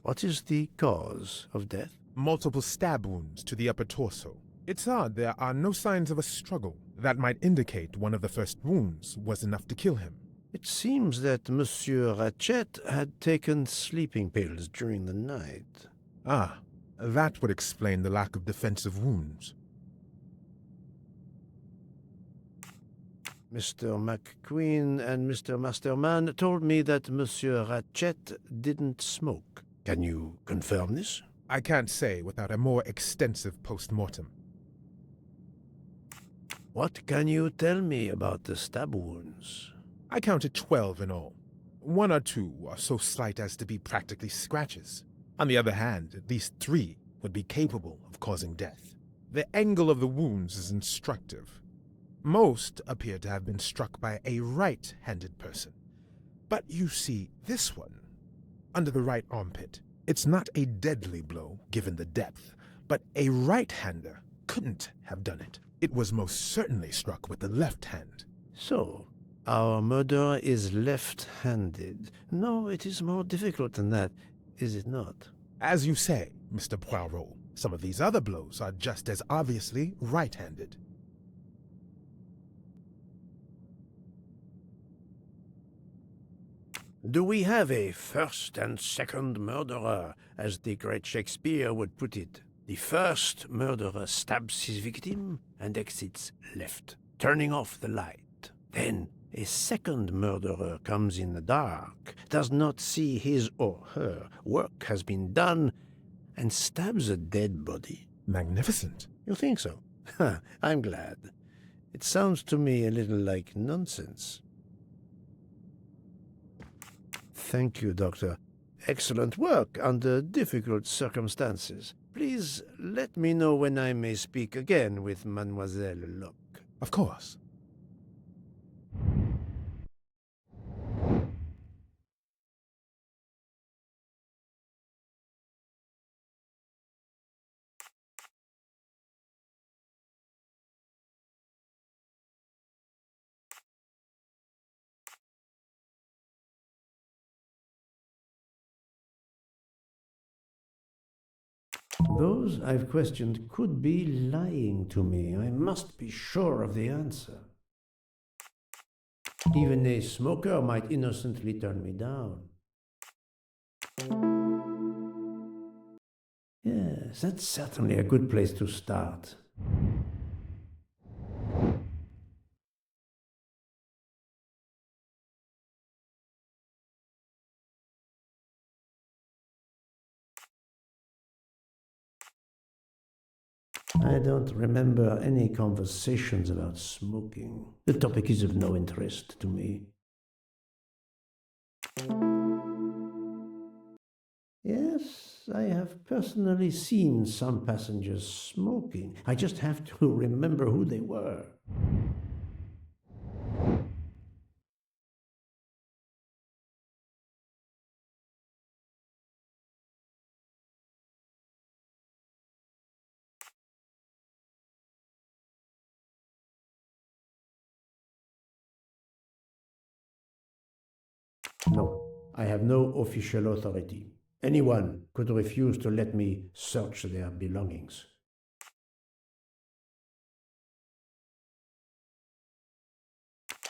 What is the cause of death? Multiple stab wounds to the upper torso. It's odd there are no signs of a struggle. That might indicate one of the first wounds was enough to kill him. It seems that Monsieur Ratchet had taken sleeping pills during the night. Ah, that would explain the lack of defensive wounds. Mr. McQueen and Mr. Masterman told me that Monsieur Ratchet didn't smoke. Can you confirm this? I can't say without a more extensive post-mortem. What can you tell me about the stab wounds? I counted 12 in all. 1 or 2 are so slight as to be practically scratches. On the other hand, at least 3 would be capable of causing death. The angle of the wounds is instructive. Most appear to have been struck by a right-handed person. But you see, this one, under the right armpit, it's not a deadly blow, given the depth, but a right-hander couldn't have done it. It was most certainly struck with the left hand. So, our murderer is left-handed. No, it is more difficult than that, is it not? As you say, Mr. Poirot, some of these other blows are just as obviously right-handed. Do we have a first and second murderer, as the great Shakespeare would put it? The first murderer stabs his victim and exits left, turning off the light. Then a second murderer comes in the dark, does not see his or her work has been done, and stabs a dead body. Magnificent. You think so? I'm glad. It sounds to me a little like nonsense. Thank you, Doctor. Excellent work under difficult circumstances. Please let me know when I may speak again with Mademoiselle Locke. Of course. Those I've questioned could be lying to me. I must be sure of the answer. Even a smoker might innocently turn me down. Yes, that's certainly a good place to start. I don't remember any conversations about smoking. The topic is of no interest to me. Yes, I have personally seen some passengers smoking. I just have to remember who they were. No, I have no official authority. Anyone could refuse to let me search their belongings.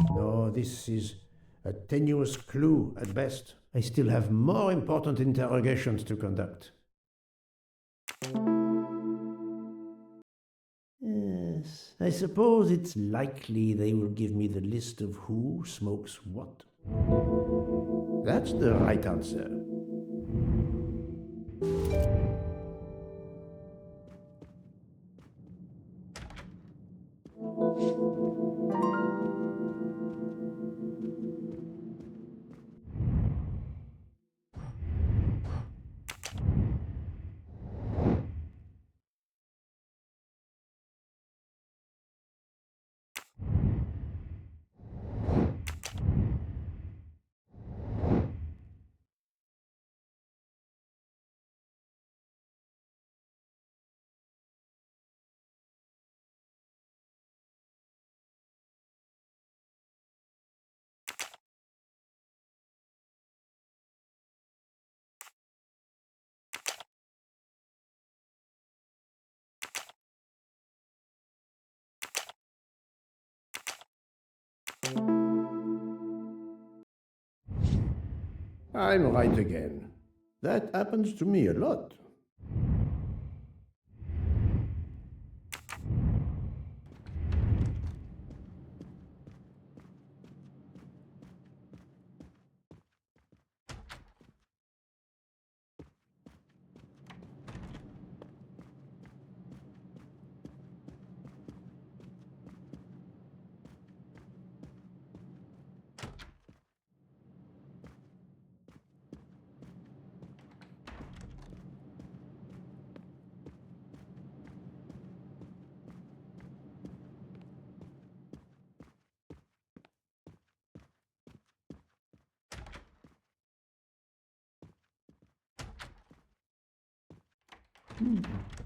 No, this is a tenuous clue at best. I still have more important interrogations to conduct. Yes, I suppose it's likely they will give me the list of who smokes what. That's the right answer. I'm right again. That happens to me a lot.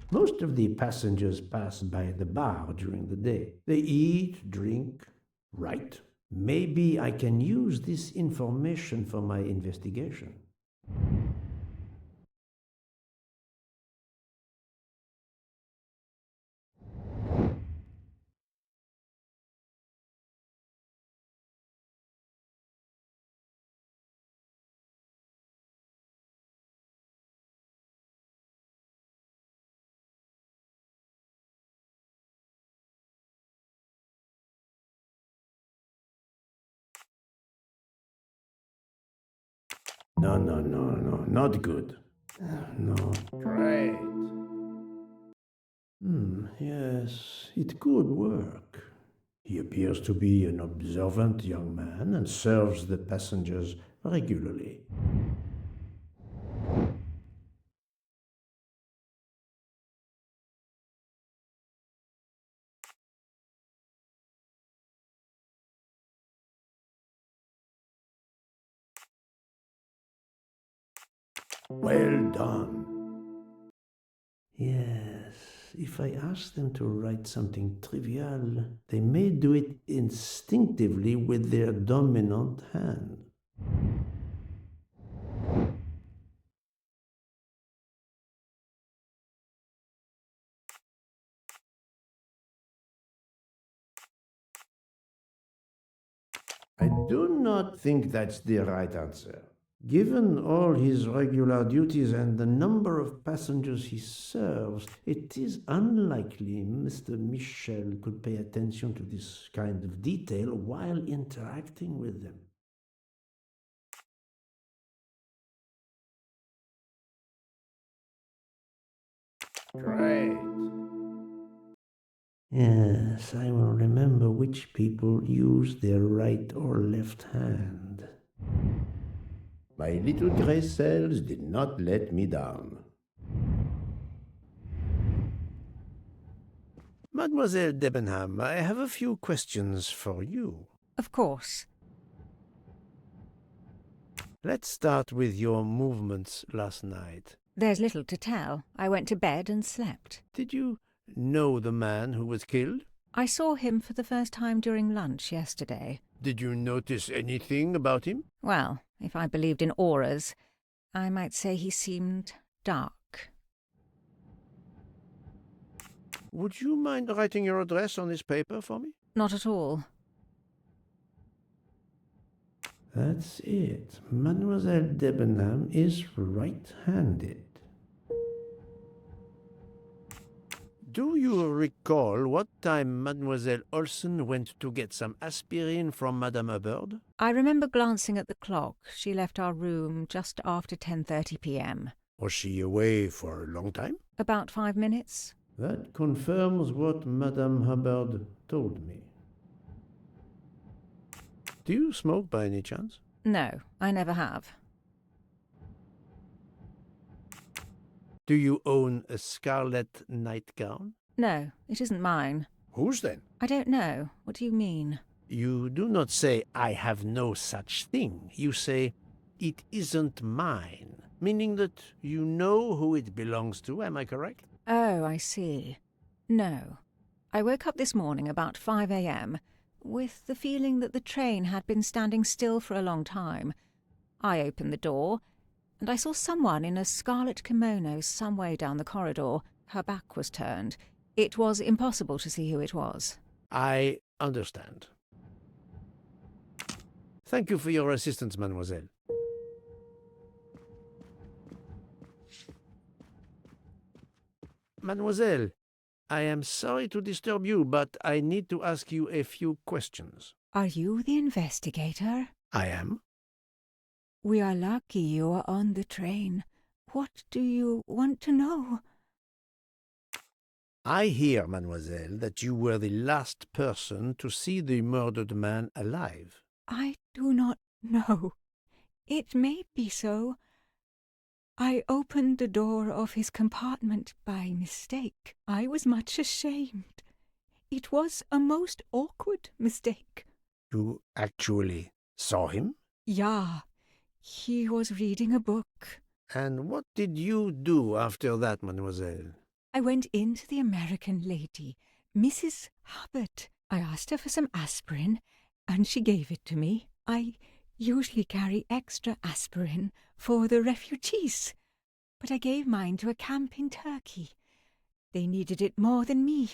Most of the passengers pass by the bar during the day. They eat, drink, write. Maybe I can use this information for my investigation. No, not good. No. Great. Yes, it could work. He appears to be an observant young man and serves the passengers regularly. Well done. Yes, if I ask them to write something trivial, they may do it instinctively with their dominant hand. I do not think that's the right answer. Given all his regular duties and the number of passengers he serves, it is unlikely Mr. Michel could pay attention to this kind of detail while interacting with them. Great. Yes, I will remember which people use their right or left hand. My little grey cells did not let me down. Mademoiselle Debenham, I have a few questions for you. Of course. Let's start with your movements last night. There's little to tell. I went to bed and slept. Did you know the man who was killed? I saw him for the first time during lunch yesterday. Did you notice anything about him? Well, if I believed in auras, I might say he seemed dark. Would you mind writing your address on this paper for me? Not at all. That's it. Mademoiselle Debenham is right-handed. Do you recall what time Mademoiselle Olsen went to get some aspirin from Madame Hubbard? I remember glancing at the clock. She left our room just after 10:30 p.m. Was she away for a long time? About 5 minutes. That confirms what Madame Hubbard told me. Do you smoke by any chance? No, I never have. Do you own a scarlet nightgown? No, it isn't mine. Whose then? I don't know. What do you mean? You do not say, I have no such thing. You say, it isn't mine, meaning that you know who it belongs to. Am I correct? Oh, I see. No. I woke up this morning about 5 a.m. with the feeling that the train had been standing still for a long time. I opened the door, and I saw someone in a scarlet kimono some way down the corridor. Her back was turned. It was impossible to see who it was. I understand. Thank you for your assistance, mademoiselle. Mademoiselle, I am sorry to disturb you, but I need to ask you a few questions. Are you the investigator? I am. We are lucky you are on the train. What do you want to know? I hear, mademoiselle, that you were the last person to see the murdered man alive. I do not know. It may be so. I opened the door of his compartment by mistake. I was much ashamed. It was a most awkward mistake. You actually saw him? Yeah, he was reading a book. And what did you do after that, mademoiselle? I went in to the American lady, Mrs. Hubbard. I asked her for some aspirin, and she gave it to me. I usually carry extra aspirin for the refugees, but I gave mine to a camp in Turkey. They needed it more than me.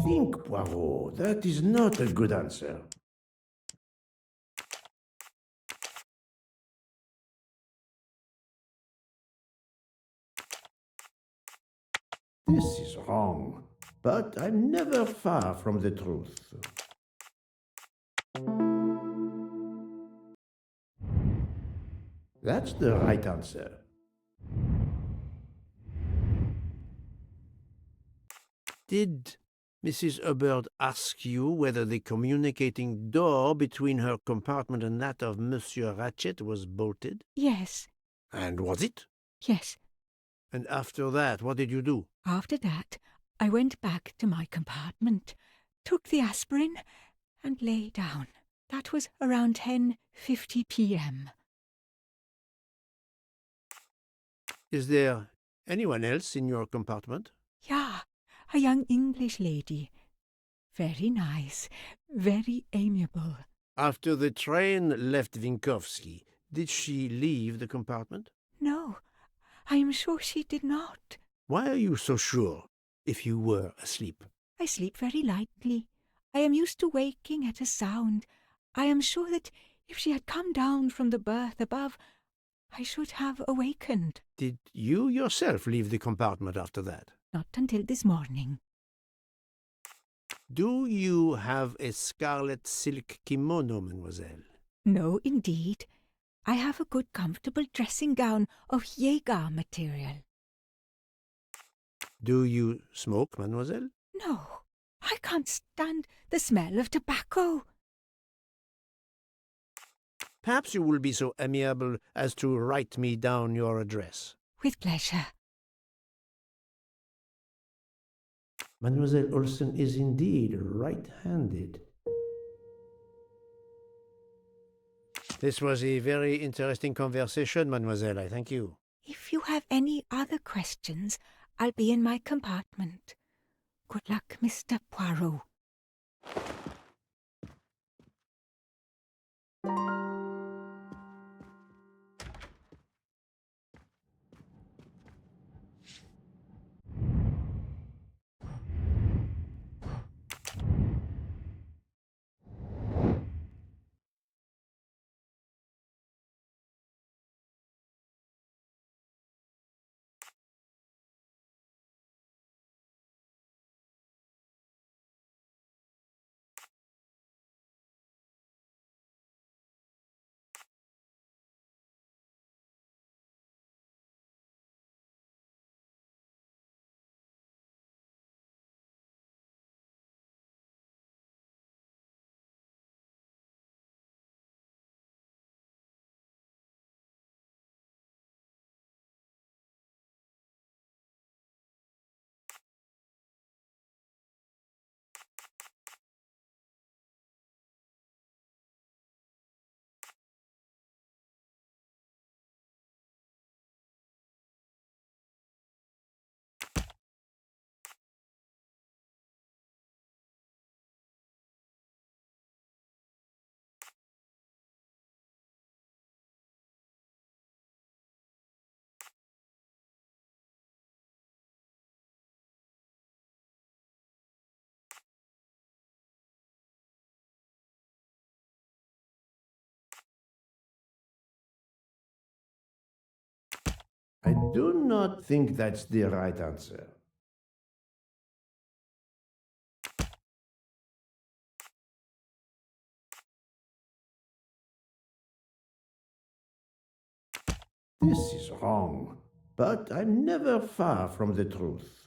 Think, Poirot. That is not a good answer. This is wrong, but I'm never far from the truth. That's the right answer. Did Mrs. Hubbard ask you whether the communicating door between her compartment and that of Monsieur Ratchet was bolted? Yes. And was it? Yes. And after that, what did you do? After that, I went back to my compartment, took the aspirin, and lay down. That was around 10:50 p.m. Is there anyone else in your compartment? Yeah, a young English lady. Very nice, very amiable. After the train left Vinkovsky, did she leave the compartment? No, I am sure she did not. Why are you so sure, if you were asleep? I sleep very lightly. I am used to waking at a sound. I am sure that if she had come down from the berth above, I should have awakened. Did you yourself leave the compartment after that? Not until this morning. Do you have a scarlet silk kimono, mademoiselle? No, indeed. I have a good comfortable dressing gown of Jaeger material. Do you smoke, mademoiselle? No, I can't stand the smell of tobacco. Perhaps you will be so amiable as to write me down your address. With pleasure. Mademoiselle Olsen is indeed right-handed. This was a very interesting conversation, mademoiselle. I thank you. If you have any other questions, I'll be in my compartment. Good luck, Mr. Poirot. I do not think that's the right answer. This is wrong, but I'm never far from the truth.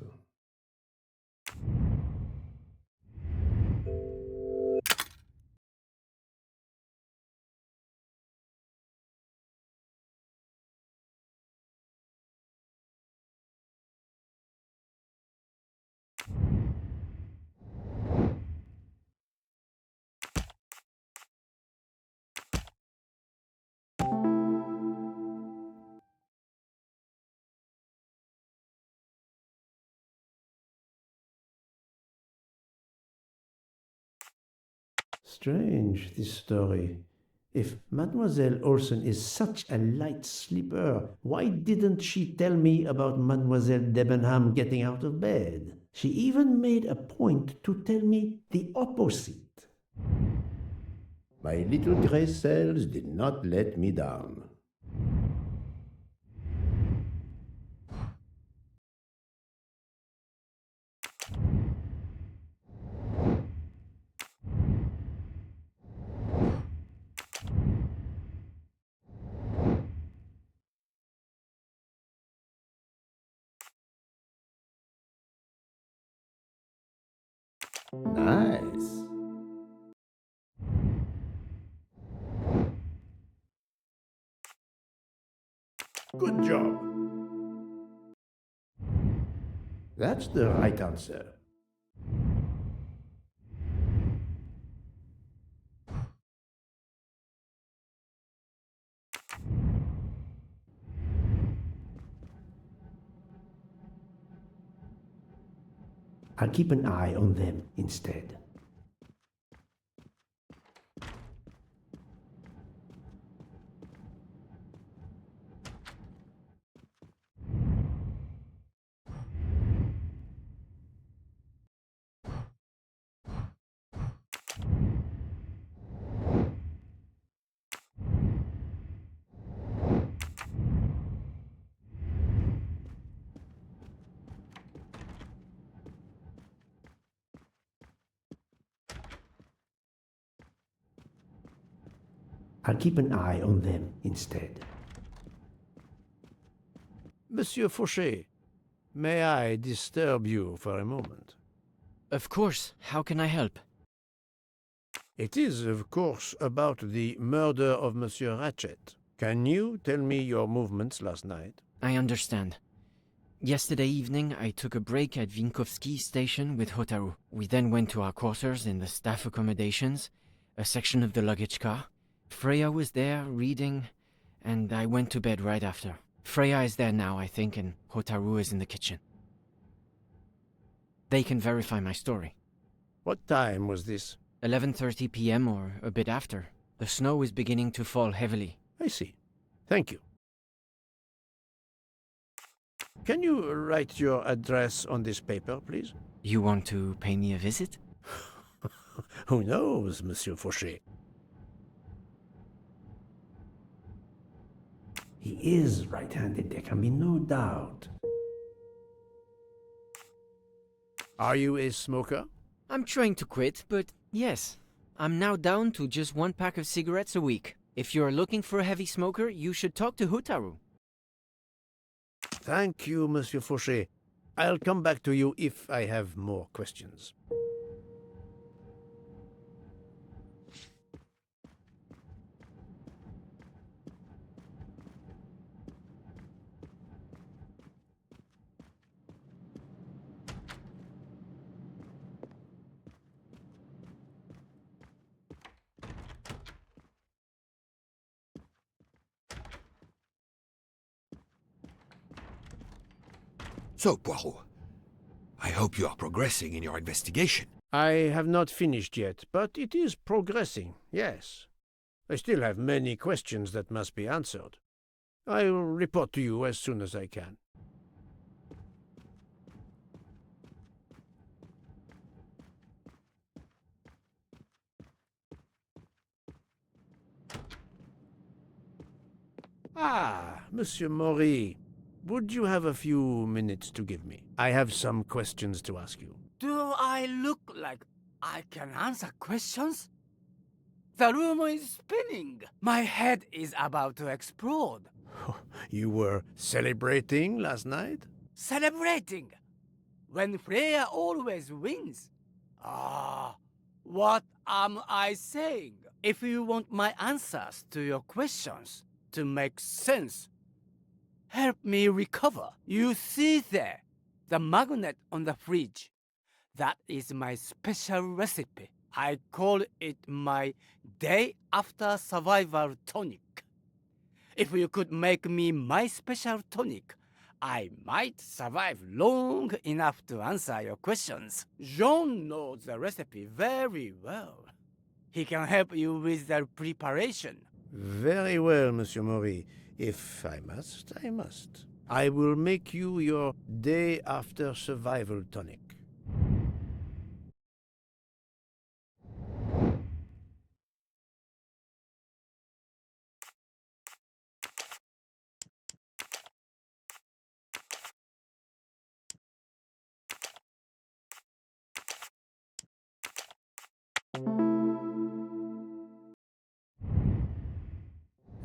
Strange, this story. If Mademoiselle Olsen is such a light sleeper, why didn't she tell me about Mademoiselle Debenham getting out of bed? She even made a point to tell me the opposite. My little grey cells did not let me down. Nice. Good job. That's the right answer. I'll keep an eye on them instead. I'll keep an eye on them instead. Monsieur Fauché, may I disturb you for a moment? Of course. How can I help? It is, of course, about the murder of Monsieur Ratchet. Can you tell me your movements last night? I understand. Yesterday evening, I took a break at Vinkovsky station with Hotaru. We then went to our quarters in the staff accommodations, a section of the luggage car. Freya was there, reading, and I went to bed right after. Freya is there now, I think, and Hotaru is in the kitchen. They can verify my story. What time was this? 11:30 p.m. or a bit after. The snow is beginning to fall heavily. I see. Thank you. Can you write your address on this paper, please? You want to pay me a visit? Who knows, Monsieur Fauché? He is right-handed, there can be no doubt. Are you a smoker? I'm trying to quit, but yes. I'm now down to just 1 pack of cigarettes a week. If you're looking for a heavy smoker, you should talk to Hotaru. Thank you, Monsieur Fauché. I'll come back to you if I have more questions. So, Poirot, I hope you are progressing in your investigation. I have not finished yet, but it is progressing, yes. I still have many questions that must be answered. I will report to you as soon as I can. Ah, Monsieur Maury. Would you have a few minutes to give me? I have some questions to ask you. Do I look like I can answer questions? The room is spinning. My head is about to explode. You were celebrating last night? Celebrating? When Freya always wins. What am I saying? If you want my answers to your questions to make sense, help me recover. You see there, the magnet on the fridge. That is my special recipe. I call it my day after survival tonic. If you could make me my special tonic, I might survive long enough to answer your questions. Jean knows the recipe very well. He can help you with the preparation. Very well, Monsieur Maury. If I must, I must. I will make you your day after survival tonic.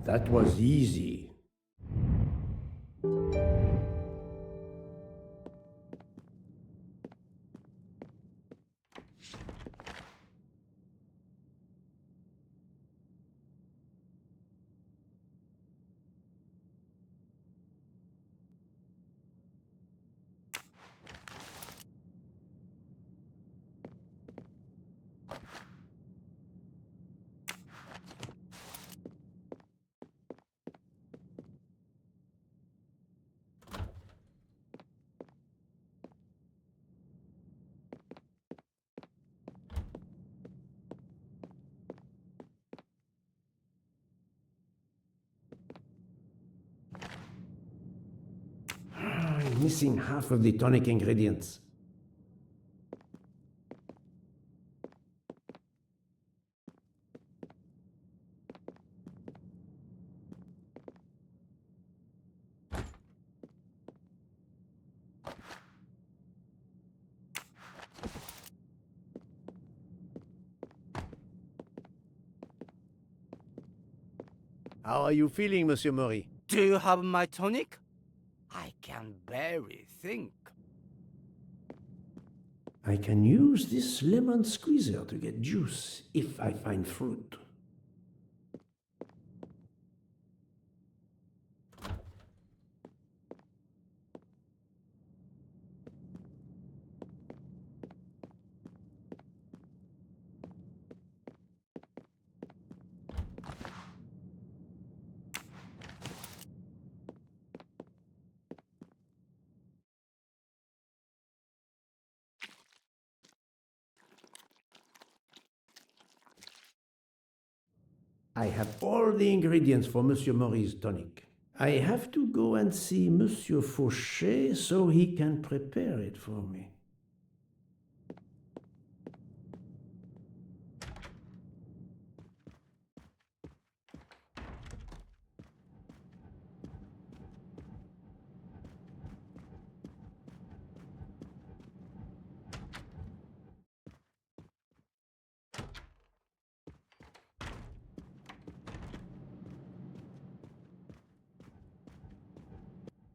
That was easy. I'm missing half of the tonic ingredients. How are you feeling, Monsieur Maury? Do you have my tonic? I can barely think. I can use this lemon squeezer to get juice if I find fruit. I have all the ingredients for Monsieur Maury's tonic. I have to go and see Monsieur Fauché so he can prepare it for me.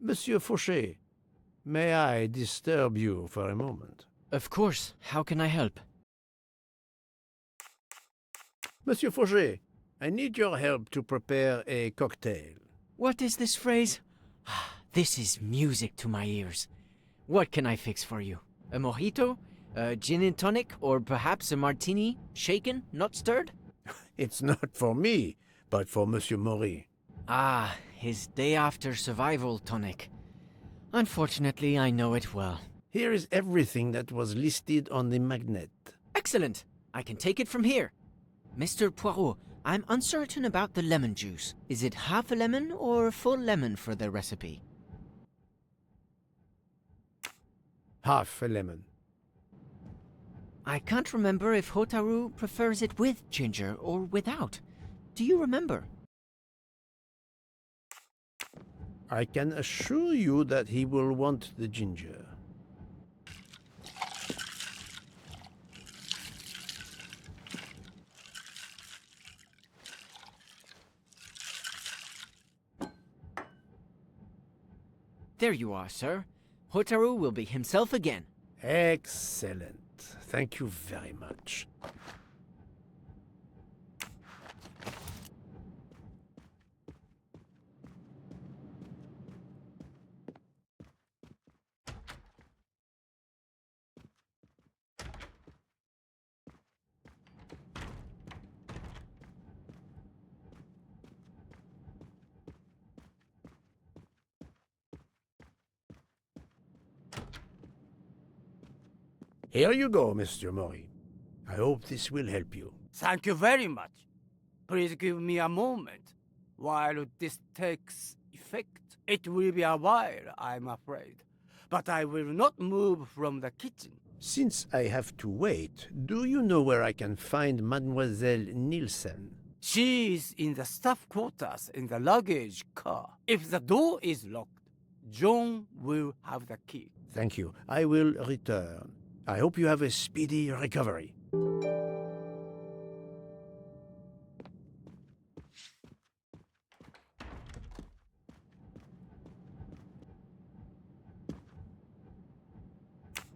Monsieur Fauché, may I disturb you for a moment? Of course. How can I help? Monsieur Fauché, I need your help to prepare a cocktail. What is this phrase? This is music to my ears. What can I fix for you? A mojito? A gin and tonic? Or perhaps a martini? Shaken, not stirred? It's not for me, but for Monsieur Maury. Ah, his day after survival tonic. Unfortunately, I know it well. Here is everything that was listed on the magnet. Excellent! I can take it from here. Mr. Poirot, I'm uncertain about the lemon juice. Is it half a lemon or a full lemon for the recipe? Half a lemon. I can't remember if Hotaru prefers it with ginger or without. Do you remember? I can assure you that he will want the ginger. There you are, sir. Hotaru will be himself again. Excellent. Thank you very much. Here you go, Mr. Maury. I hope this will help you. Thank you very much. Please give me a moment while this takes effect. It will be a while, I'm afraid. But I will not move from the kitchen. Since I have to wait, do you know where I can find Mademoiselle Nielsen? She is in the staff quarters in the luggage car. If the door is locked, John will have the key. Thank you. I will return. I hope you have a speedy recovery.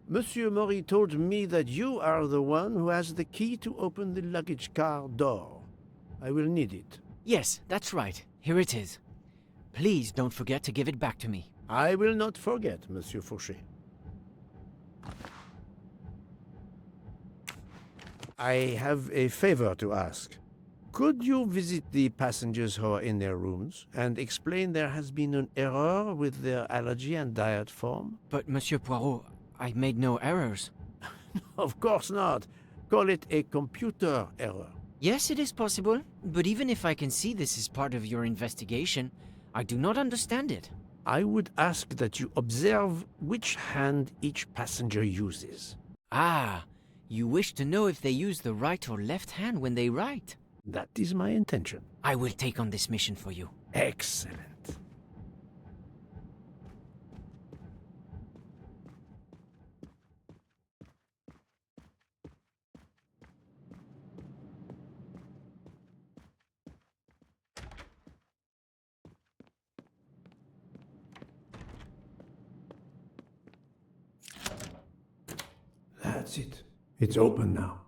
Monsieur Maury told me that you are the one who has the key to open the luggage car door. I will need it. Yes, that's right. Here it is. Please don't forget to give it back to me. I will not forget, Monsieur Fauché. I have a favor to ask. Could you visit the passengers who are in their rooms and explain there has been an error with their allergy and diet form? But, Monsieur Poirot, I made no errors. Of course not. Call it a computer error. Yes, it is possible, but even if I can see this is part of your investigation, I do not understand it. I would ask that you observe which hand each passenger uses. Ah, you wish to know if they use the right or left hand when they write? That is my intention. I will take on this mission for you. Excellent. That's it. It's open now.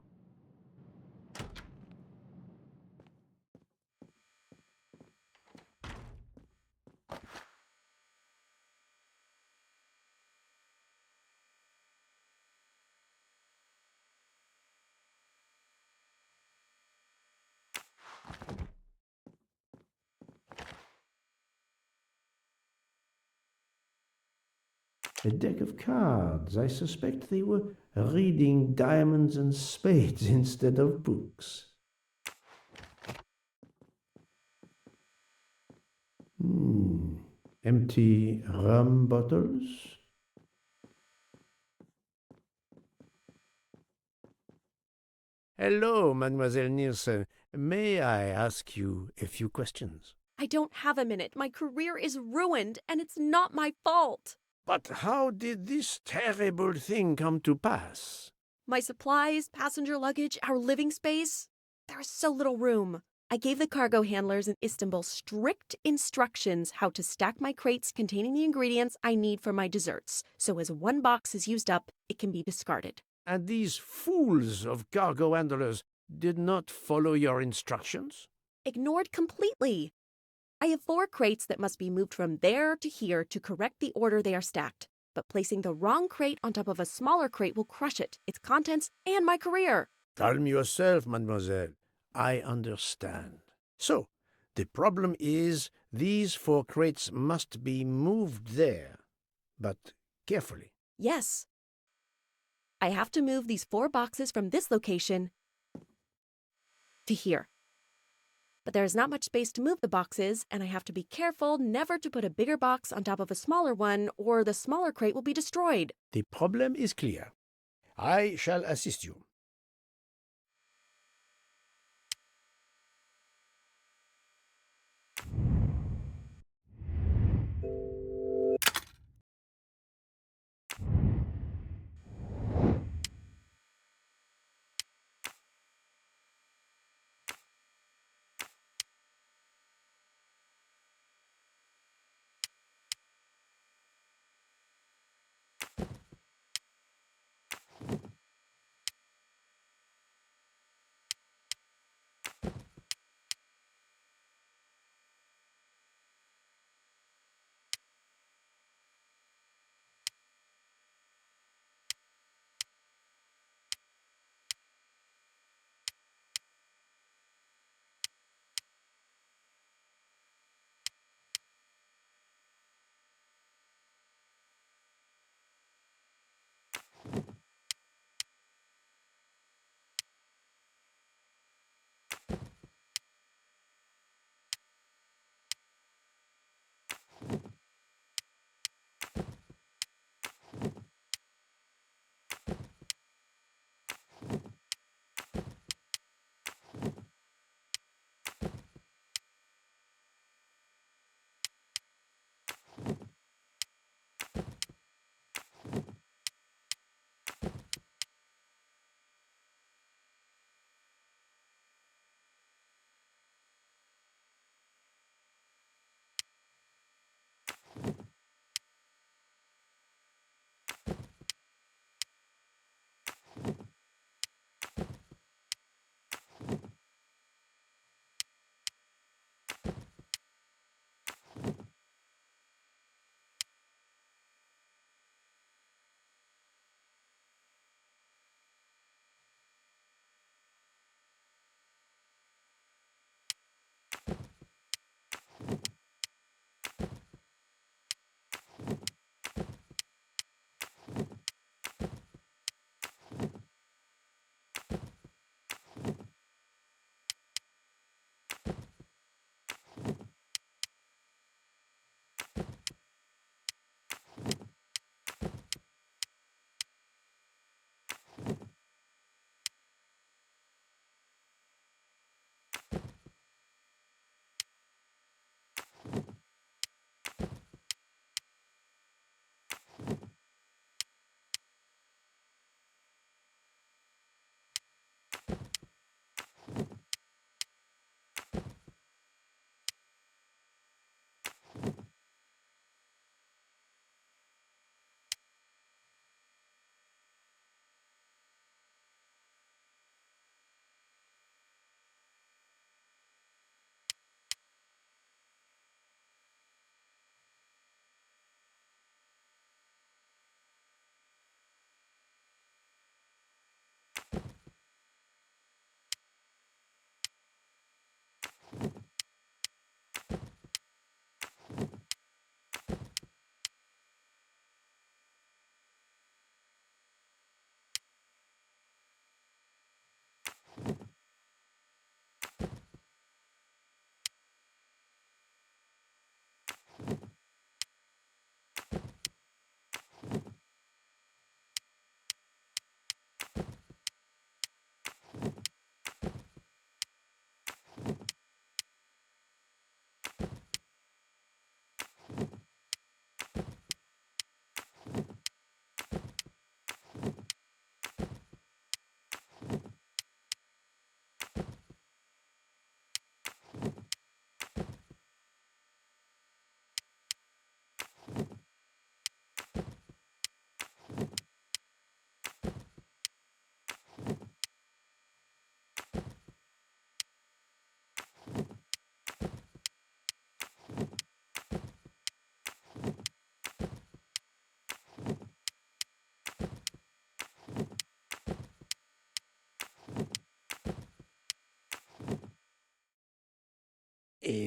A deck of cards. I suspect they were reading diamonds and spades instead of books. Empty rum bottles? Hello, Mademoiselle Nielsen. May I ask you a few questions? I don't have a minute. My career is ruined, and it's not my fault. But how did this terrible thing come to pass? My supplies, passenger luggage, our living space. There is so little room. I gave the cargo handlers in Istanbul strict instructions how to stack my crates containing the ingredients I need for my desserts, so as one box is used up, it can be discarded. And these fools of cargo handlers did not follow your instructions? Ignored completely. I have 4 crates that must be moved from there to here to correct the order they are stacked. But placing the wrong crate on top of a smaller crate will crush it, its contents, and my career. Calm yourself, mademoiselle. I understand. So, the problem is these 4 crates must be moved there, but carefully. Yes. I have to move these 4 boxes from this location to here. But there is not much space to move the boxes, and I have to be careful never to put a bigger box on top of a smaller one, or the smaller crate will be destroyed. The problem is clear. I shall assist you.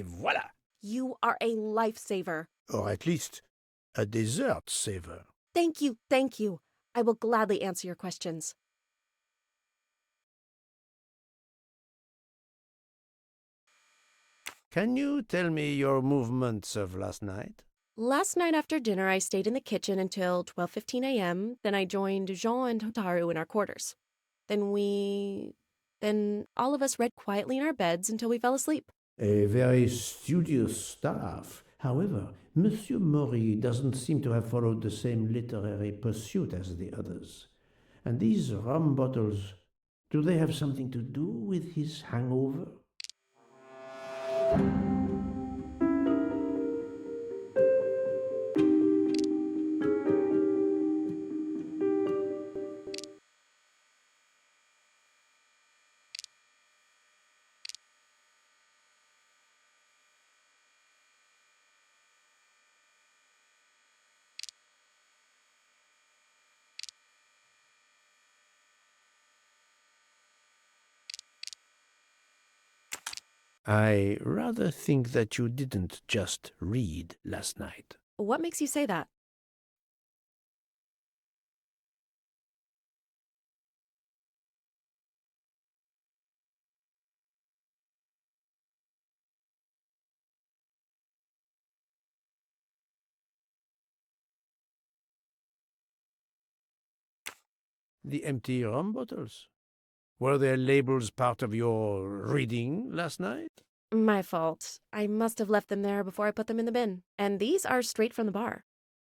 Et voilà! You are a lifesaver. Or at least a dessert saver. Thank you, thank you. I will gladly answer your questions. Can you tell me your movements of last night? Last night after dinner, I stayed in the kitchen until 12:15 a.m. Then I joined Jean and Hotaru in our quarters. Then all of us read quietly in our beds until we fell asleep. A very studious staff. However, Monsieur Mori doesn't seem to have followed the same literary pursuit as the others. And these rum bottles, do they have something to do with his hangover? I rather think that you didn't just read last night. What makes you say that? The empty rum bottles. Were their labels part of your reading last night? My fault. I must have left them there before I put them in the bin. And these are straight from the bar.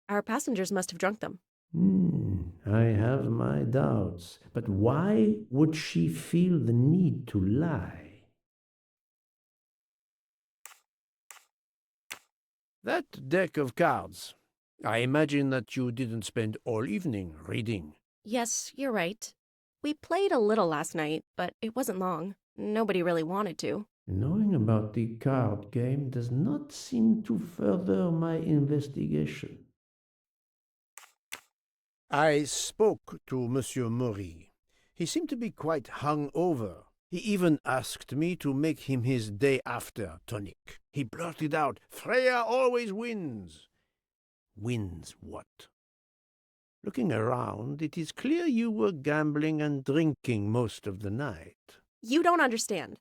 Our passengers must have drunk them. I have my doubts. But why would she feel the need to lie? That deck of cards. I imagine that you didn't spend all evening reading. Yes, you're right. We played a little last night, but it wasn't long. Nobody really wanted to. Knowing about the card game does not seem to further my investigation. I spoke to Monsieur Mori. He seemed to be quite hung over. He even asked me to make him his day after tonic. He blurted out, "Freya always wins." Wins what? Looking around, it is clear you were gambling and drinking most of the night. You don't understand.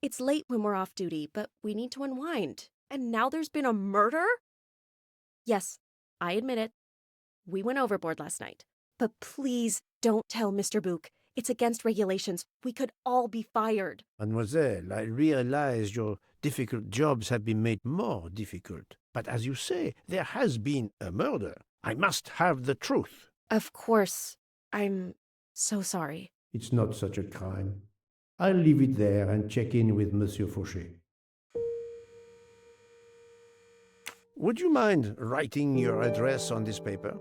It's late when we're off duty, but we need to unwind. And now there's been a murder? Yes, I admit it. We went overboard last night. But please don't tell Mr. Book. It's against regulations. We could all be fired. Mademoiselle, I realize your difficult jobs have been made more difficult. But as you say, there has been a murder. I must have the truth. Of course. I'm so sorry. It's not such a crime. I'll leave it there and check in with Monsieur Fauché. Would you mind writing your address on this paper?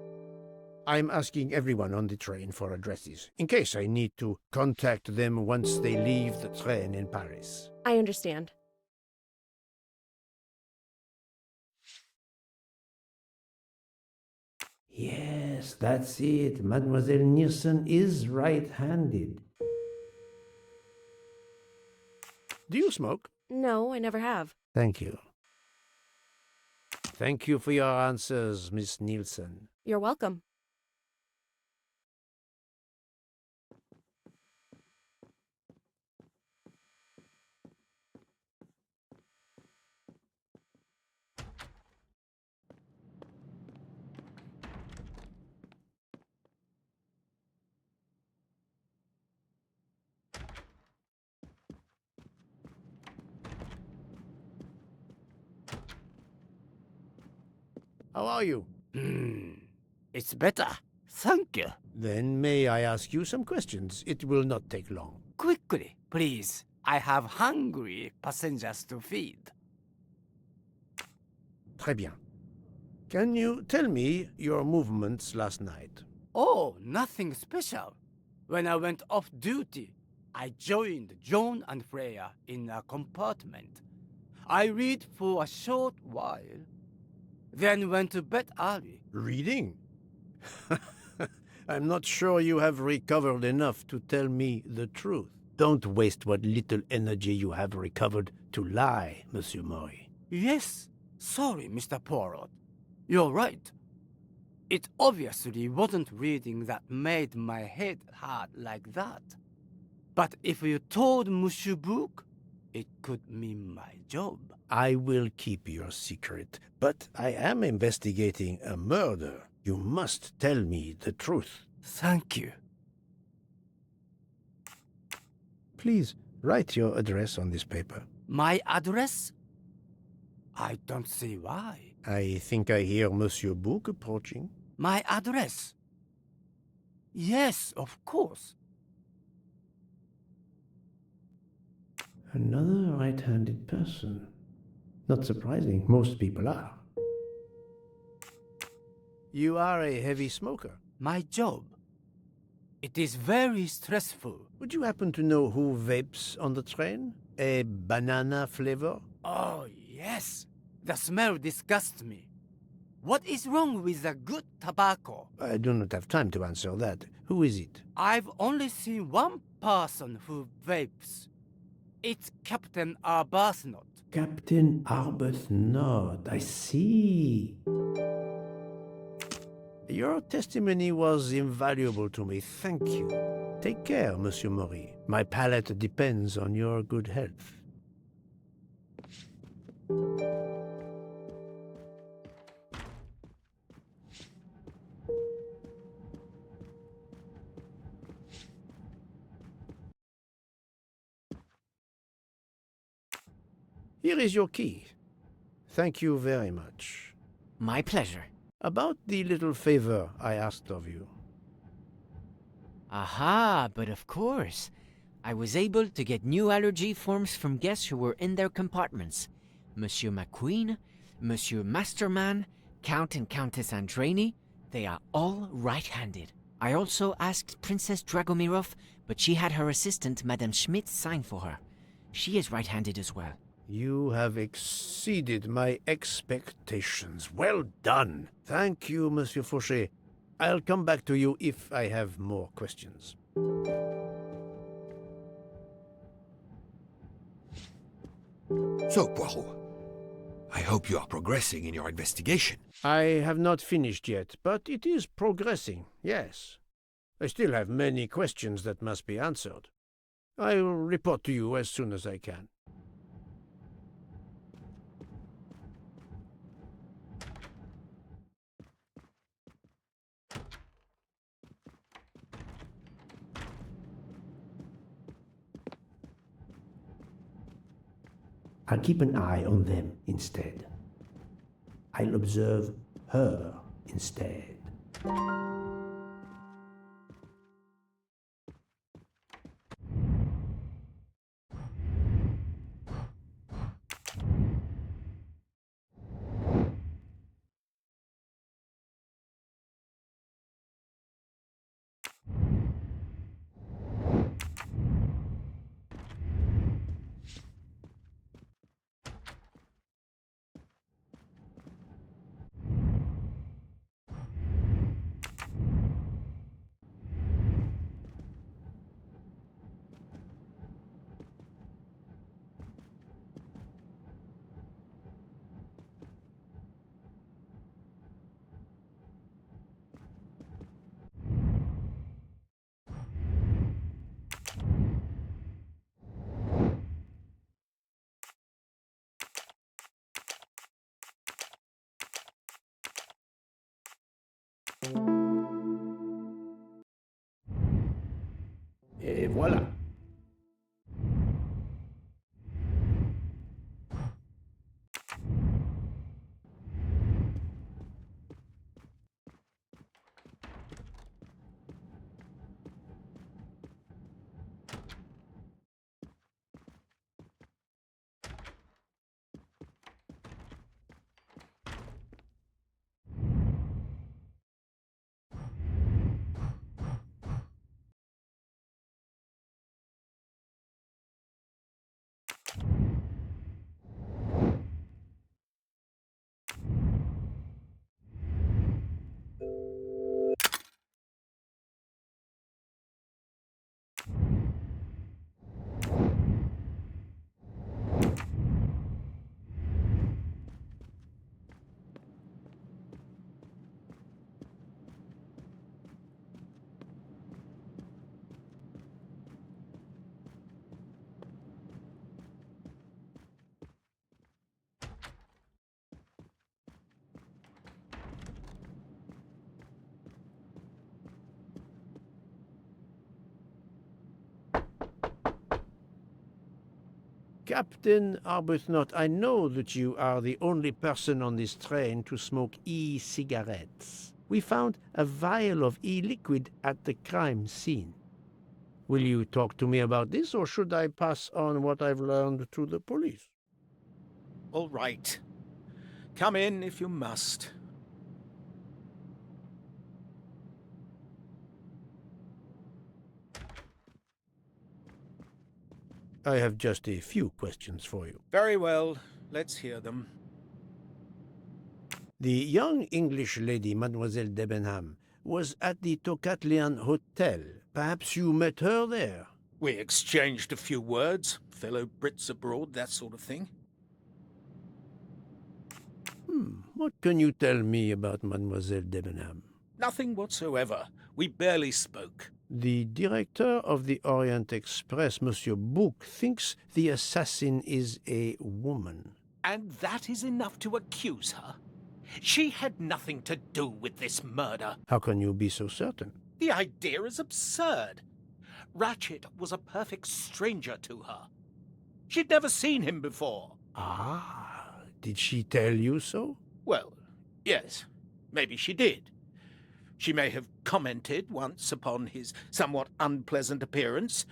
I'm asking everyone on the train for addresses, in case I need to contact them once they leave the train in Paris. I understand. Yes, that's it. Mademoiselle Niersen is right-handed. Do you smoke? No, I never have. Thank you. Thank you for your answers, Miss Nielsen. You're welcome. How are you? It's better. Thank you. Then may I ask you some questions? It will not take long. Quickly, please. I have hungry passengers to feed. Très bien. Can you tell me your movements last night? Oh, nothing special. When I went off duty, I joined John and Freya in a compartment. I read for a short while, then went to bed early. Reading? I'm not sure you have recovered enough to tell me the truth. Don't waste what little energy you have recovered to lie, Monsieur Mori. Yes, sorry, Mr. Poirot. You're right. It obviously wasn't reading that made my head hard like that. But if you told Monsieur Bouc, it could mean my job. I will keep your secret, but I am investigating a murder. You must tell me the truth. Thank you. Please, write your address on this paper. My address? I don't see why. I think I hear Monsieur Bouc approaching. My address? Yes, of course. Another right-handed person. Not surprising, most people are. You are a heavy smoker. My job. It is very stressful. Would you happen to know who vapes on the train? A banana flavor? Oh, yes. The smell disgusts me. What is wrong with the good tobacco? I do not have time to answer that. Who is it? I've only seen one person who vapes. It's Captain Arbuthnot. Captain Arbuthnot, I see. Your testimony was invaluable to me. Thank you. Take care, Monsieur Maury. My palate depends on your good health. Here is your key. Thank you very much. My pleasure. About the little favor I asked of you. Aha, but of course. I was able to get new allergy forms from guests who were in their compartments. Monsieur McQueen, Monsieur Masterman, Count and Countess Andreni, they are all right-handed. I also asked Princess Dragomirov, but she had her assistant, Madame Schmidt, sign for her. She is right-handed as well. You have exceeded my expectations. Well done. Thank you, Monsieur Fauché. I'll come back to you if I have more questions. So, Poirot, I hope you are progressing in your investigation. I have not finished yet, but it is progressing, yes. I still have many questions that must be answered. I will report to you as soon as I can. I'll keep an eye on them instead. I'll observe her instead. Captain Arbuthnot, I know that you are the only person on this train to smoke e-cigarettes. We found a vial of e-liquid at the crime scene. Will you talk to me about this, or should I pass on what I've learned to the police? All right. Come in if you must. I have just a few questions for you. Very well. Let's hear them. The young English lady, Mademoiselle Debenham, was at the Tocatlian Hotel. Perhaps you met her there? We exchanged a few words. Fellow Brits abroad, that sort of thing. What can you tell me about Mademoiselle Debenham? Nothing whatsoever. We barely spoke. The director of the Orient Express, Monsieur Bouc, thinks the assassin is a woman. And that is enough to accuse her? She had nothing to do with this murder. How can you be so certain? The idea is absurd. Ratchet was a perfect stranger to her. She'd never seen him before. Ah, did she tell you so? Well, yes, maybe she did. She may have commented once upon his somewhat unpleasant appearance.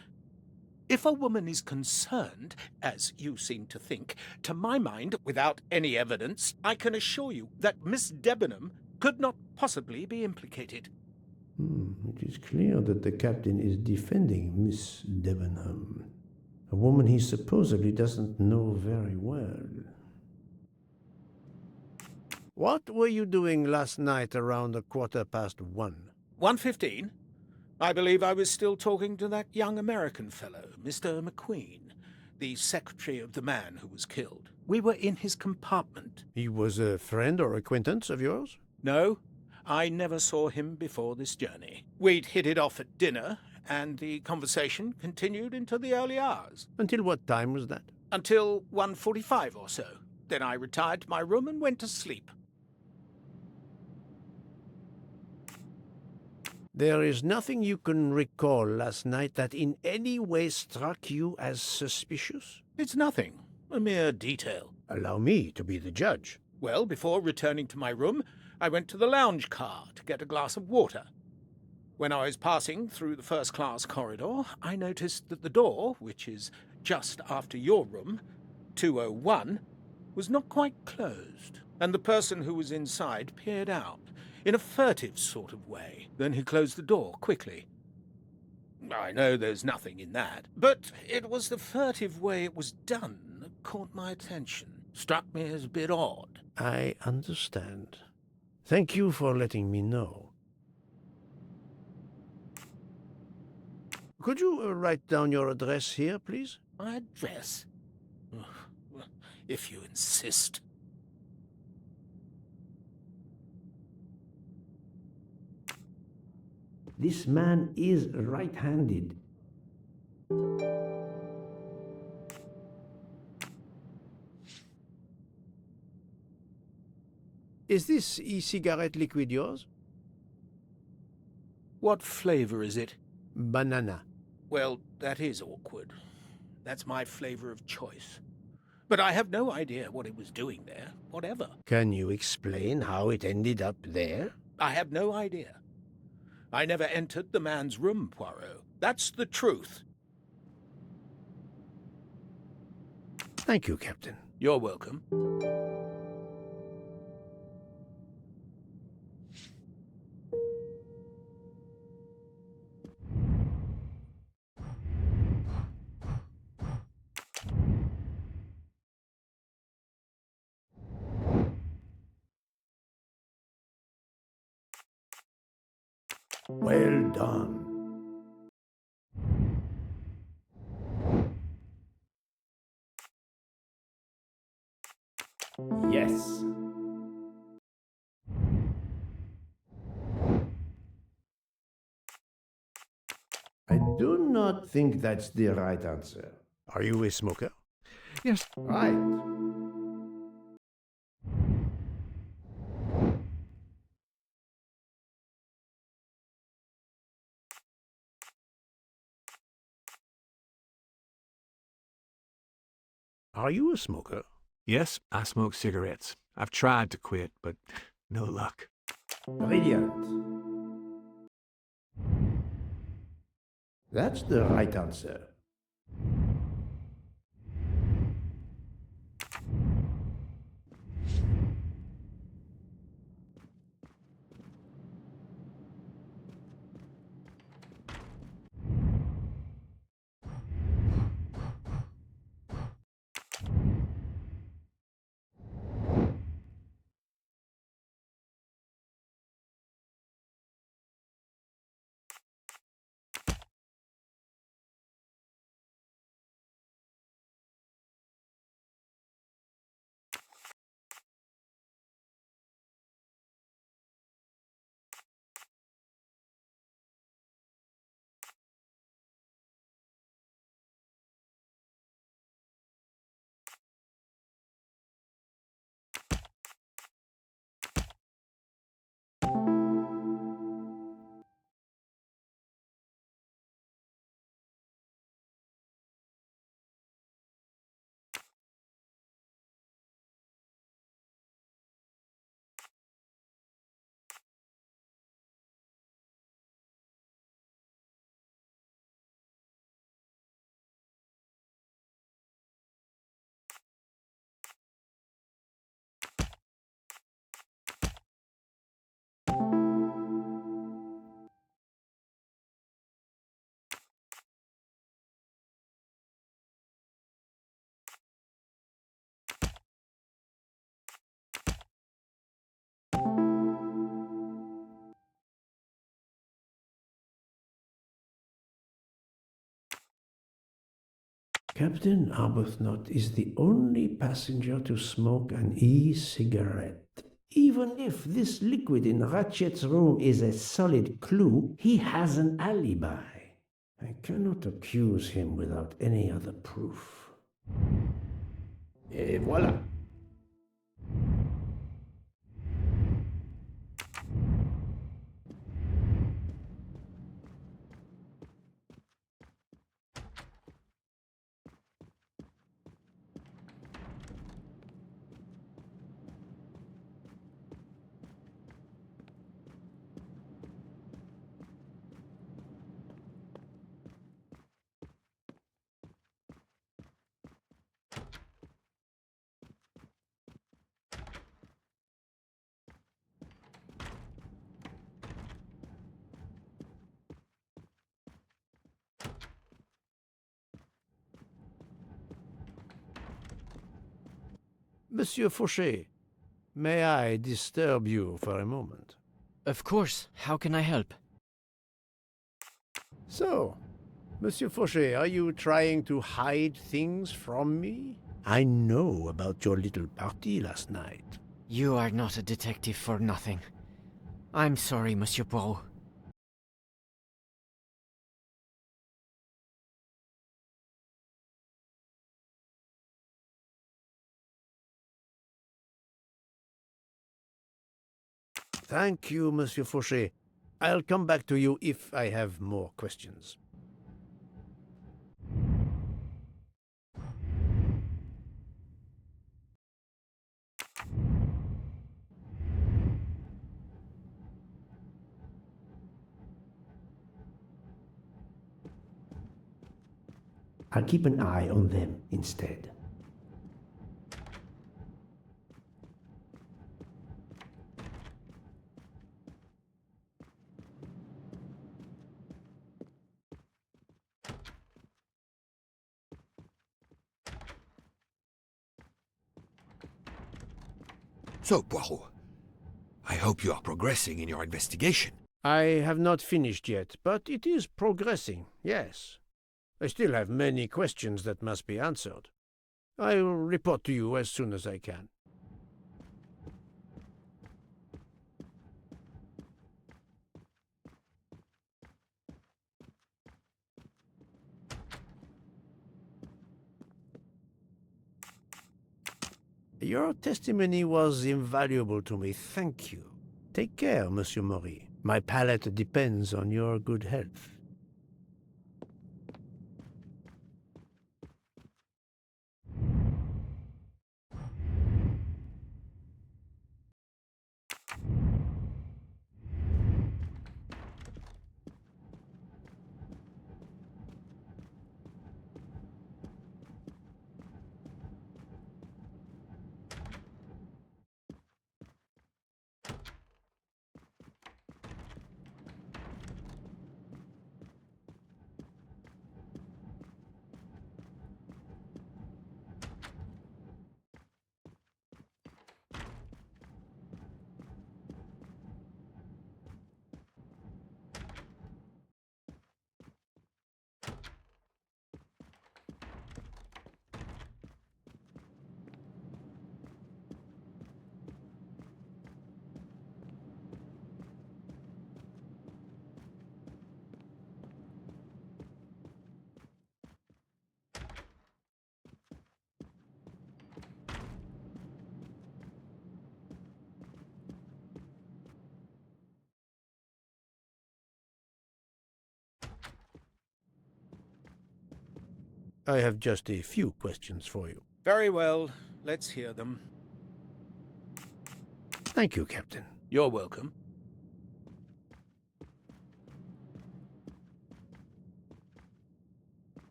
If a woman is concerned, as you seem to think, to my mind, without any evidence, I can assure you that Miss Debenham could not possibly be implicated. It is clear that the captain is defending Miss Debenham, a woman he supposedly doesn't know very well. What were you doing last night around 1:15? 1:15? I believe I was still talking to that young American fellow, Mr. McQueen, the secretary of the man who was killed. We were in his compartment. He was a friend or acquaintance of yours? No, I never saw him before this journey. We'd hit it off at dinner, and the conversation continued into the early hours. Until what time was that? Until 1:45 or so. Then I retired to my room and went to sleep. There is nothing you can recall last night that in any way struck you as suspicious? It's nothing. A mere detail. Allow me to be the judge. Well, before returning to my room, I went to the lounge car to get a glass of water. When I was passing through the first-class corridor, I noticed that the door, which is just after your room, 201, was not quite closed, and the person who was inside peered out in a furtive sort of way. Then he closed the door quickly. I know there's nothing in that, but it was the furtive way it was done that caught my attention. Struck me as a bit odd. I understand. Thank you for letting me know. Could you write down your address here, please? My address? If you insist. This man is right-handed. Is this e-cigarette liquid yours? What flavor is it? Banana. Well, that is awkward. That's my flavor of choice. But I have no idea what it was doing there, whatever. Can you explain how it ended up there? I have no idea. I never entered the man's room, Poirot. That's the truth. Thank you, Captain. You're welcome. Well done. Yes. I do not think that's the right answer. Are you a smoker? Yes. Right. Are you a smoker? Yes, I smoke cigarettes. I've tried to quit, but no luck. Brilliant. That's the right answer. Captain Arbuthnot is the only passenger to smoke an e-cigarette. Even if this liquid in Ratchet's room is a solid clue, he has an alibi. I cannot accuse him without any other proof. Et voilà. Monsieur Fauché, may I disturb you for a moment? Of course. How can I help? So, Monsieur Fauché, are you trying to hide things from me? I know about your little party last night. You are not a detective for nothing. I'm sorry, Monsieur Poirot. Thank you, Monsieur Fauché. I'll come back to you if I have more questions. I'll keep an eye on them instead. So, Poirot, I hope you are progressing in your investigation. I have not finished yet, but it is progressing, yes. I still have many questions that must be answered. I will report to you as soon as I can. Your testimony was invaluable to me, thank you. Take care, Monsieur Maury. My palate depends on your good health. I have just a few questions for you. Very well. Let's hear them. Thank you, Captain. You're welcome.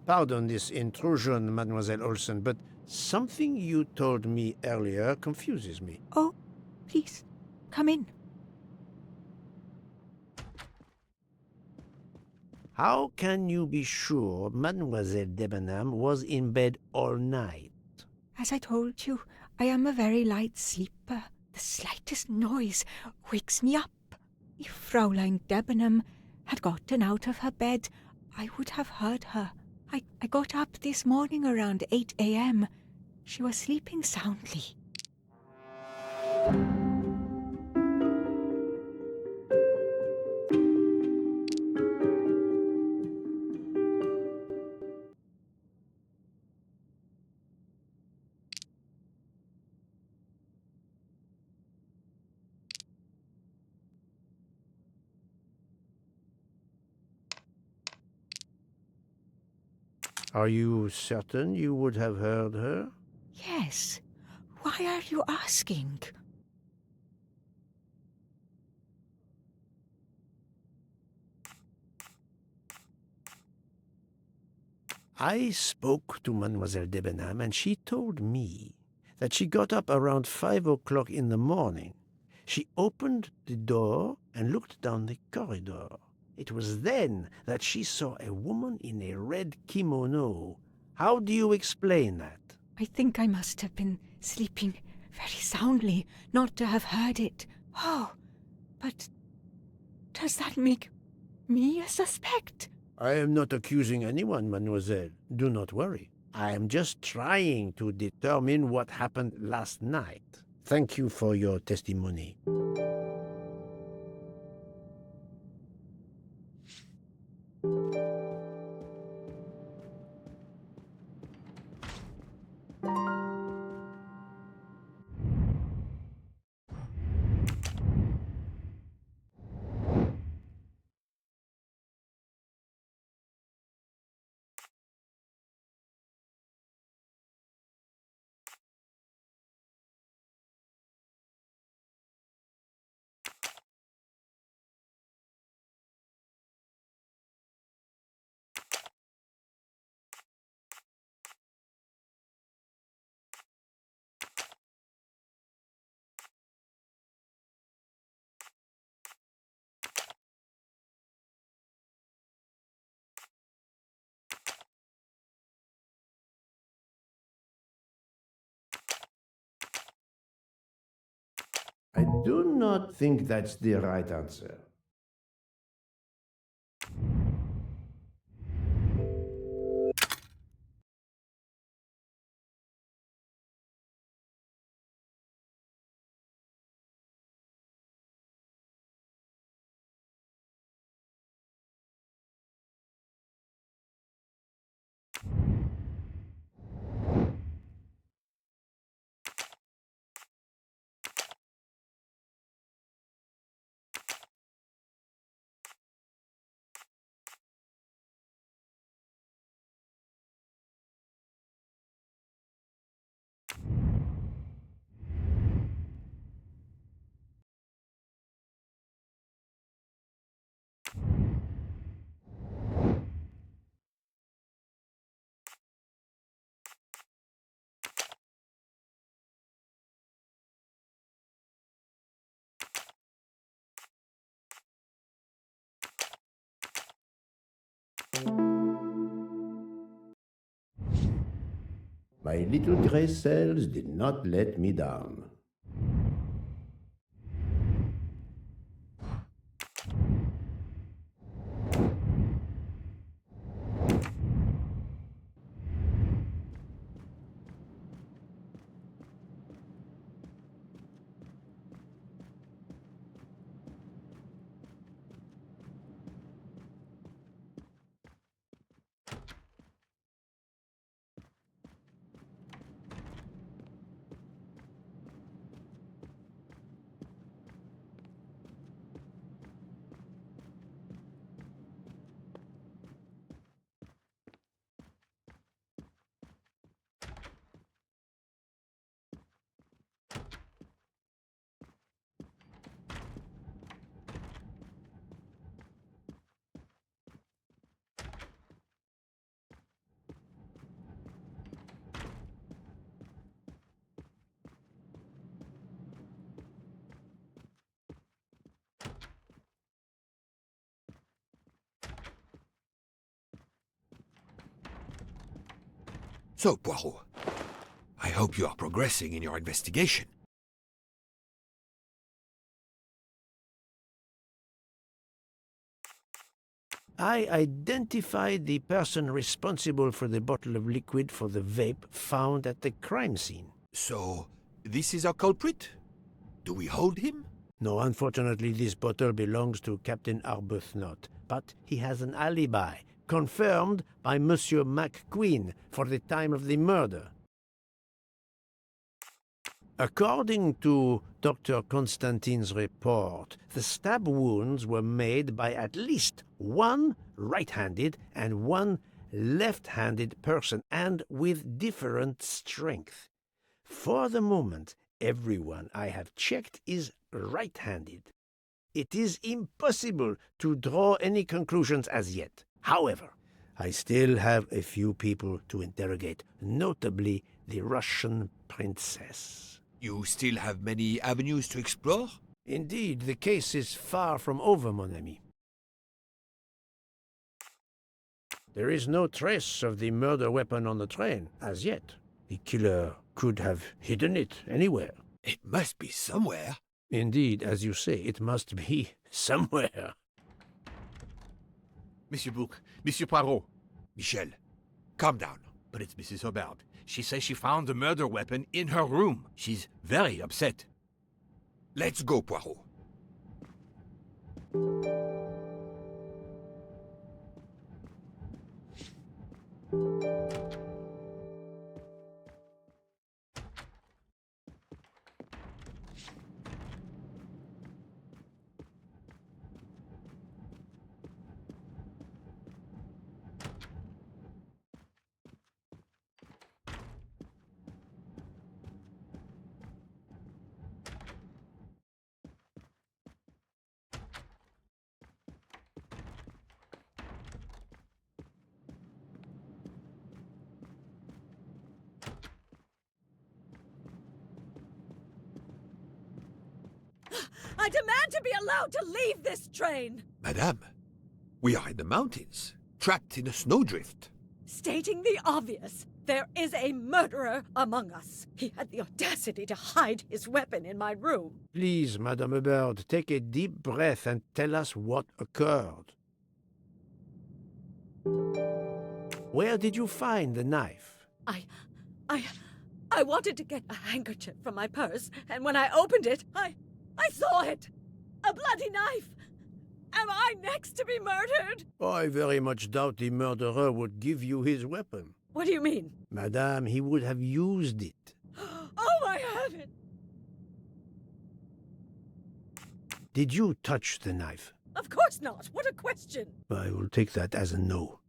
Pardon this intrusion, Mademoiselle Olsen, but something you told me earlier confuses me. Oh, please, come in. How can you be sure Mademoiselle Debenham was in bed all night? As I told you, I am a very light sleeper. The slightest noise wakes me up. If Fraulein Debenham had gotten out of her bed, I would have heard her. I got up this morning around 8 a.m. She was sleeping soundly. Are you certain you would have heard her? Yes. Why are you asking? I spoke to Mademoiselle Debenham, and she told me that she got up around 5 o'clock in the morning. She opened the door and looked down the corridor. It was then that she saw a woman in a red kimono. How do you explain that? I think I must have been sleeping very soundly not to have heard it. Oh, but does that make me a suspect? I am not accusing anyone, mademoiselle. Do not worry. I am just trying to determine what happened last night. Thank you for your testimony. I do not think that's the right answer. My little grey cells did not let me down. So, Poirot, I hope you are progressing in your investigation. I identified the person responsible for the bottle of liquid for the vape found at the crime scene. So, this is our culprit? Do we hold him? No, unfortunately, this bottle belongs to Captain Arbuthnot, but he has an alibi, confirmed by Monsieur McQueen for the time of the murder. According to Dr. Constantine's report, the stab wounds were made by at least one right-handed and one left-handed person, and with different strength. For the moment, everyone I have checked is right-handed. It is impossible to draw any conclusions as yet. However, I still have a few people to interrogate, notably the Russian princess. You still have many avenues to explore? Indeed, the case is far from over, mon ami. There is no trace of the murder weapon on the train, as yet. The killer could have hidden it anywhere. It must be somewhere. Indeed, as you say, it must be somewhere. Monsieur Bouc, Monsieur Poirot. Michel, calm down. But it's Mrs. Hobart. She says she found the murder weapon in her room. She's very upset. Let's go, Poirot. I demand to be allowed to leave this train! Madame, we are in the mountains, trapped in a snowdrift. Stating the obvious, there is a murderer among us. He had the audacity to hide his weapon in my room. Please, Madame Hubert, take a deep breath and tell us what occurred. Where did you find the knife? I wanted to get a handkerchief from my purse, and when I opened it, I saw it! A bloody knife! Am I next to be murdered? I very much doubt the murderer would give you his weapon. What do you mean? Madame, he would have used it. Oh, my heaven! Did you touch the knife? Of course not! What a question! I will take that as a no.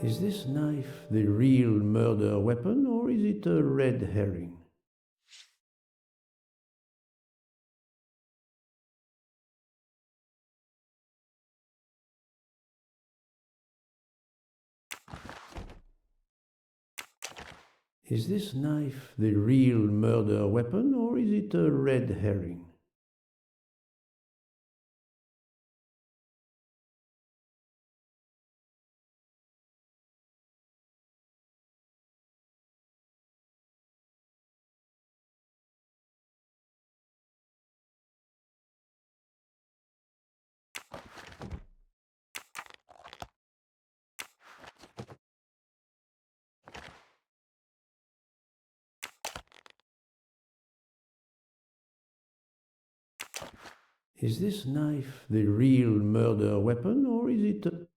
Is this knife the real murder weapon, or is it a red herring? Is this knife the real murder weapon, or is it a red herring? Is this knife the real murder weapon, or is it a...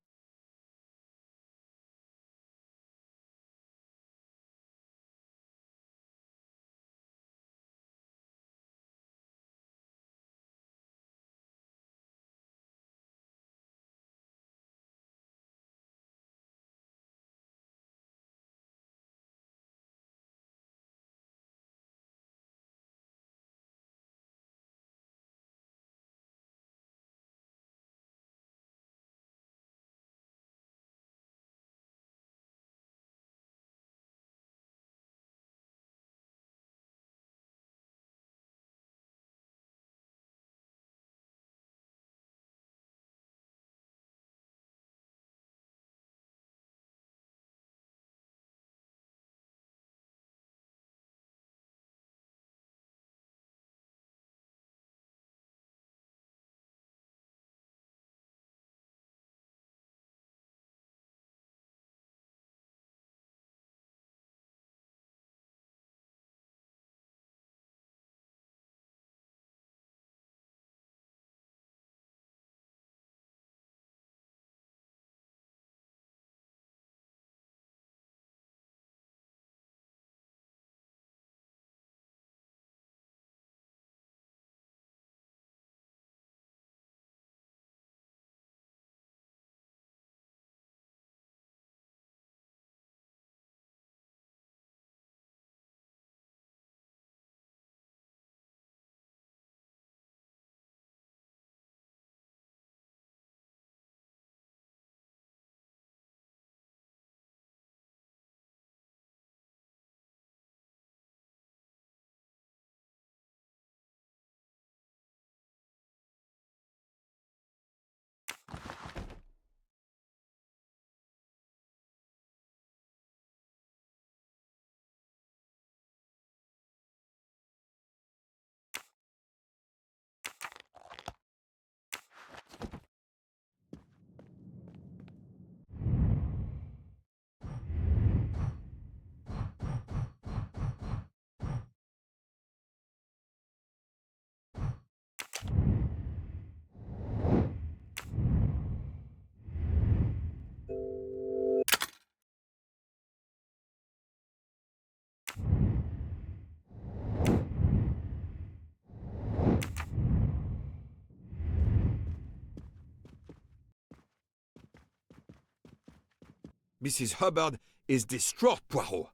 Mrs. Hubbard is distraught, Poirot.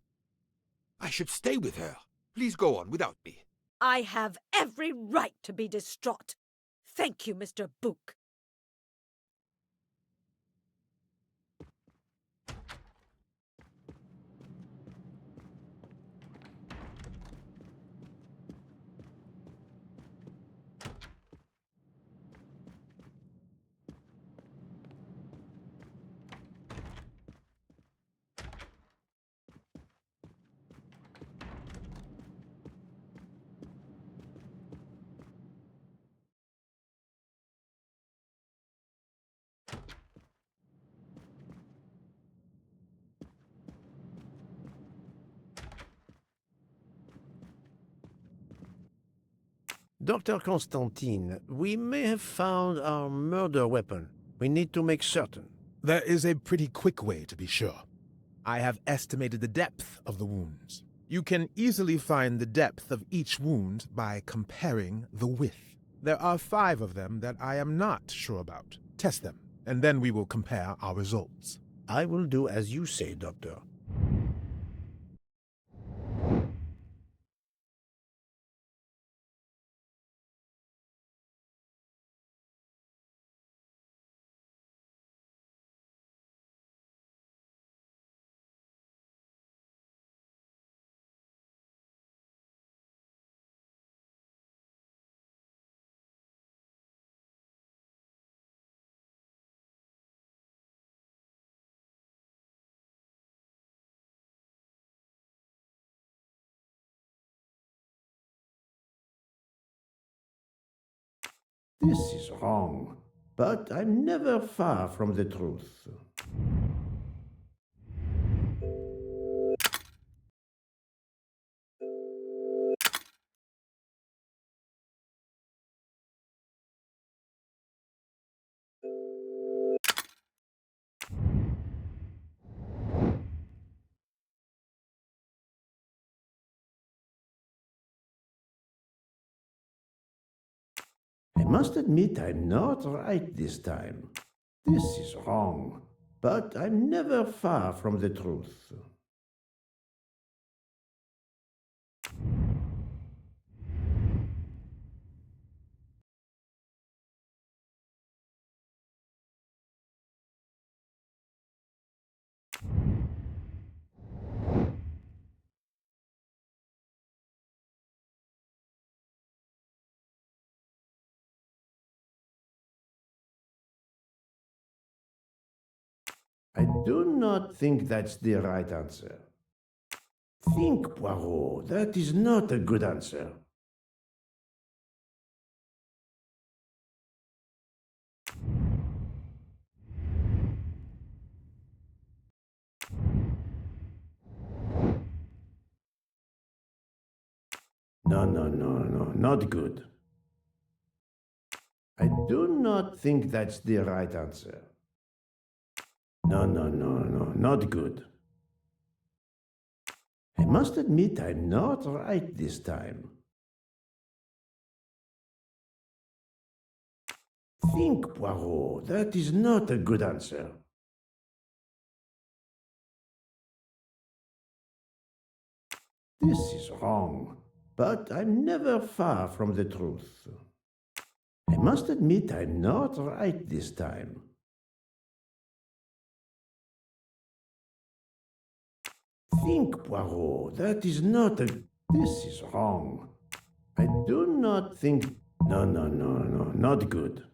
I should stay with her. Please go on without me. I have every right to be distraught. Thank you, Mr. Book. Dr. Constantine, we may have found our murder weapon. We need to make certain. There is a pretty quick way to be sure. I have estimated the depth of the wounds. You can easily find the depth of each wound by comparing the width. There are 5 of them that I am not sure about. Test them, and then we will compare our results. I will do as you say, Doctor. This is wrong, but I'm never far from the truth. I must admit I'm not right this time. This is wrong, but I'm never far from the truth. I do not think that's the right answer. Think, Poirot, that is not a good answer. No, not good. I do not think that's the right answer. No, not good. I must admit I'm not right this time. Think, Poirot, that is not a good answer. This is wrong, but I'm never far from the truth. I must admit I'm not right this time. Think, Poirot, that is not a... This is wrong. I do not think... No, not good.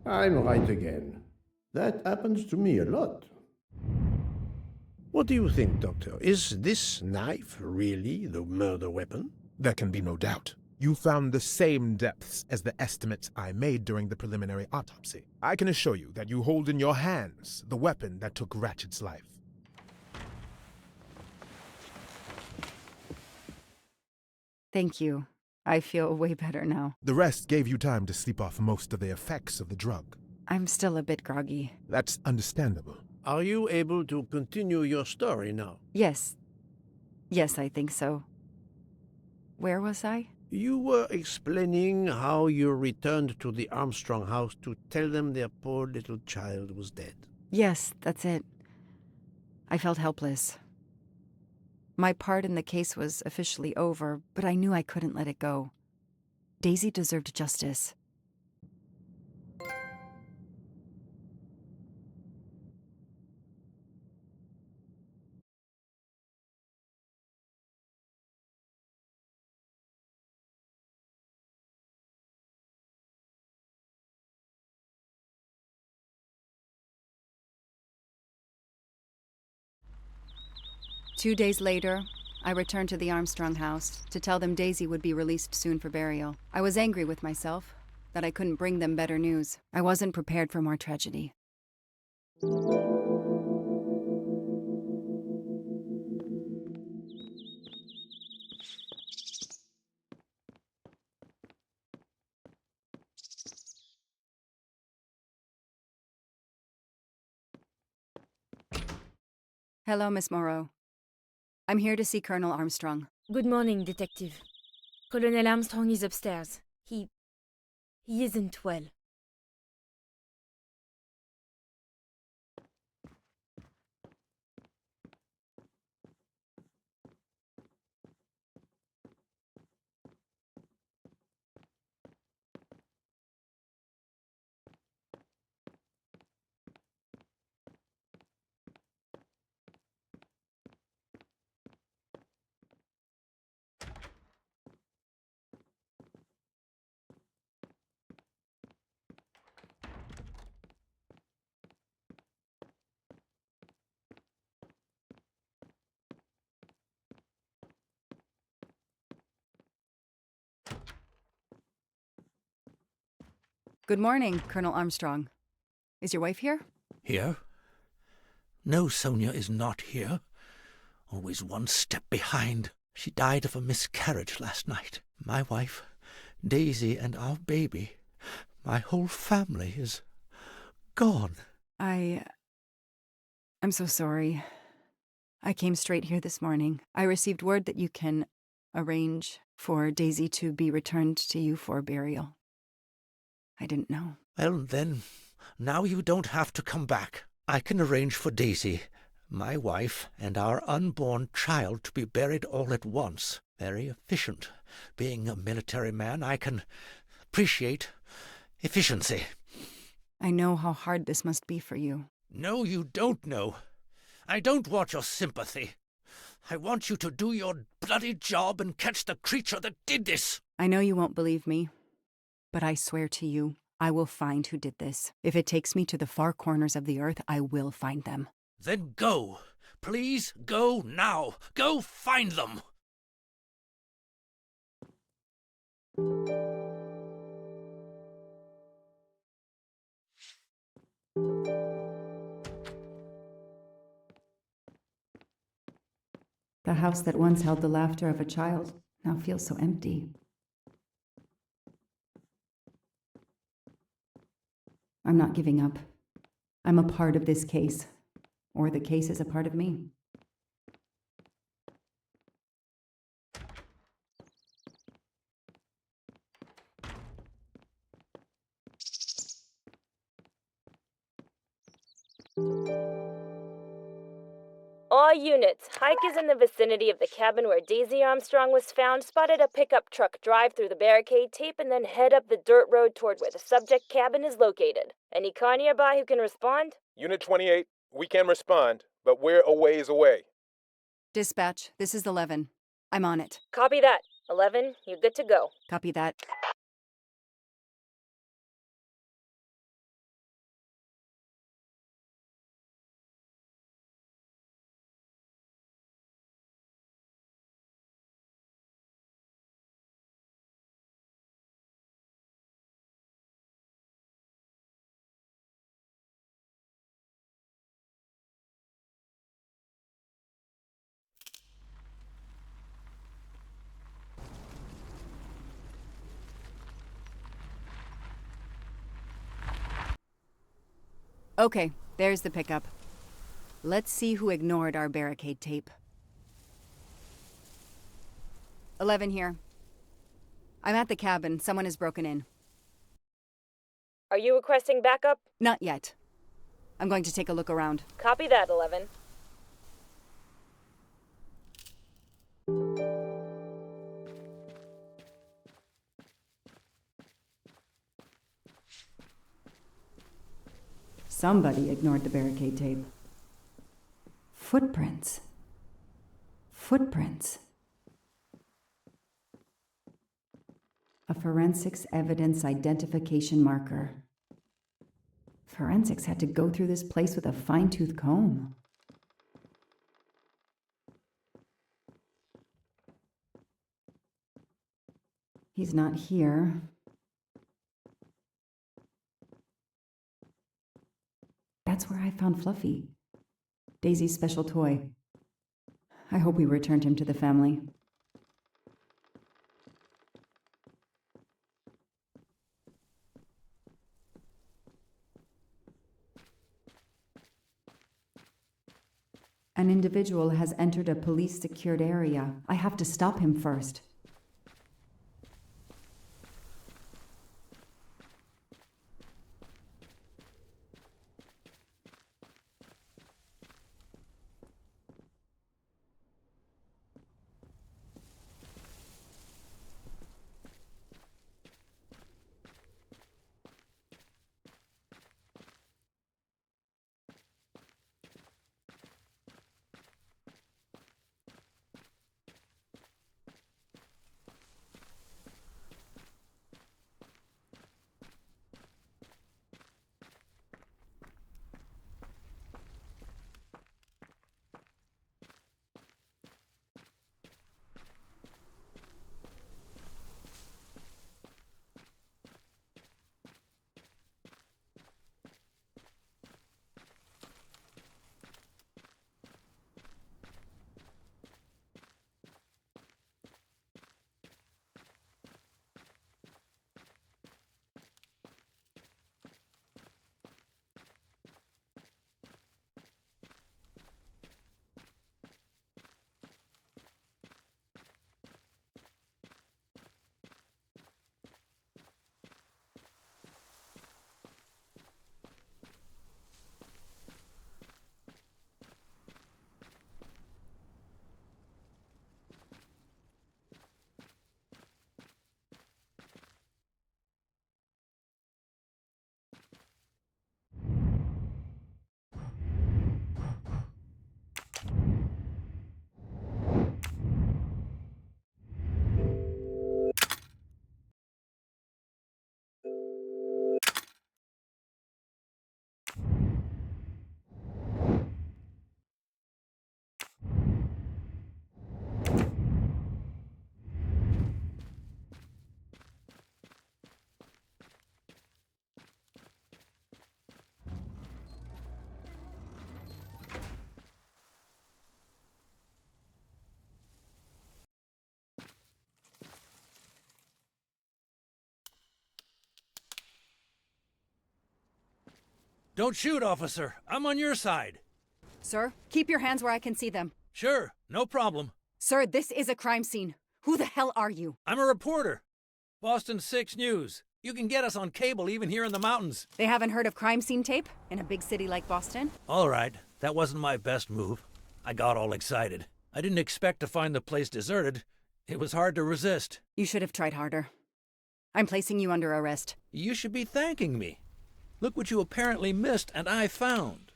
I'm right again. That happens to me a lot. What do you think, Doctor? Is this knife really the murder weapon? There can be no doubt. You found the same depths as the estimates I made during the preliminary autopsy. I can assure you that you hold in your hands the weapon that took Ratchet's life. Thank you. I feel way better now. The rest gave you time to sleep off most of the effects of the drug. I'm still a bit groggy. That's understandable. Are you able to continue your story now? Yes. Yes, I think so. Where was I? You were explaining how you returned to the Armstrong house to tell them their poor little child was dead. Yes, that's it. I felt helpless. My part in the case was officially over, but I knew I couldn't let it go. Daisy deserved justice. Two days later, I returned to the Armstrong house to tell them Daisy would be released soon for burial. I was angry with myself that I couldn't bring them better news. I wasn't prepared for more tragedy. Hello, Miss Moreau. I'm here to see Colonel Armstrong. Good morning, Detective. Colonel Armstrong is upstairs. He isn't well. Good morning, Colonel Armstrong. Is your wife here? Here? No, Sonia is not here. Always one step behind. She died of a miscarriage last night. My wife, Daisy, and our baby. My whole family is gone. I'm so sorry. I came straight here this morning. I received word that you can arrange for Daisy to be returned to you for burial. I didn't know. Well, then, now you don't have to come back. I can arrange for Daisy, my wife, and our unborn child to be buried all at once. Very efficient. Being a military man, I can appreciate efficiency. I know how hard this must be for you. No, you don't know. I don't want your sympathy. I want you to do your bloody job and catch the creature that did this. I know you won't believe me, but I swear to you, I will find who did this. If it takes me to the far corners of the earth, I will find them. Then go. Please go now. Go find them. The house that once held the laughter of a child now feels so empty. I'm not giving up. I'm a part of this case, or the case is a part of me. All units, hikers in the vicinity of the cabin where Daisy Armstrong was found spotted a pickup truck drive through the barricade tape and then head up the dirt road toward where the subject cabin is located. Any car nearby who can respond? Unit 28, we can respond, but we're a ways away. Dispatch, this is 11. I'm on it. Copy that. 11, you're good to go. Copy that. Okay, there's the pickup. Let's see who ignored our barricade tape. 11 here. I'm at the cabin. Someone has broken in. Are you requesting backup? Not yet. I'm going to take a look around. Copy that, 11. Somebody ignored the barricade tape. Footprints. Footprints. A forensics evidence identification marker. Forensics had to go through this place with a fine-tooth comb. He's not here. That's where I found Fluffy, Daisy's special toy. I hope we returned him to the family. An individual has entered a police-secured area. I have to stop him first. Don't shoot, officer. I'm on your side. Sir, keep your hands where I can see them. Sure, no problem. Sir, this is a crime scene. Who the hell are you? I'm a reporter. Boston 6 News. You can get us on cable even here in the mountains. They haven't heard of crime scene tape in a big city like Boston? All right, that wasn't my best move. I got all excited. I didn't expect to find the place deserted. It was hard to resist. You should have tried harder. I'm placing you under arrest. You should be thanking me. Look what you apparently missed and I found.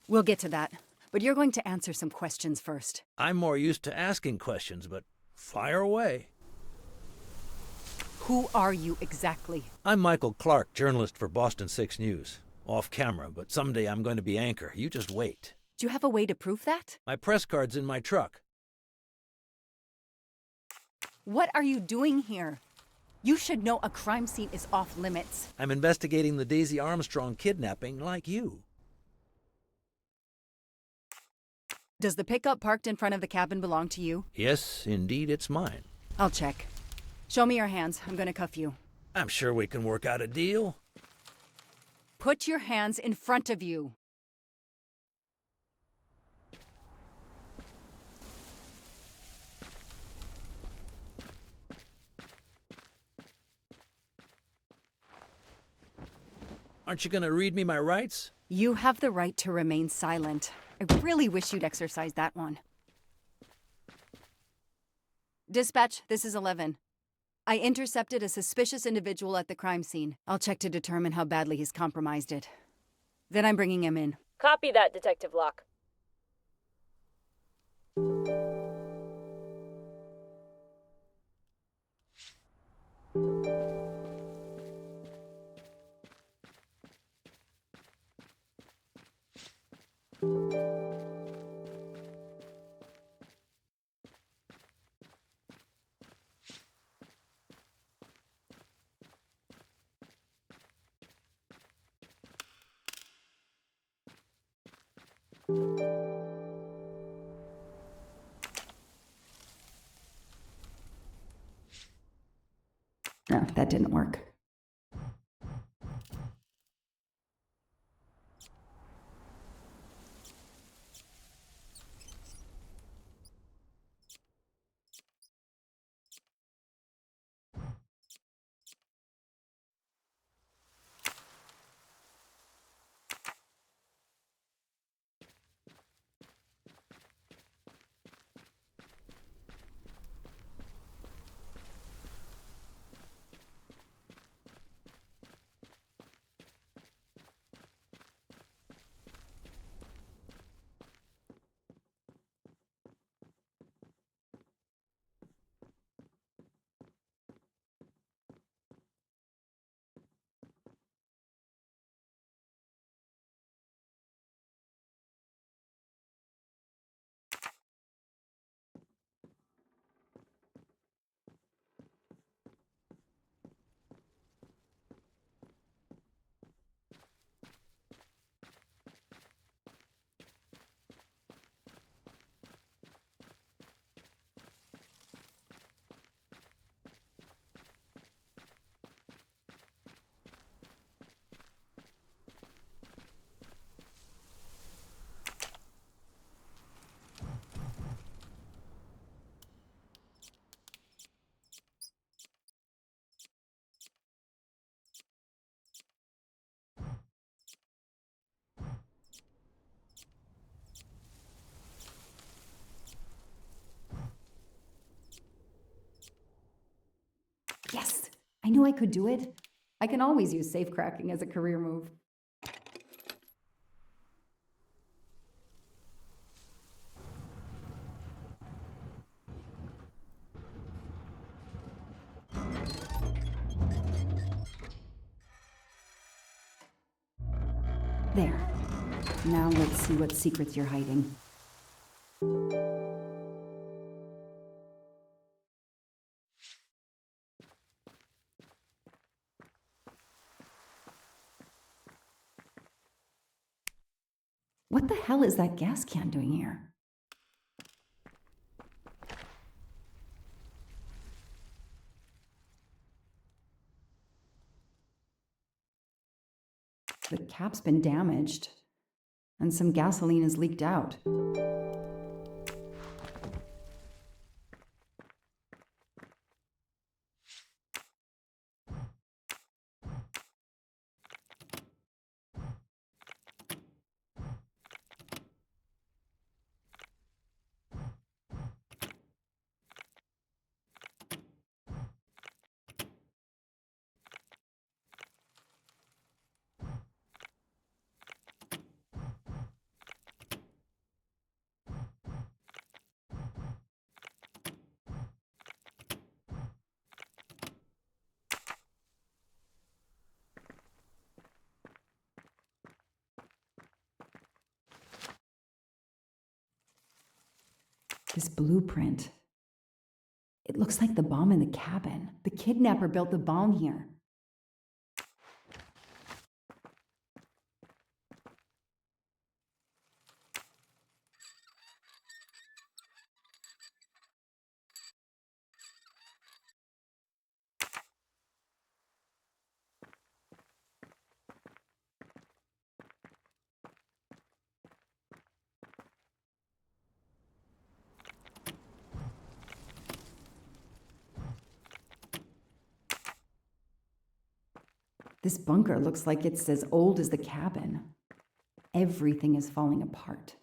We'll get to that, but you're going to answer some questions first. I'm more used to asking questions, but fire away. Who are you exactly? I'm Michael Clark, journalist for Boston 6 News. Off camera, but someday I'm going to be anchor. You just wait. Do you have a way to prove that? My press card's in my truck. What are you doing here? You should know a crime scene is off limits. I'm investigating the Daisy Armstrong kidnapping like you. Does the pickup parked in front of the cabin belong to you? Yes, indeed, it's mine. I'll check. Show me your hands. I'm gonna cuff you. I'm sure we can work out a deal. Put your hands in front of you. Aren't you going to read me my rights? You have the right to remain silent. I really wish you'd exercise that one. Dispatch, this is 11. I intercepted a suspicious individual at the crime scene. I'll check to determine how badly he's compromised it. Then I'm bringing him in. Copy that, Detective Locke. No, that didn't work. Yes! I knew I could do it. I can always use safecracking as a career move. There. Now let's see what secrets you're hiding. What the hell is that gas can doing here? The cap's been damaged, and some gasoline has leaked out. This blueprint. It looks like the bomb in the cabin. The kidnapper built the bomb here. This bunker looks like it's as old as the cabin. Everything is falling apart.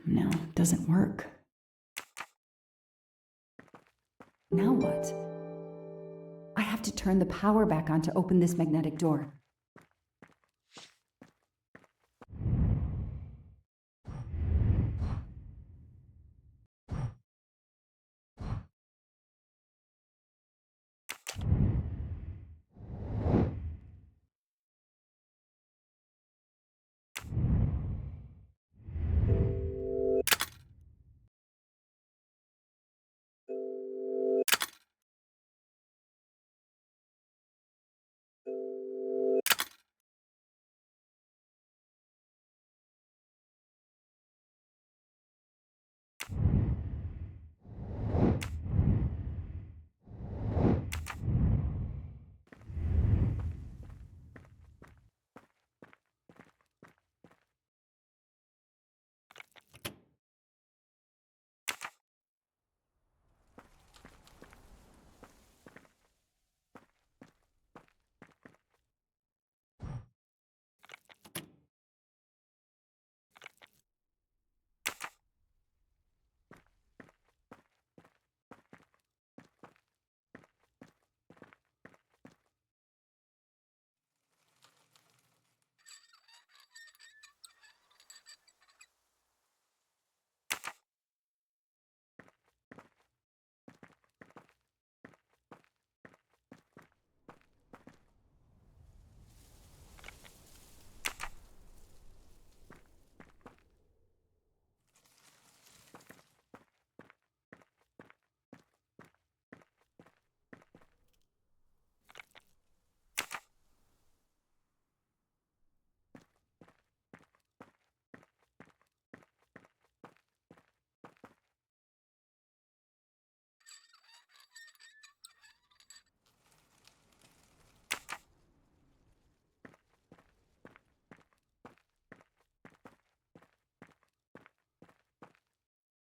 No, doesn't work. Now what? I have to turn the power back on to open this magnetic door.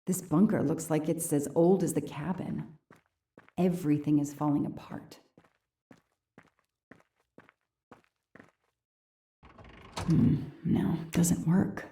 This bunker looks like it's as old as the cabin. Everything is falling apart. No, doesn't work.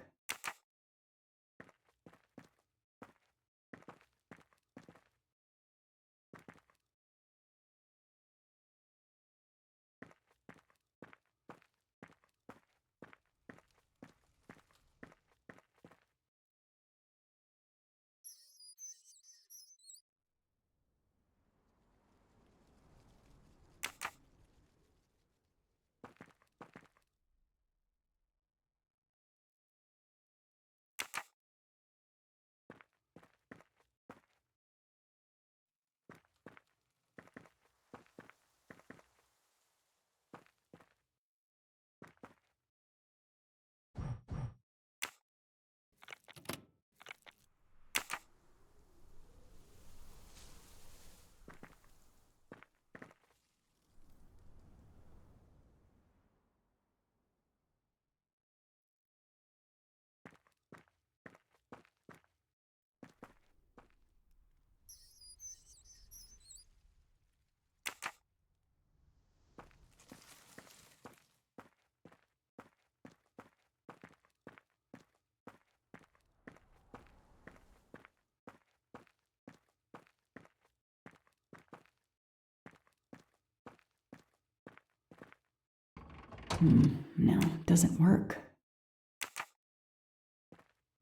No, doesn't work.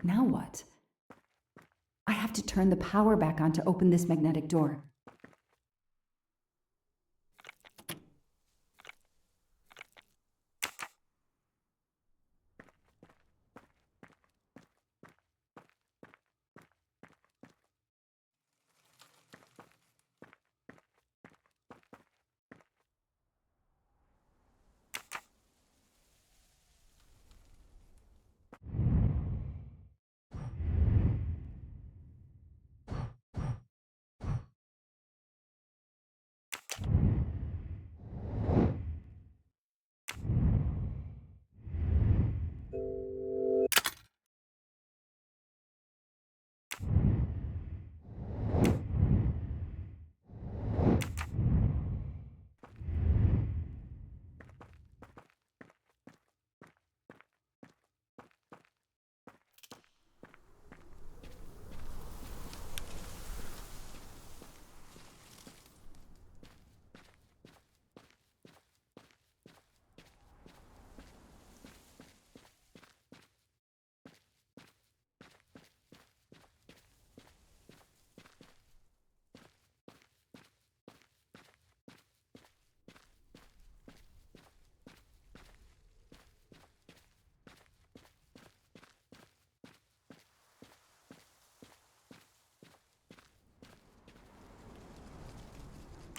Now what? I have to turn the power back on to open this magnetic door.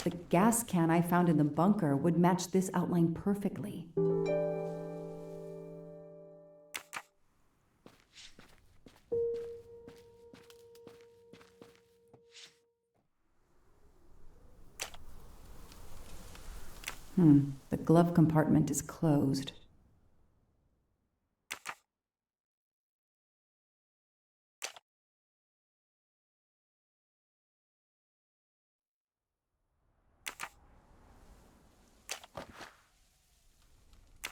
The gas can I found in the bunker would match this outline perfectly. The glove compartment is closed.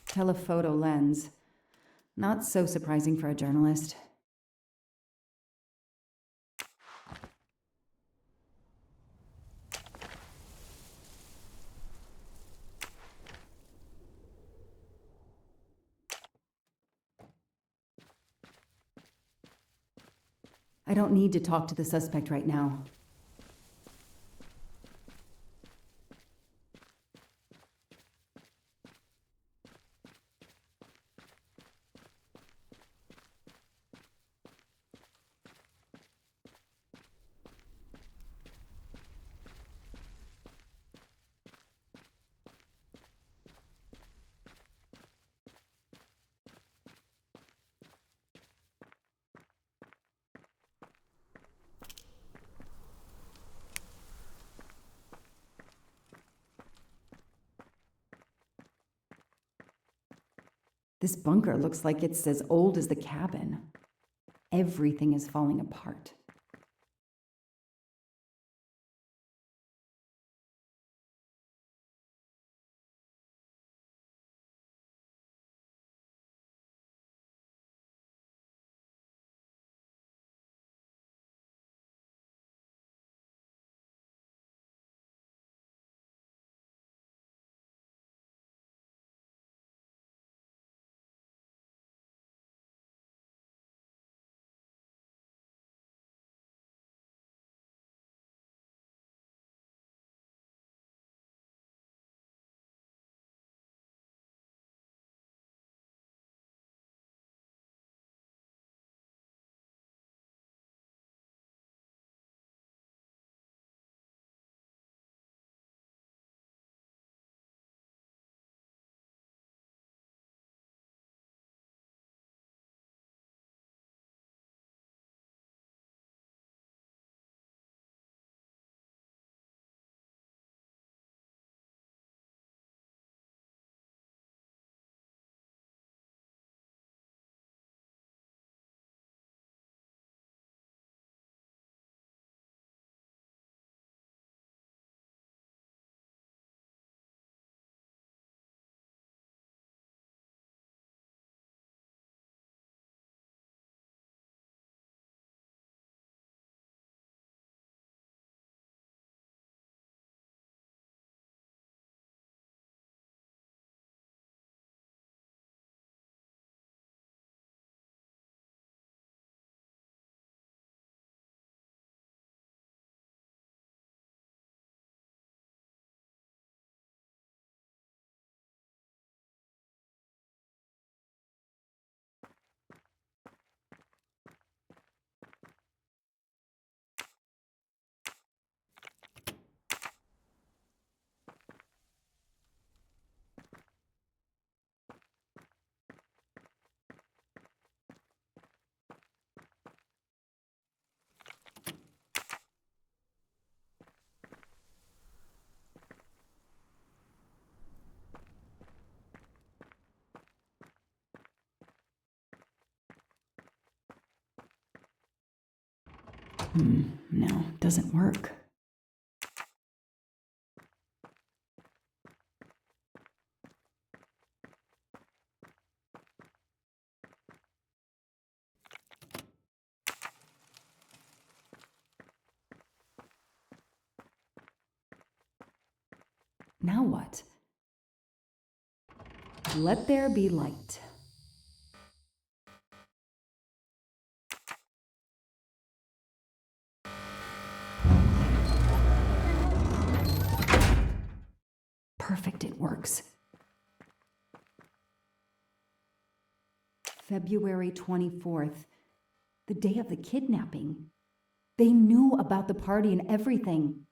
Telephoto lens. Not so surprising for a journalist. I don't need to talk to the suspect right now. This bunker looks like it's as old as the cabin. Everything is falling apart. No, doesn't work. Now what? Let there be light. Perfect, it works. February 24th, the day of the kidnapping. They knew about the party and everything.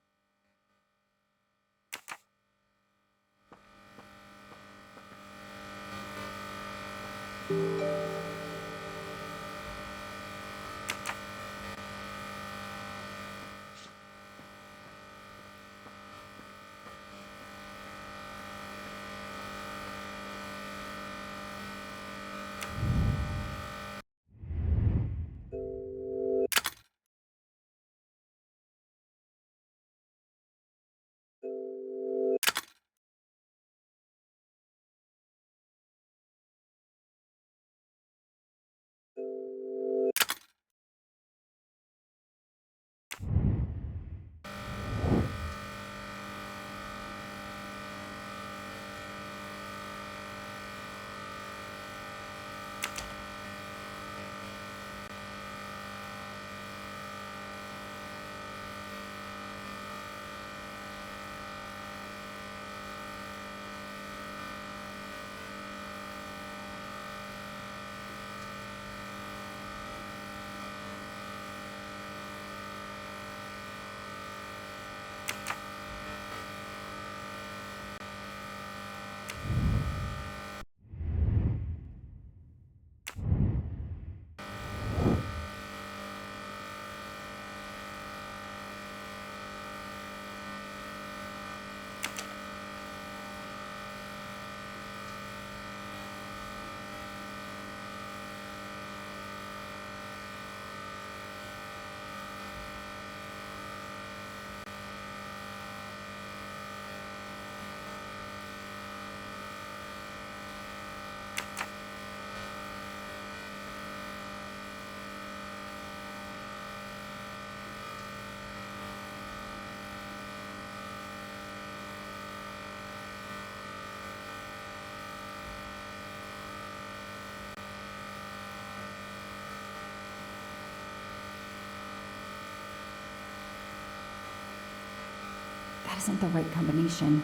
That isn't the right combination.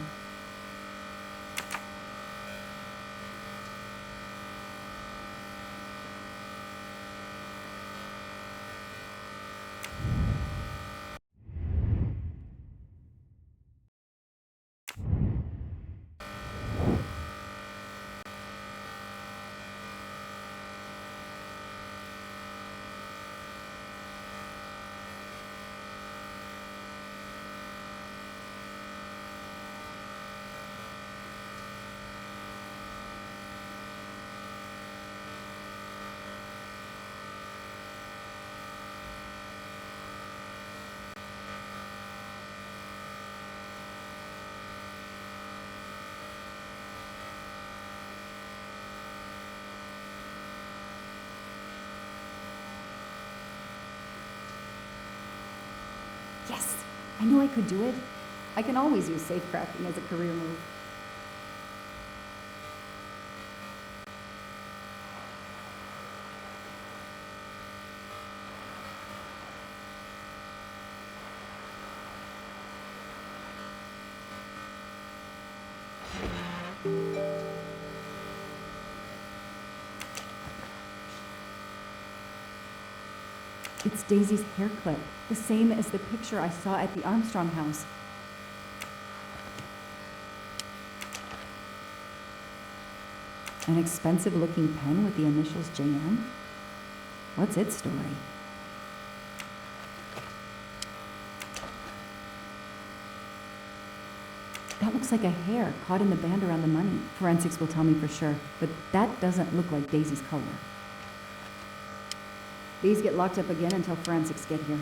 Yes, I knew I could do it. I can always use safecrafting as a career move. It's Daisy's hair clip, the same as the picture I saw at the Armstrong house. An expensive-looking pen with the initials JM? What's its story? That looks like a hair caught in the band around the money. Forensics will tell me for sure, but that doesn't look like Daisy's color. These get locked up again until forensics get here.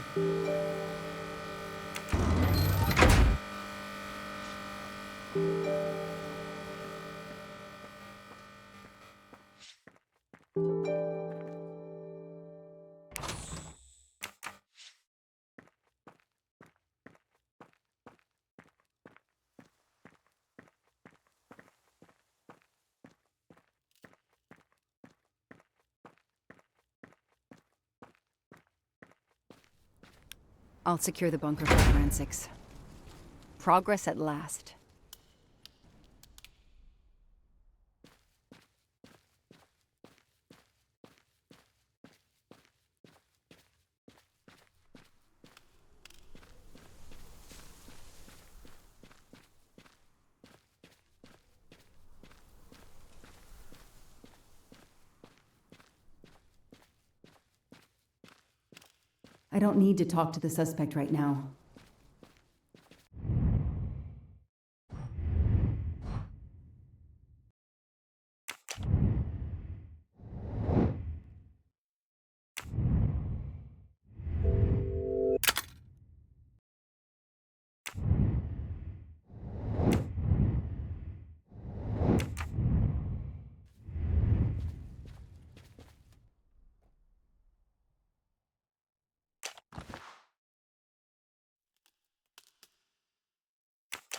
I'll secure the bunker for forensics. Progress at last. I don't need to talk to the suspect right now.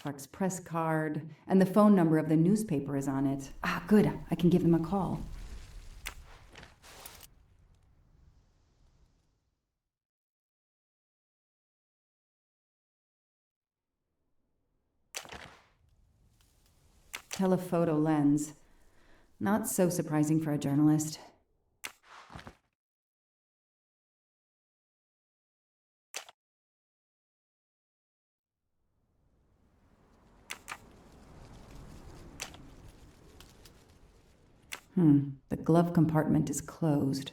Clark's press card, and the phone number of the newspaper is on it. Ah, good. I can give them a call. Telephoto lens. Not so surprising for a journalist. The glove compartment is closed.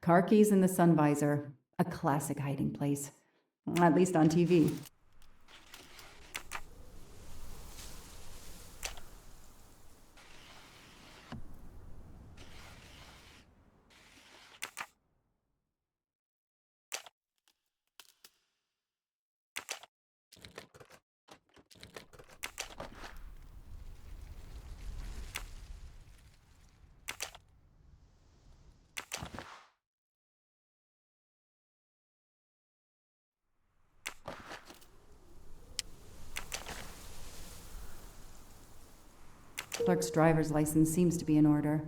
Car keys in the sun visor. A classic hiding place. At least on TV. Clark's driver's license seems to be in order.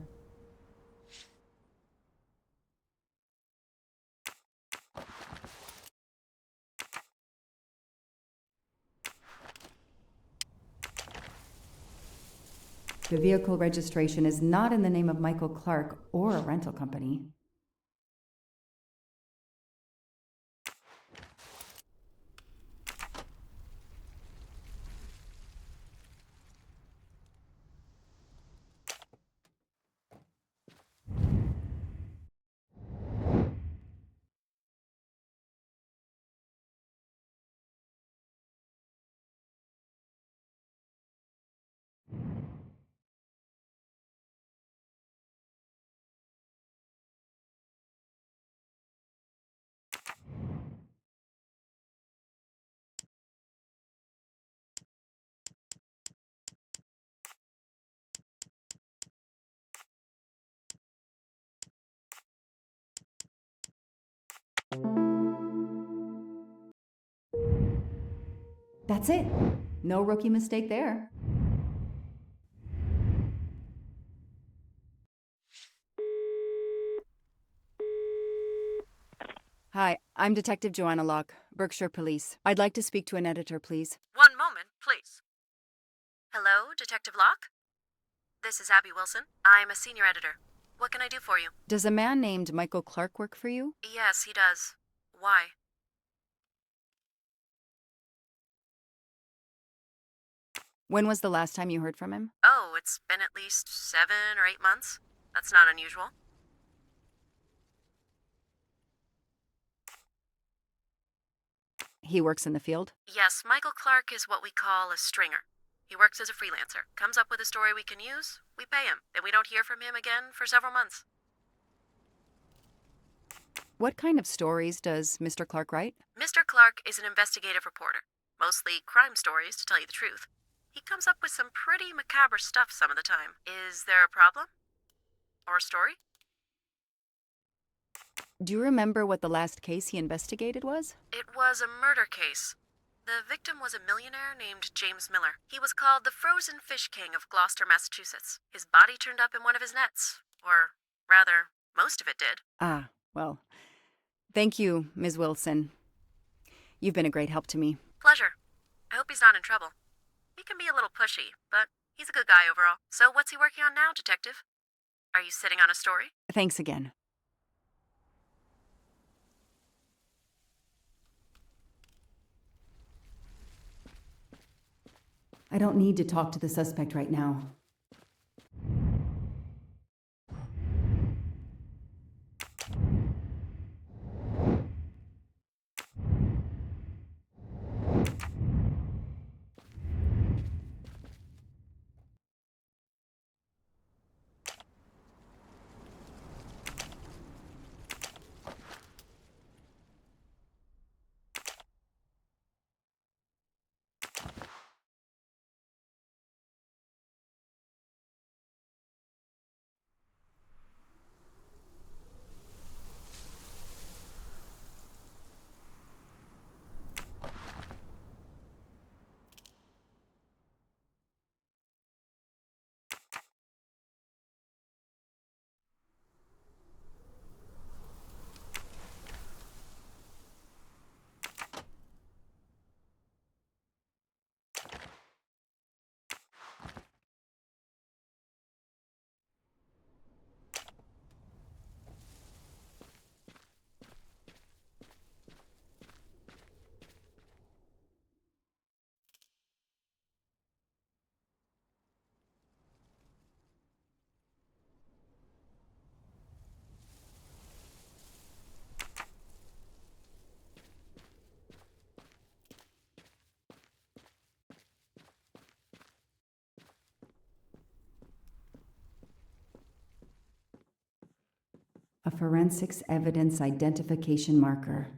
The vehicle registration is not in the name of Michael Clark or a rental company. That's it. No rookie mistake there. Hi, I'm Detective Joanna Locke, Berkshire Police. I'd like to speak to an editor, please. One moment, please. Hello, Detective Locke? This is Abby Wilson. I'm a senior editor. What can I do for you? Does a man named Michael Clark work for you? Yes, he does. Why? When was the last time you heard from him? Oh, it's been at least 7 or 8 months. That's not unusual. He works in the field? Yes, Michael Clark is what we call a stringer. He works as a freelancer, comes up with a story we can use, we pay him, then we don't hear from him again for several months. What kind of stories does Mr. Clark write? Mr. Clark is an investigative reporter, mostly crime stories, to tell you the truth. He comes up with some pretty macabre stuff some of the time. Is there a problem? Or a story? Do you remember what the last case he investigated was? It was a murder case. The victim was a millionaire named James Miller. He was called the Frozen Fish King of Gloucester, Massachusetts. His body turned up in one of his nets. Or, rather, most of it did. Ah, well, thank you, Ms. Wilson. You've been a great help to me. Pleasure. I hope he's not in trouble. He can be a little pushy, but he's a good guy overall. So what's he working on now, Detective? Are you sitting on a story? Thanks again. I don't need to talk to the suspect right now. A forensics evidence identification marker.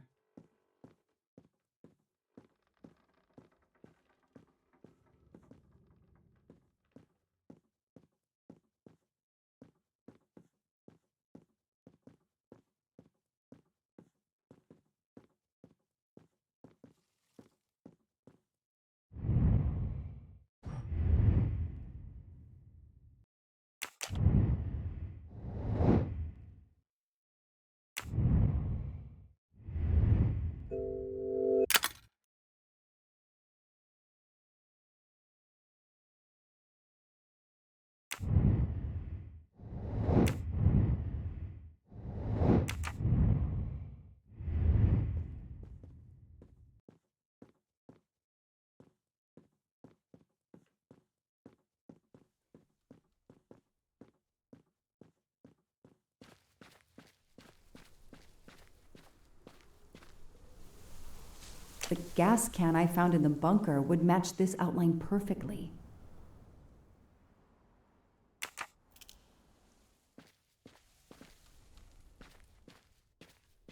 The gas can I found in the bunker would match this outline perfectly.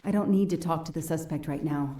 I don't need to talk to the suspect right now.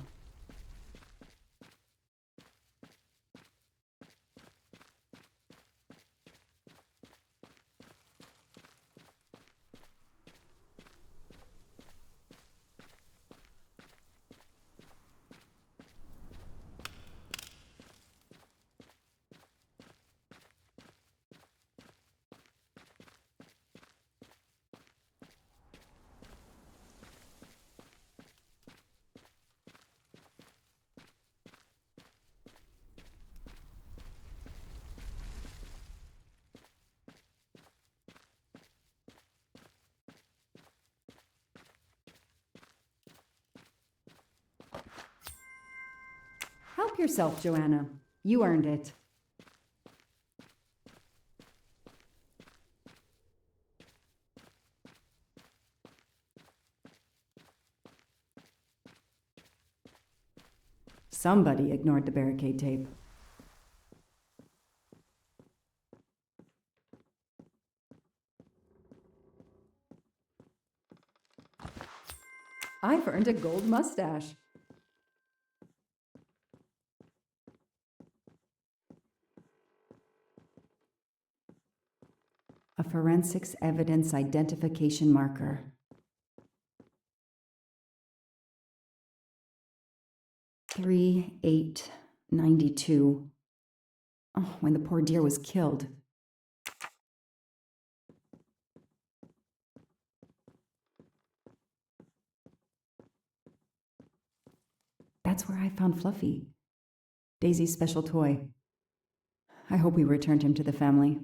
Help yourself, Joanna. You earned it. Somebody ignored the barricade tape. I've earned a gold mustache. A forensics evidence identification marker. $3-8-92. Oh, when the poor dear was killed. That's where I found Fluffy. Daisy's special toy. I hope we returned him to the family.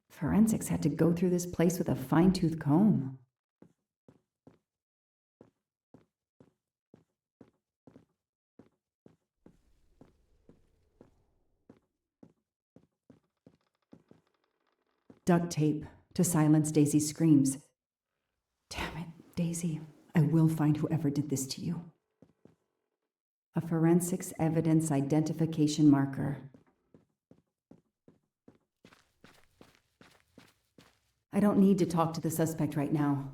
Forensics had to go through this place with a fine-tooth comb. Duct tape to silence Daisy's screams. Damn it, Daisy. I will find whoever did this to you. A forensics evidence identification marker. I don't need to talk to the suspect right now.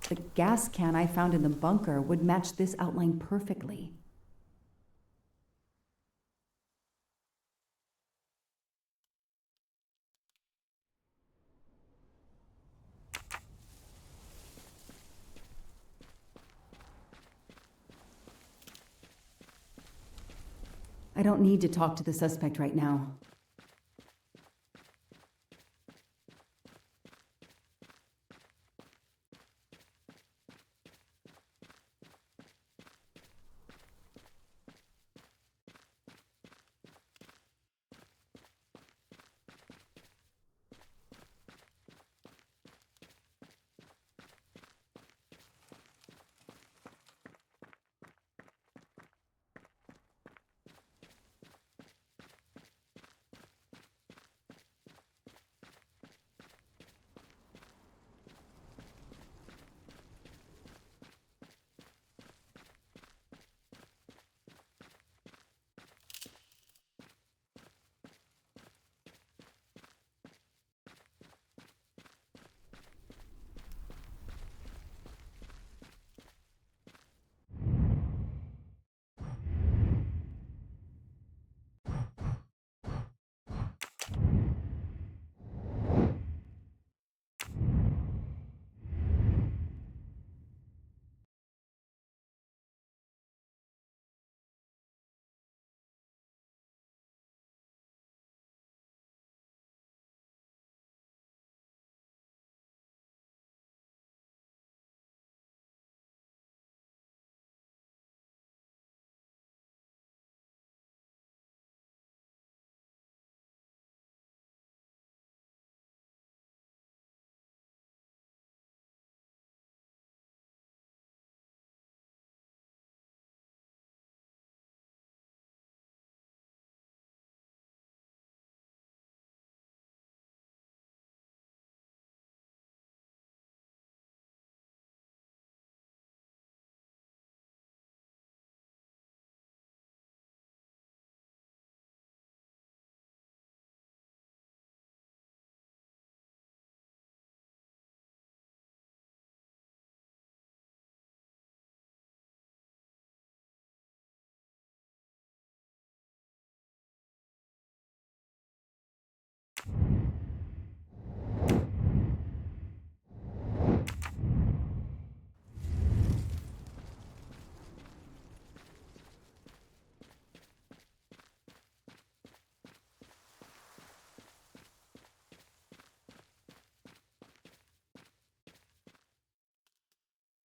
The gas can I found in the bunker would match this outline perfectly. I don't need to talk to the suspect right now.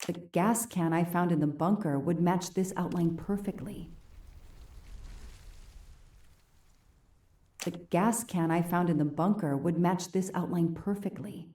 The gas can I found in the bunker would match this outline perfectly. The gas can I found in the bunker would match this outline perfectly.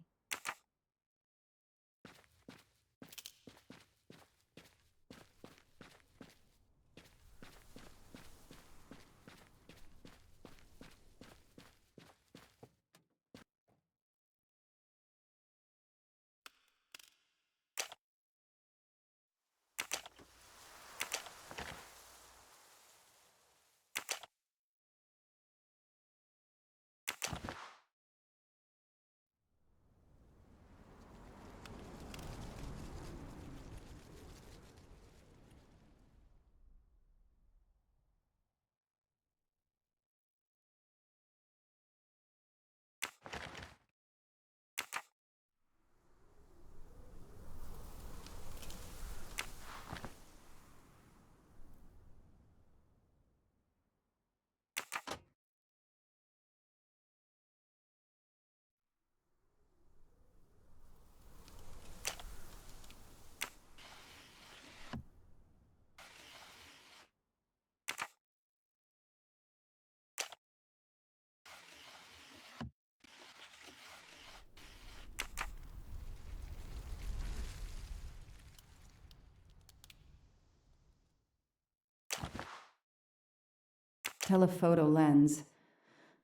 Telephoto lens.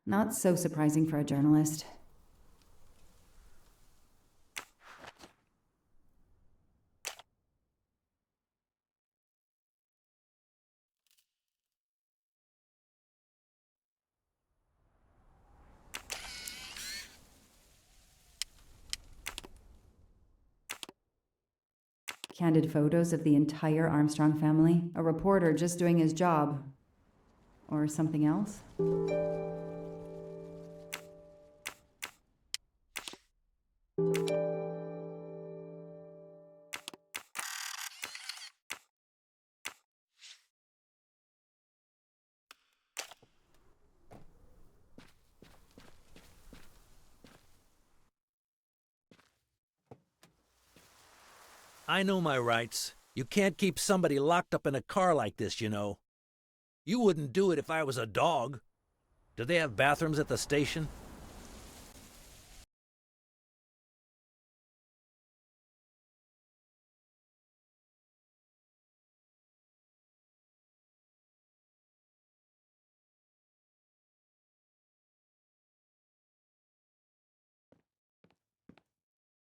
Not so surprising for a journalist. Candid photos of the entire Armstrong family. A reporter just doing his job. Or something else? I know my rights. You can't keep somebody locked up in a car like this, you know. You wouldn't do it if I was a dog. Do they have bathrooms at the station?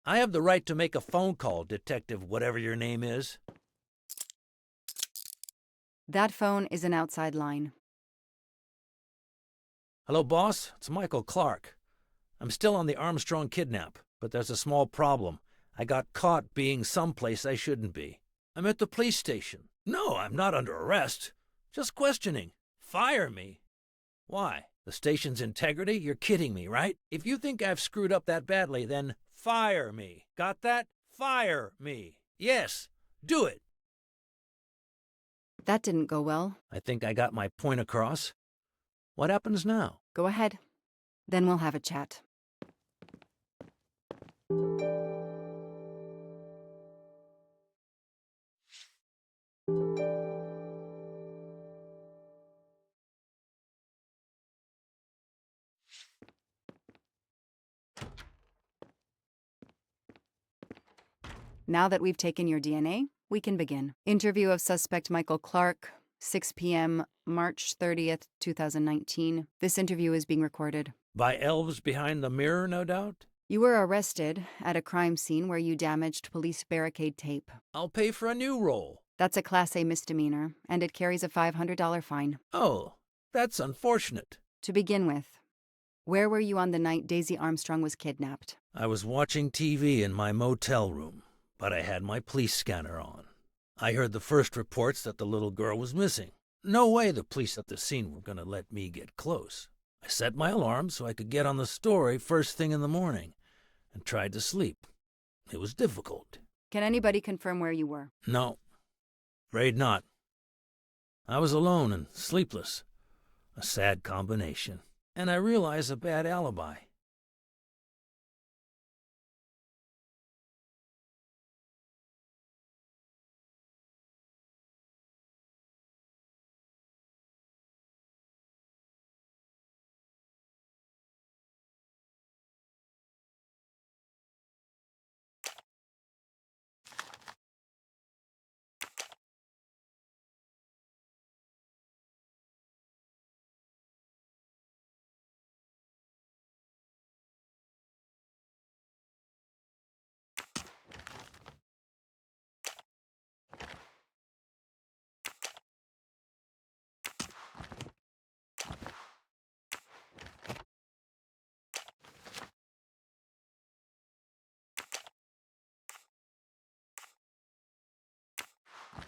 I have the right to make a phone call, Detective whatever your name is. That phone is an outside line. Hello, boss. It's Michael Clark. I'm still on the Armstrong kidnap, but there's a small problem. I got caught being someplace I shouldn't be. I'm at the police station. No, I'm not under arrest. Just questioning. Fire me. Why? The station's integrity? You're kidding me, right? If you think I've screwed up that badly, then fire me. Got that? Fire me. Yes, do it. That didn't go well. I think I got my point across. What happens now? Go ahead. Then we'll have a chat. Now that we've taken your DNA, we can begin. Interview of suspect Michael Clark, 6 p.m., March 30th, 2019. This interview is being recorded. By elves behind the mirror, no doubt? You were arrested at a crime scene where you damaged police barricade tape. I'll pay for a new roll. That's a Class A misdemeanor, and it carries a $500 fine. Oh, that's unfortunate. To begin with, where were you on the night Daisy Armstrong was kidnapped? I was watching TV in my motel room, but I had my police scanner on. I heard the first reports that the little girl was missing. No way the police at the scene were going to let me get close. I set my alarm so I could get on the story first thing in the morning and tried to sleep. It was difficult. Can anybody confirm where you were? No, afraid not. I was alone and sleepless. A sad combination. And I realized a bad alibi.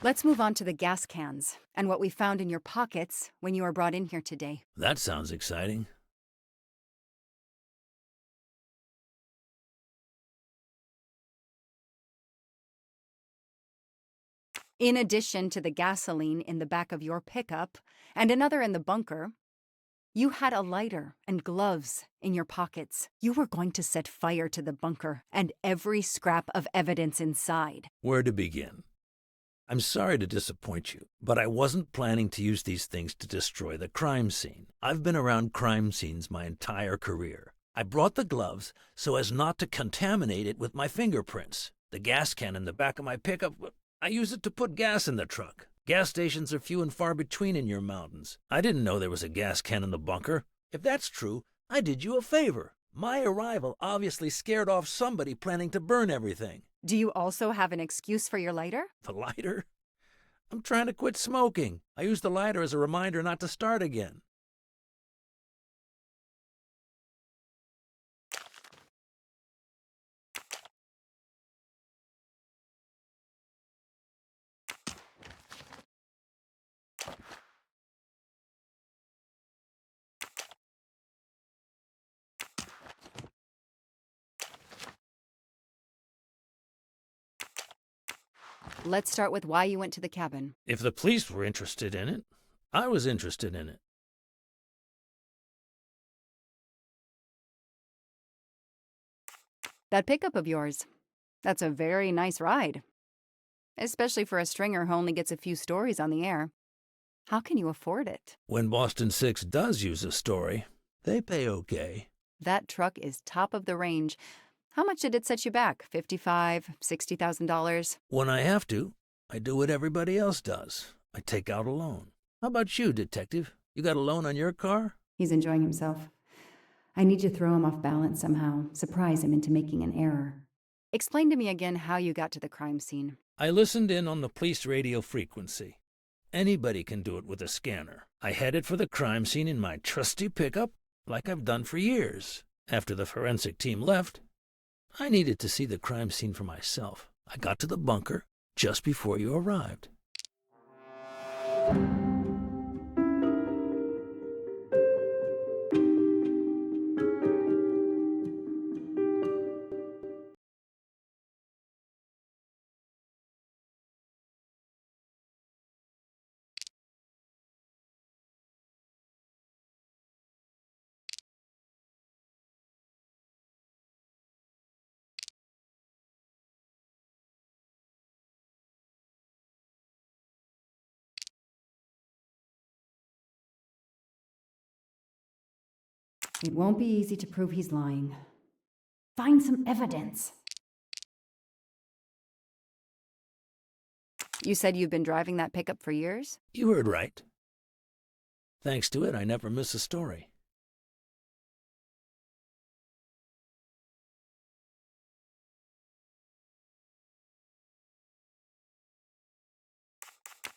Let's move on to the gas cans and what we found in your pockets when you were brought in here today. That sounds exciting. In addition to the gasoline in the back of your pickup and another in the bunker, you had a lighter and gloves in your pockets. You were going to set fire to the bunker and every scrap of evidence inside. Where to begin? I'm sorry to disappoint you, but I wasn't planning to use these things to destroy the crime scene. I've been around crime scenes my entire career. I brought the gloves so as not to contaminate it with my fingerprints. The gas can in the back of my pickup, I use it to put gas in the truck. Gas stations are few and far between in your mountains. I didn't know there was a gas can in the bunker. If that's true, I did you a favor. My arrival obviously scared off somebody planning to burn everything. Do you also have an excuse for your lighter? The lighter? I'm trying to quit smoking. I used the lighter as a reminder not to start again. Let's start with why you went to the cabin. If the police were interested in it, I was interested in it. That pickup of yours, that's a very nice ride. Especially for a stringer who only gets a few stories on the air. How can you afford it? When Boston 6 does use a story, they pay okay. That truck is top of the range. How much did it set you back? $55,000, $60,000? When I have to, I do what everybody else does. I take out a loan. How about you, Detective? You got a loan on your car? He's enjoying himself. I need to throw him off balance somehow, surprise him into making an error. Explain to me again how you got to the crime scene. I listened in on the police radio frequency. Anybody can do it with a scanner. I headed for the crime scene in my trusty pickup, like I've done for years. After the forensic team left, I needed to see the crime scene for myself. I got to the bunker just before you arrived. It won't be easy to prove he's lying. Find some evidence. You said you've been driving that pickup for years? You heard right. Thanks to it, I never miss a story.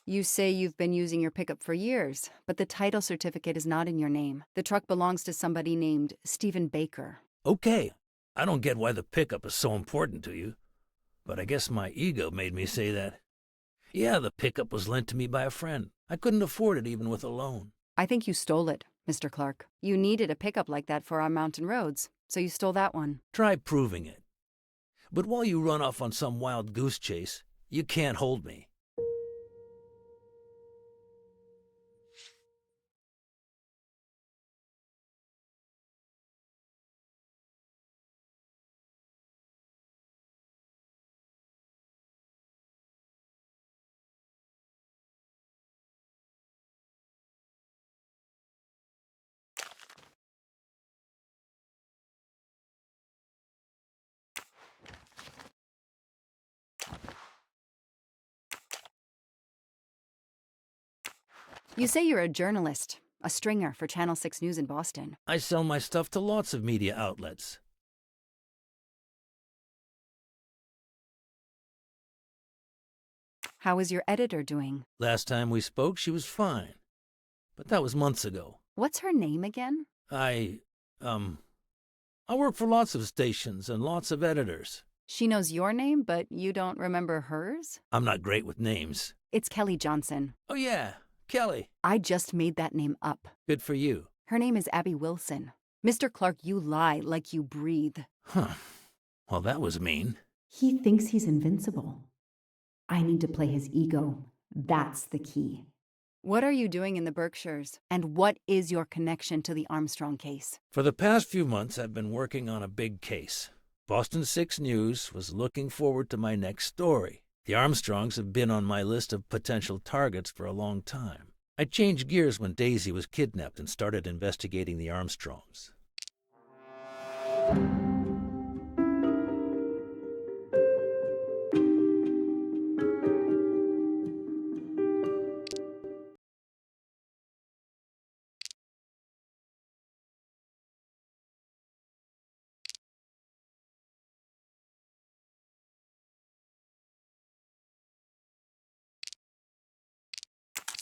You say you've been using your pickup for years, but the title certificate is not in your name. The truck belongs to somebody named Stephen Baker. Okay, I don't get why the pickup is so important to you, but I guess my ego made me say that. Yeah, the pickup was lent to me by a friend. I couldn't afford it even with a loan. I think you stole it, Mr. Clark. You needed a pickup like that for our mountain roads, so you stole that one. Try proving it. But while you run off on some wild goose chase, you can't hold me. You say you're a journalist, a stringer for Channel 6 News in Boston. I sell my stuff to lots of media outlets. How is your editor doing? Last time we spoke, she was fine. But that was months ago. What's her name again? I work for lots of stations and lots of editors. She knows your name, but you don't remember hers? I'm not great with names. It's Kelly Johnson. Oh yeah, Kelly. I just made that name up. Good for you. Her name is Abby Wilson. Mr. Clark, you lie like you breathe. Huh. Well, that was mean. He thinks he's invincible. I need to play his ego. That's the key. What are you doing in the Berkshires? And what is your connection to the Armstrong case? For the past few months, I've been working on a big case. Boston 6 News was looking forward to my next story. The Armstrongs have been on my list of potential targets for a long time. I changed gears when Daisy was kidnapped and started investigating the Armstrongs.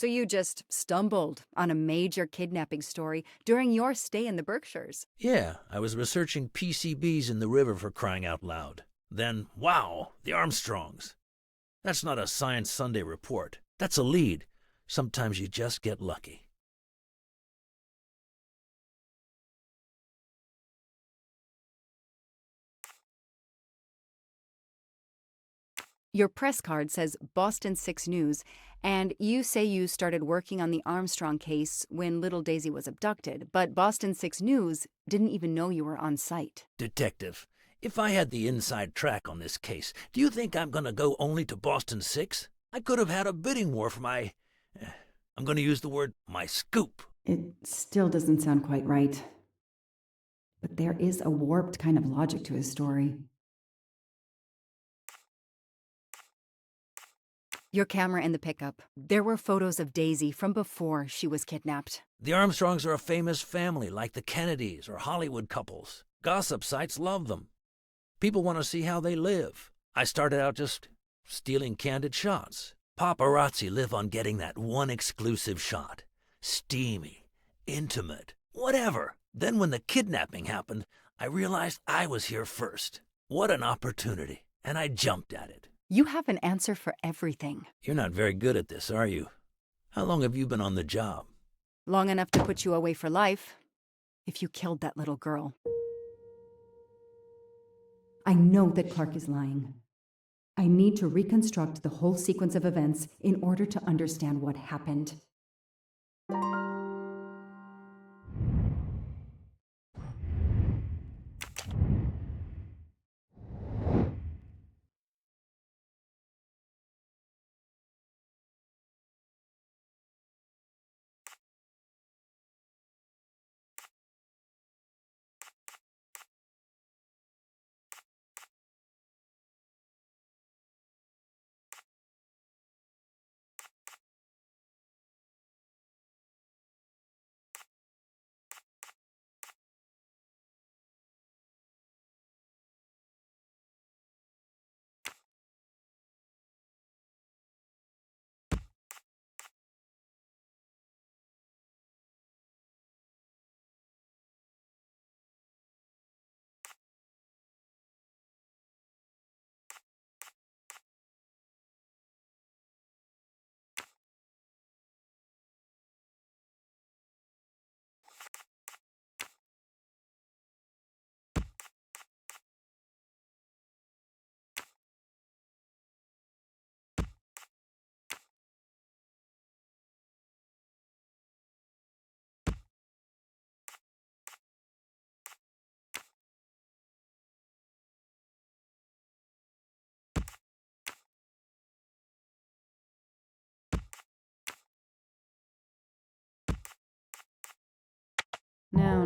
So you just stumbled on a major kidnapping story during your stay in the Berkshires. Yeah, I was researching PCBs in the river for crying out loud. Then, wow, the Armstrongs. That's not a Science Sunday report. That's a lead. Sometimes you just get lucky. Your press card says Boston 6 News, and you say you started working on the Armstrong case when little Daisy was abducted, but Boston 6 News didn't even know you were on site. Detective, if I had the inside track on this case, do you think I'm going to go only to Boston 6? I could have had a bidding war for I'm going to use the word, my scoop. It still doesn't sound quite right. But there is a warped kind of logic to his story. Your camera in the pickup. There were photos of Daisy from before she was kidnapped. The Armstrongs are a famous family, like the Kennedys or Hollywood couples. Gossip sites love them. People want to see how they live. I started out just stealing candid shots. Paparazzi live on getting that one exclusive shot. Steamy, intimate, whatever. Then when the kidnapping happened, I realized I was here first. What an opportunity, and I jumped at it. You have an answer for everything. You're not very good at this, are you? How long have you been on the job? Long enough to put you away for life, if you killed that little girl. I know that Clark is lying. I need to reconstruct the whole sequence of events in order to understand what happened.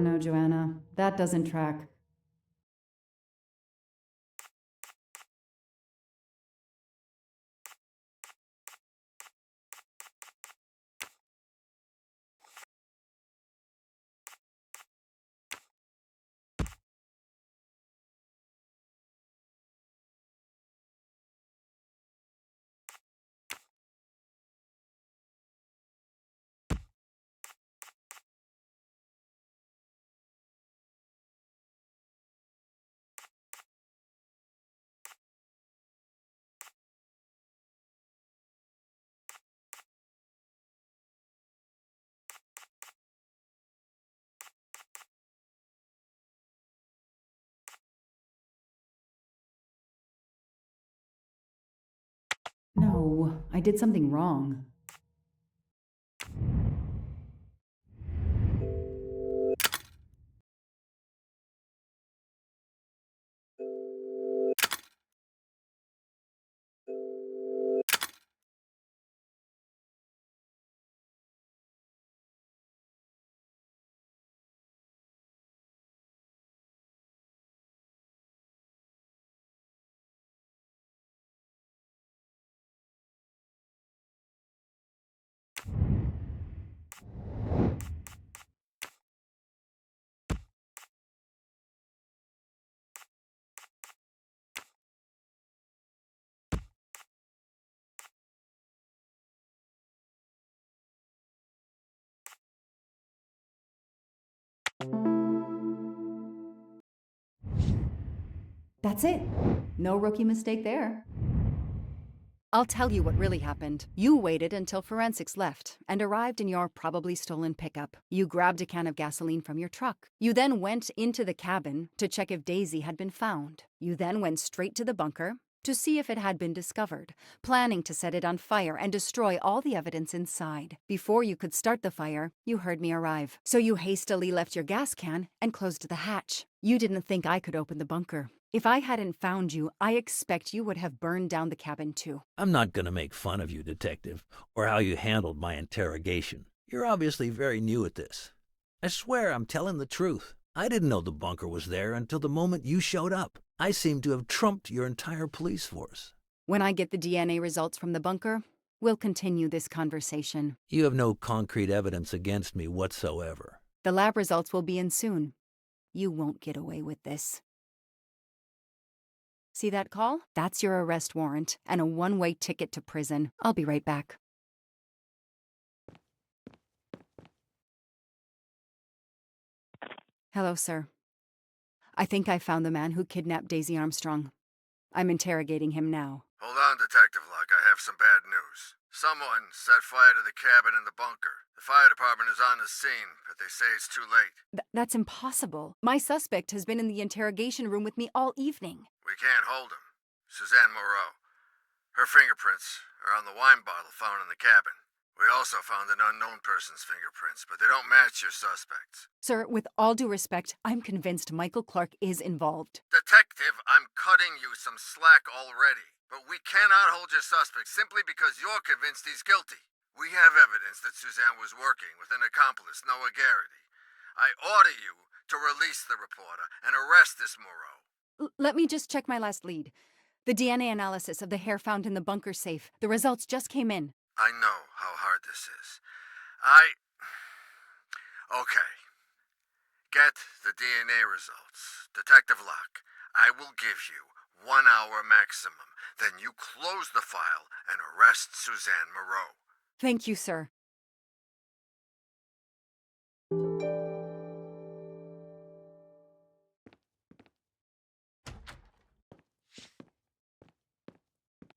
No, Joanna. That doesn't track. No, I did something wrong. That's it. No rookie mistake there. I'll tell you what really happened. You waited until forensics left and arrived in your probably stolen pickup. You grabbed a can of gasoline from your truck. You then went into the cabin to check if Daisy had been found. You then went straight to the bunker to see if it had been discovered, planning to set it on fire and destroy all the evidence inside. Before you could start the fire, you heard me arrive. So you hastily left your gas can and closed the hatch. You didn't think I could open the bunker. If I hadn't found you, I expect you would have burned down the cabin too. I'm not going to make fun of you, Detective, or how you handled my interrogation. You're obviously very new at this. I swear I'm telling the truth. I didn't know the bunker was there until the moment you showed up. I seem to have trumped your entire police force. When I get the DNA results from the bunker, we'll continue this conversation. You have no concrete evidence against me whatsoever. The lab results will be in soon. You won't get away with this. See that call? That's your arrest warrant and a one-way ticket to prison. I'll be right back. Hello, sir. I think I found the man who kidnapped Daisy Armstrong. I'm interrogating him now. Hold on, Detective Locke. I have some bad news. Someone set fire to the cabin in the bunker. The fire department is on the scene, but they say it's too late. That's impossible. My suspect has been in the interrogation room with me all evening. We can't hold him. Suzanne Moreau. Her fingerprints are on the wine bottle found in the cabin. We also found an unknown person's fingerprints, but they don't match your suspects. Sir, with all due respect, I'm convinced Michael Clark is involved. Detective, I'm cutting you some slack already. But we cannot hold your suspect simply because you're convinced he's guilty. We have evidence that Suzanne was working with an accomplice, Noah Garrity. I order you to release the reporter and arrest this Moreau. Let me just check my last lead. The DNA analysis of the hair found in the bunker safe. The results just came in. I know how hard this is. Okay. Get the DNA results. Detective Locke, I will give you 1 hour maximum. Then you close the file and arrest Suzanne Moreau. Thank you, sir.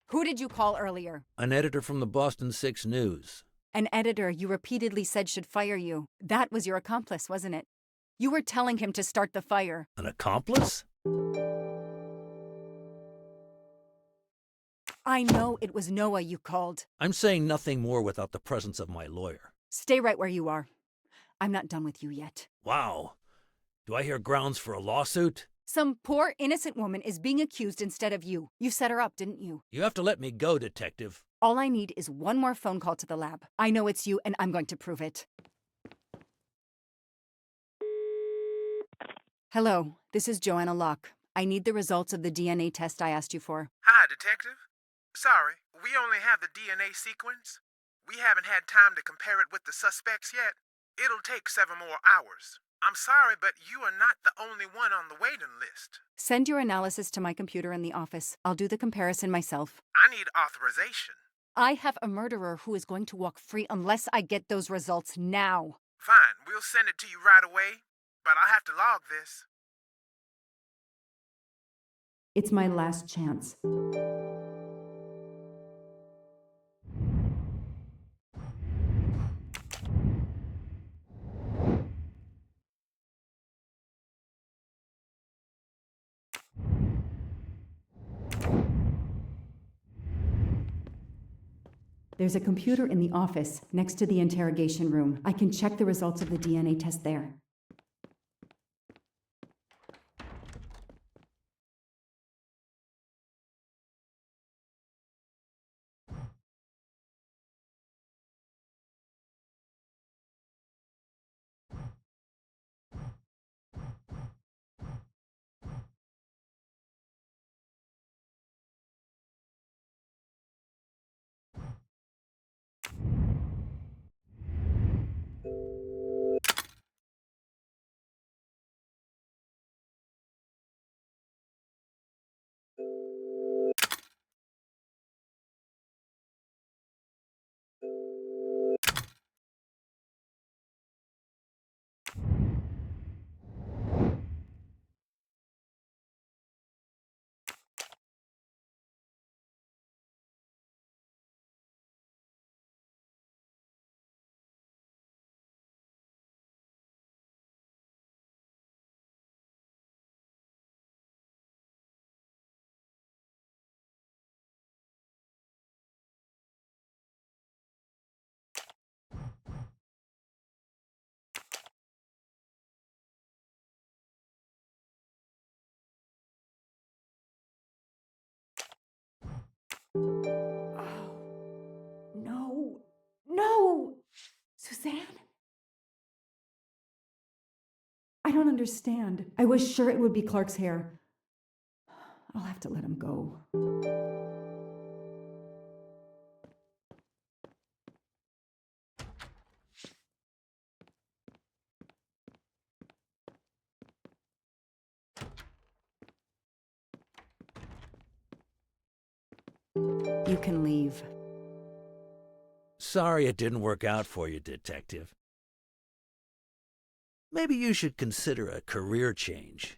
Who did you call earlier? An editor from the Boston 6 News. An editor you repeatedly said should fire you. That was your accomplice, wasn't it? You were telling him to start the fire. An accomplice? I know it was Noah you called. I'm saying nothing more without the presence of my lawyer. Stay right where you are. I'm not done with you yet. Wow. Do I hear grounds for a lawsuit? Some poor innocent woman is being accused instead of you. You set her up, didn't you? You have to let me go, Detective. All I need is one more phone call to the lab. I know it's you, and I'm going to prove it. Hello, this is Joanna Locke. I need the results of the DNA test I asked you for. Hi, Detective. Sorry, we only have the DNA sequence. We haven't had time to compare it with the suspects yet. It'll take 7 more hours. I'm sorry, but you are not the only one on the waiting list. Send your analysis to my computer in the office. I'll do the comparison myself. I need authorization. I have a murderer who is going to walk free unless I get those results now. Fine, we'll send it to you right away, but I'll have to log this. It's my last chance. There's a computer in the office next to the interrogation room. I can check the results of the DNA test there. Oh, no. No! Suzanne? I don't understand. I was sure it would be Clark's hair. I'll have to let him go. You can leave. Sorry it didn't work out for you, Detective. Maybe you should consider a career change.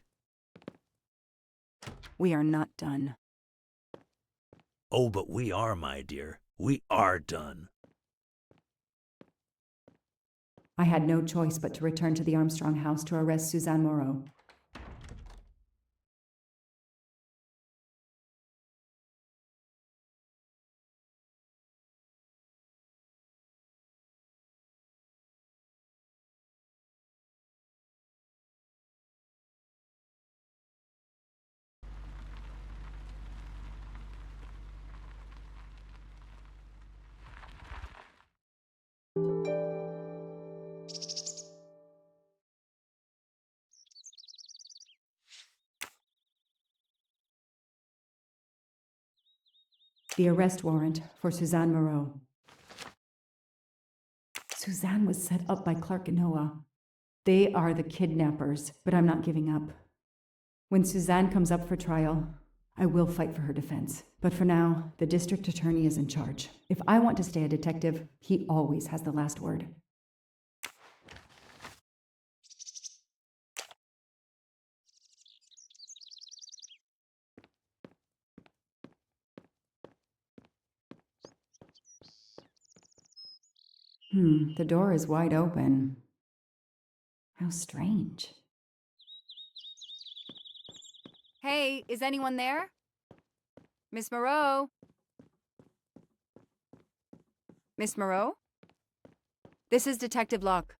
We are not done. Oh, but we are, my dear. We are done. I had no choice but to return to the Armstrong house to arrest Suzanne Moreau. The arrest warrant for Suzanne Moreau. Suzanne was set up by Clark and Noah. They are the kidnappers, but I'm not giving up. When Suzanne comes up for trial, I will fight for her defense. But for now, the district attorney is in charge. If I want to stay a detective, he always has the last word. The door is wide open. How strange. Hey, is anyone there? Miss Moreau? Miss Moreau? This is Detective Locke.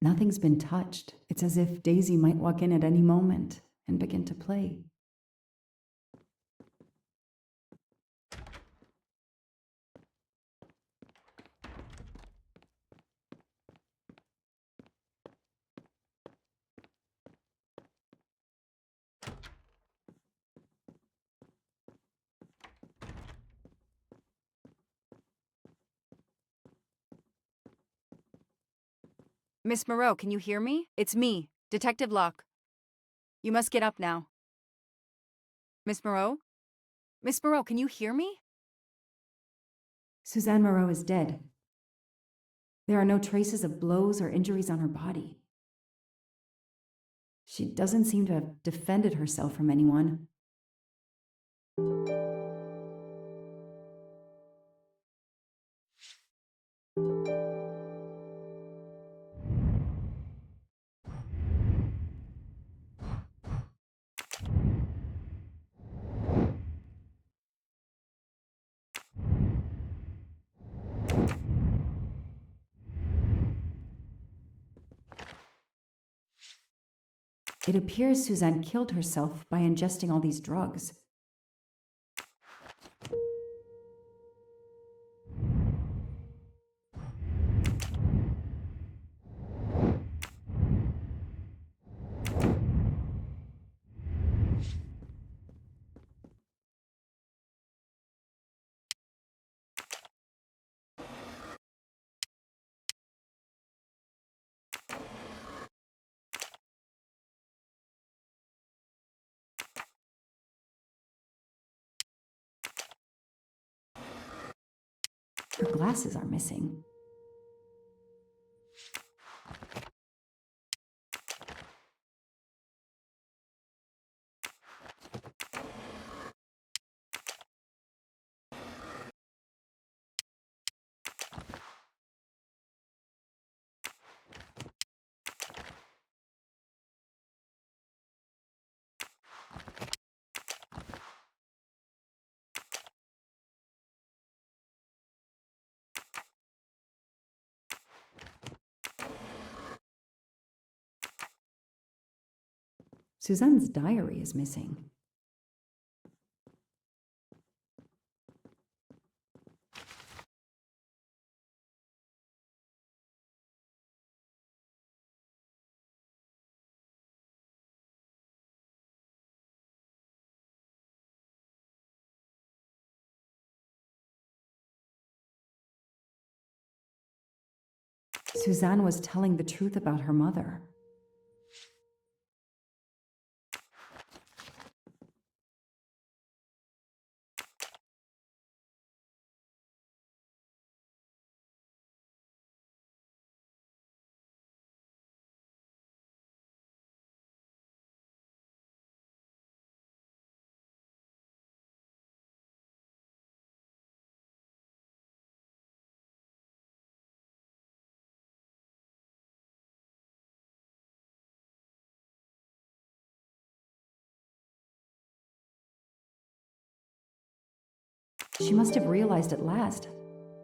Nothing's been touched. It's as if Daisy might walk in at any moment and begin to play. Miss Moreau, can you hear me? It's me, Detective Locke. You must get up now. Miss Moreau? Miss Moreau, can you hear me? Suzanne Moreau is dead. There are no traces of blows or injuries on her body. She doesn't seem to have defended herself from anyone. It appears Suzanne killed herself by ingesting all these drugs. Her glasses are missing. Suzanne's diary is missing. Suzanne was telling the truth about her mother. She must have realized at last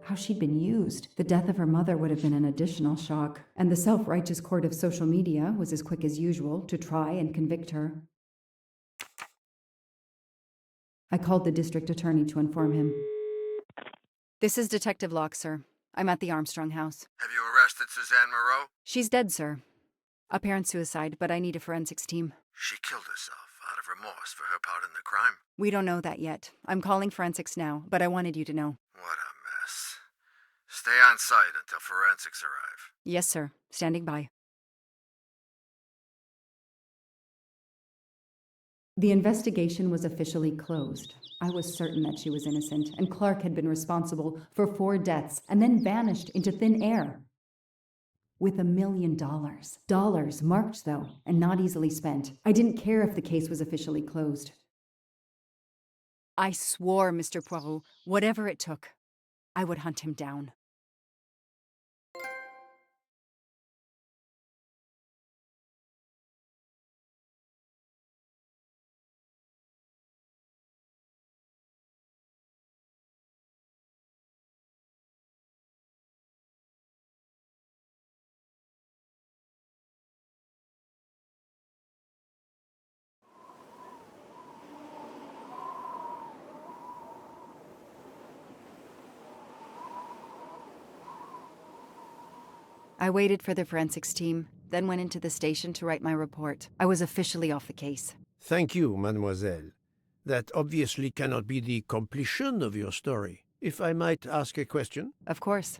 how she'd been used. The death of her mother would have been an additional shock, and the self-righteous court of social media was as quick as usual to try and convict her. I called the district attorney to inform him. This is Detective Locke, sir. I'm at the Armstrong house. Have you arrested Suzanne Moreau? She's dead, sir. Apparent suicide, but I need a forensics team. She killed herself out of remorse for her part in the crime. We don't know that yet. I'm calling forensics now, but I wanted you to know. What a mess. Stay on site until forensics arrive. Yes, sir. Standing by. The investigation was officially closed. I was certain that she was innocent, and Clark had been responsible for 4 deaths and then vanished into thin air. With $1 million. Dollars marked, though, and not easily spent. I didn't care if the case was officially closed. I swore, Mr. Poirot, whatever it took, I would hunt him down. I waited for the forensics team, then went into the station to write my report. I was officially off the case. Thank you, mademoiselle. That obviously cannot be the completion of your story. If I might ask a question? Of course.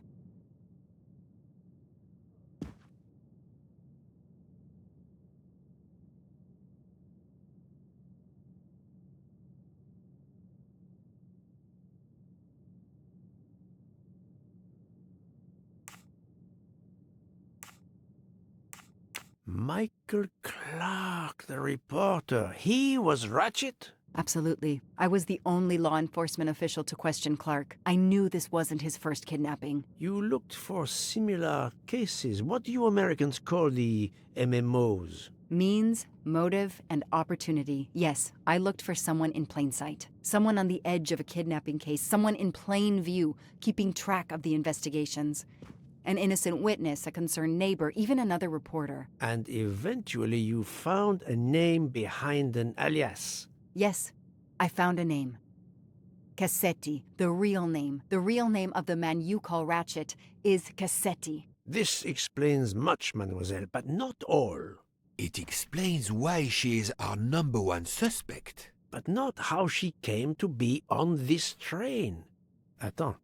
Michael Clark, the reporter. He was Ratchet? Absolutely. I was the only law enforcement official to question Clark. I knew this wasn't his first kidnapping. You looked for similar cases. What do you Americans call the MMOs? Means, motive, and opportunity. Yes, I looked for someone in plain sight. Someone on the edge of a kidnapping case. Someone in plain view, keeping track of the investigations. An innocent witness, a concerned neighbor, even another reporter. And eventually you found a name behind an alias. Yes, I found a name. Cassetti, the real name. The real name of the man you call Ratchet is Cassetti. This explains much, mademoiselle, but not all. It explains why she is our #1 suspect. But not how she came to be on this train. Attends,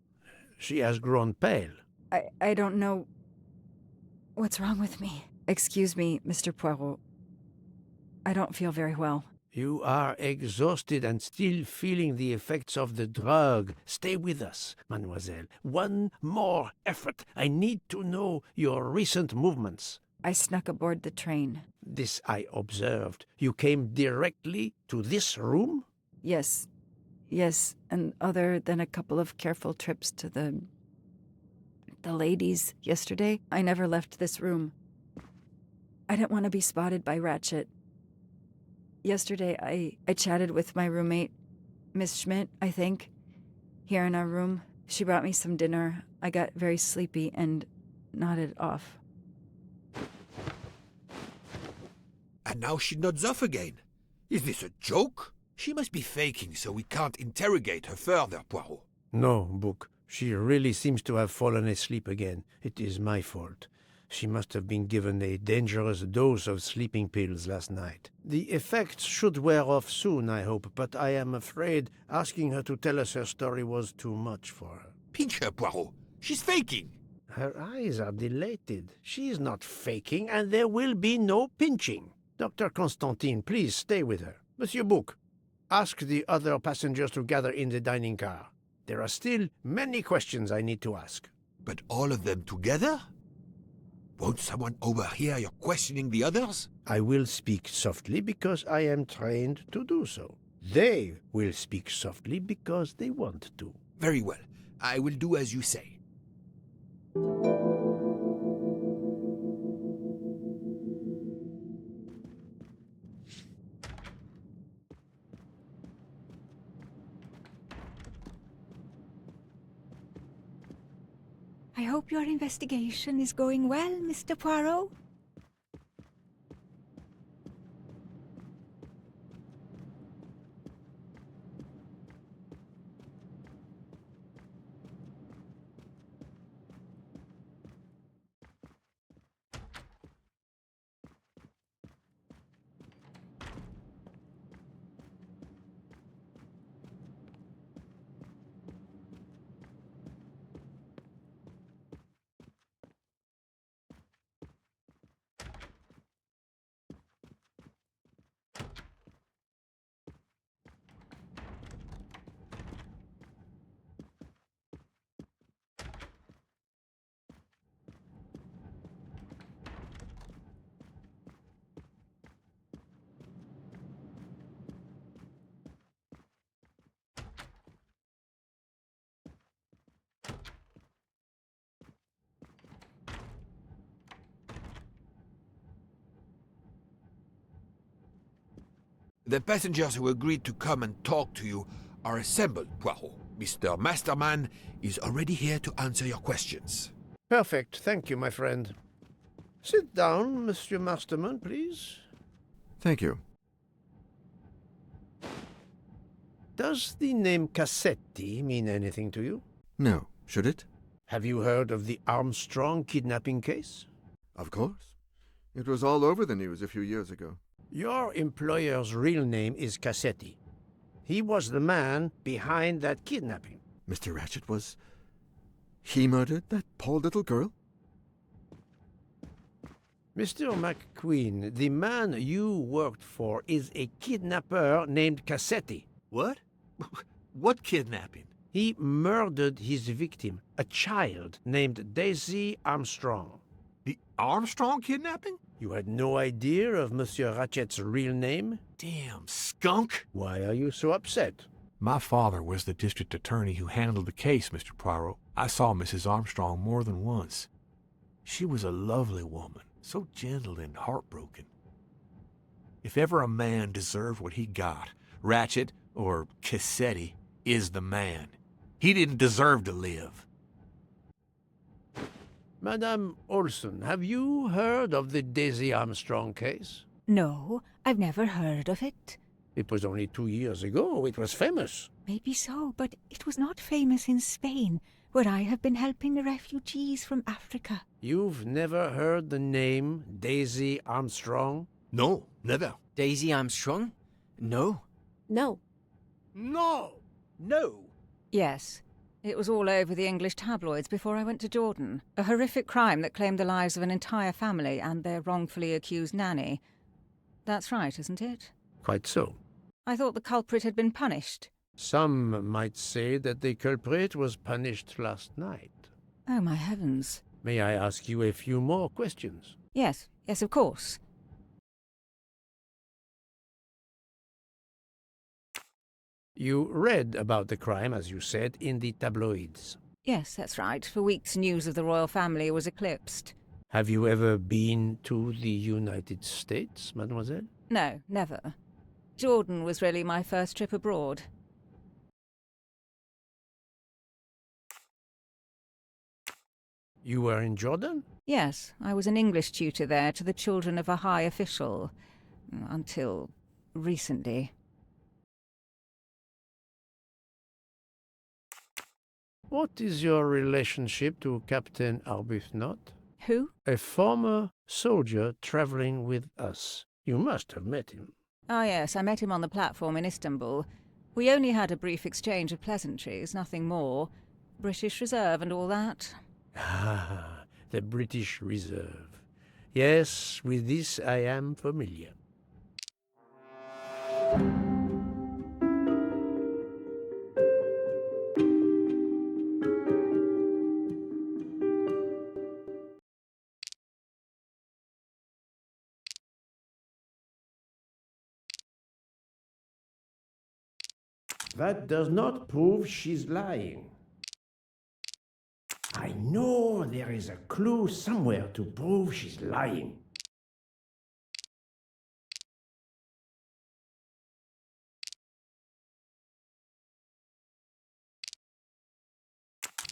she has grown pale. I don't know what's wrong with me. Excuse me, Mr. Poirot. I don't feel very well. You are exhausted and still feeling the effects of the drug. Stay with us, mademoiselle. One more effort. I need to know your recent movements. I snuck aboard the train. This I observed. You came directly to this room? Yes, and other than a couple of careful trips to the ladies yesterday, I never left this room. I didn't want to be spotted by Ratchet. Yesterday, I chatted with my roommate, Miss Schmidt, I think, here in our room. She brought me some dinner. I got very sleepy and nodded off. And now she nods off again. Is this a joke? She must be faking so we can't interrogate her further, Poirot. No, Book. She really seems to have fallen asleep again. It is my fault. She must have been given a dangerous dose of sleeping pills last night. The effects should wear off soon, I hope, but I am afraid asking her to tell us her story was too much for her. Pinch her, Poirot. She's faking. Her eyes are dilated. She is not faking, and there will be no pinching. Dr. Constantine, please stay with her. Monsieur Bouc, ask the other passengers to gather in the dining car. There are still many questions I need to ask. But all of them together? Won't someone overhear your questioning the others? I will speak softly because I am trained to do so. They will speak softly because they want to. Very well. I will do as you say. I hope your investigation is going well, Mr. Poirot. The passengers who agreed to come and talk to you are assembled, Poirot. Mr. Masterman is already here to answer your questions. Perfect. Thank you, my friend. Sit down, Monsieur Masterman, please. Thank you. Does the name Cassetti mean anything to you? No. Should it? Have you heard of the Armstrong kidnapping case? Of course. It was all over the news a few years ago. Your employer's real name is Cassetti. He was the man behind that kidnapping. Mr. Ratchet was... He murdered that poor little girl? Mr. McQueen, the man you worked for is a kidnapper named Cassetti. What? What kidnapping? He murdered his victim, a child named Daisy Armstrong. The Armstrong kidnapping? You had no idea of Monsieur Ratchet's real name? Damn skunk! Why are you so upset? My father was the district attorney who handled the case, Mr. Poirot. I saw Mrs. Armstrong more than once. She was a lovely woman, so gentle and heartbroken. If ever a man deserved what he got, Ratchet, or Cassetti, is the man. He didn't deserve to live. Madame Olson, have you heard of the Daisy Armstrong case? No, I've never heard of it. It was only 2 years ago. It was famous. Maybe so, but it was not famous in Spain, where I have been helping the refugees from Africa. You've never heard the name Daisy Armstrong? No, never. Daisy Armstrong? No. No. No! No! Yes. It was all over the English tabloids before I went to Jordan. A horrific crime that claimed the lives of an entire family and their wrongfully accused nanny. That's right, isn't it? Quite so. I thought the culprit had been punished. Some might say that the culprit was punished last night. Oh, my heavens. May I ask you a few more questions? Yes, of course. You read about the crime, as you said, in the tabloids. Yes, that's right. For weeks, news of the royal family was eclipsed. Have you ever been to the United States, mademoiselle? No, never. Jordan was really my first trip abroad. You were in Jordan? Yes, I was an English tutor there to the children of a high official. Until recently. What is your relationship to Captain Arbuthnot? Who? A former soldier traveling with us. You must have met him. Ah, yes, I met him on the platform in Istanbul. We only had a brief exchange of pleasantries, nothing more. British Reserve and all that. Ah, the British Reserve. Yes, with this I am familiar. That does not prove she's lying. I know there is a clue somewhere to prove she's lying.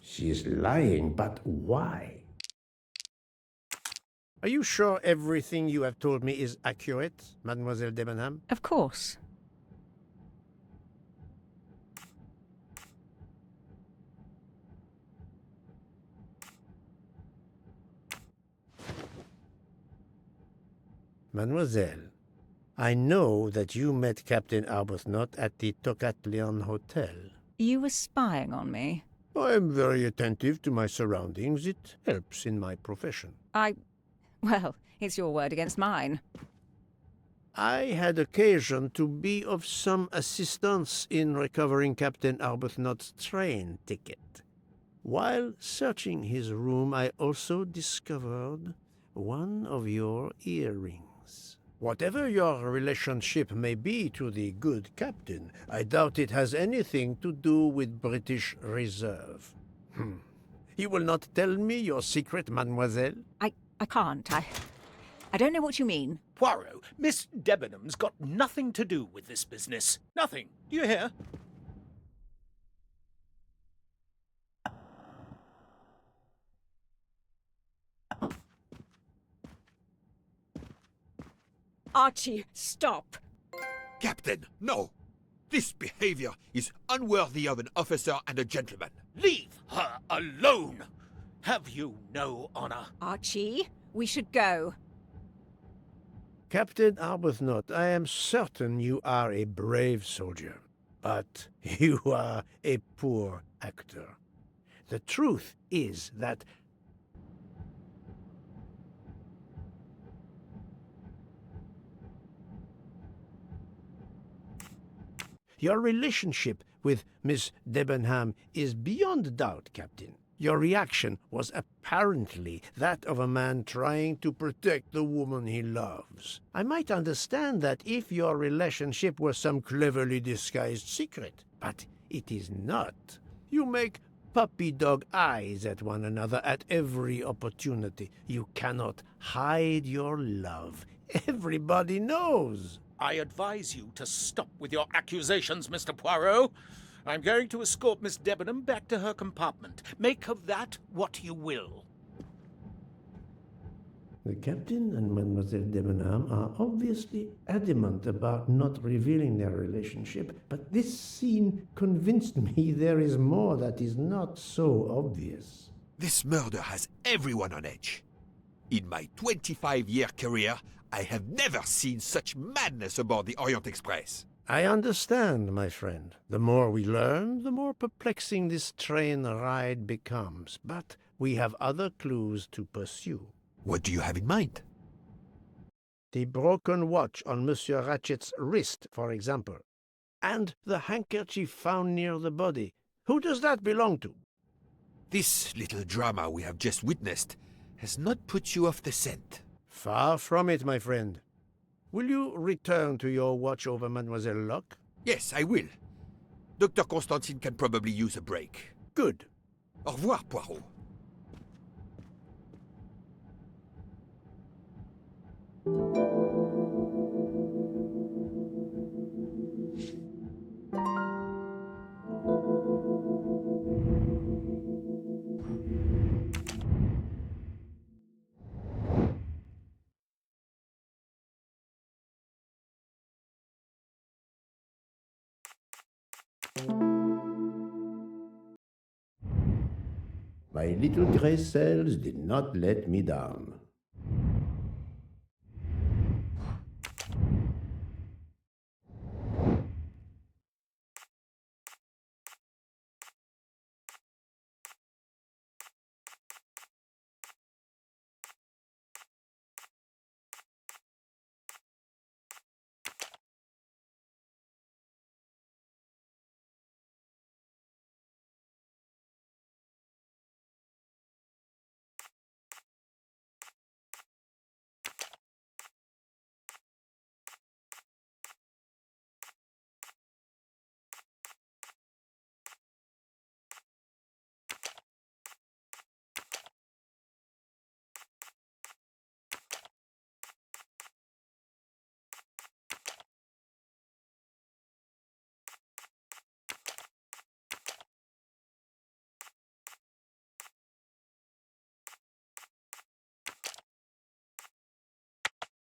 She's lying, but why? Are you sure everything you have told me is accurate, Mademoiselle Debenham? Of course. Mademoiselle, I know that you met Captain Arbuthnot at the Tocatlion Hotel. You were spying on me? I am very attentive to my surroundings. It helps in my profession. Well, it's your word against mine. I had occasion to be of some assistance in recovering Captain Arbuthnot's train ticket. While searching his room, I also discovered one of your earrings. Whatever your relationship may be to the good captain, I doubt it has anything to do with British Reserve. You will not tell me your secret, mademoiselle? I can't. I don't know what you mean. Poirot, Miss Debenham's got nothing to do with this business. Nothing. Do you hear? Archie, stop! Captain, no! This behavior is unworthy of an officer and a gentleman. Leave her alone! Have you no honor? Archie, we should go. Captain Arbuthnot, I am certain you are a brave soldier, but you are a poor actor. The truth is that your relationship with Miss Debenham is beyond doubt, Captain. Your reaction was apparently that of a man trying to protect the woman he loves. I might understand that if your relationship were some cleverly disguised secret, but it is not. You make puppy dog eyes at one another at every opportunity. You cannot hide your love. Everybody knows. I advise you to stop with your accusations, Mr. Poirot. I'm going to escort Miss Debenham back to her compartment. Make of that what you will. The captain and Mademoiselle Debenham are obviously adamant about not revealing their relationship, but this scene convinced me there is more that is not so obvious. This murder has everyone on edge. In my 25-year career, I have never seen such madness aboard the Orient Express. I understand, my friend. The more we learn, the more perplexing this train ride becomes. But we have other clues to pursue. What do you have in mind? The broken watch on Monsieur Ratchet's wrist, for example. And the handkerchief found near the body. Who does that belong to? This little drama we have just witnessed has not put you off the scent. Far from it, my friend. Will you return to your watch over Mademoiselle Locke? Yes, I will. Dr. Constantine can probably use a break. Good. Au revoir, Poirot. My little gray cells did not let me down.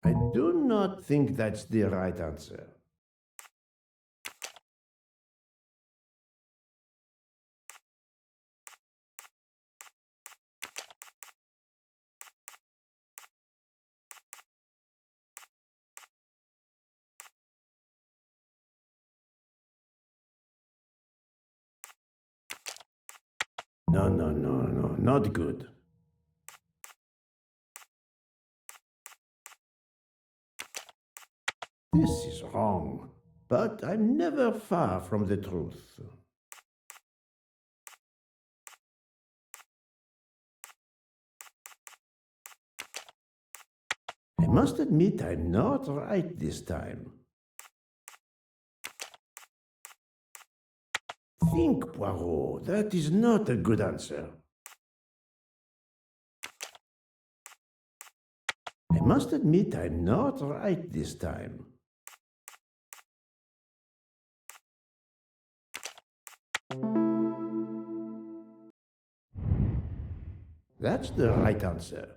I do not think that's the right answer. No, not good. This is wrong, but I'm never far from the truth. I must admit I'm not right this time. Think, Poirot, that is not a good answer. I must admit I'm not right this time. That's the right answer.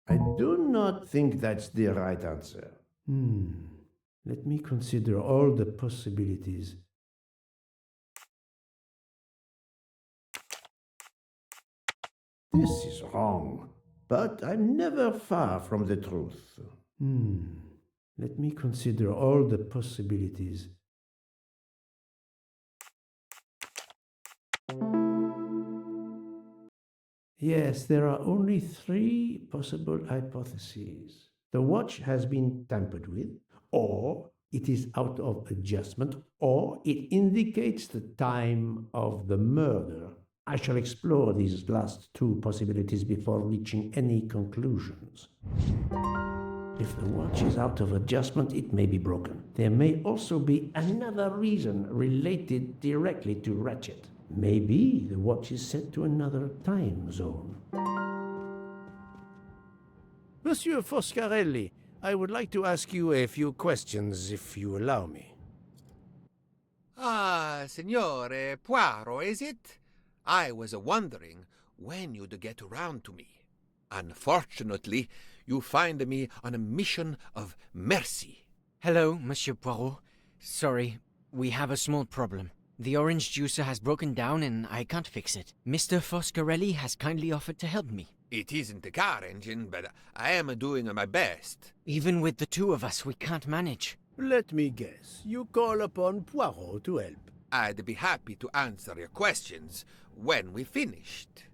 I do not think that's the right answer. Let me consider all the possibilities. This is wrong, but I'm never far from the truth. Let me consider all the possibilities. Yes, there are only 3 possible hypotheses. The watch has been tampered with, or it is out of adjustment, or it indicates the time of the murder. I shall explore these last 2 possibilities before reaching any conclusions. If the watch is out of adjustment, it may be broken. There may also be another reason related directly to Ratchet. Maybe the watch is set to another time zone. Monsieur Foscarelli, I would like to ask you a few questions, if you allow me. Ah, Signore Poirot, is it? I was wondering when you'd get around to me. Unfortunately, you find me on a mission of mercy. Hello, Monsieur Poirot. Sorry, we have a small problem. The orange juicer has broken down and I can't fix it. Mr. Foscarelli has kindly offered to help me. It isn't the car engine, but I am doing my best. Even with the 2 of us, we can't manage. Let me guess. You call upon Poirot to help. I'd be happy to answer your questions when we finished.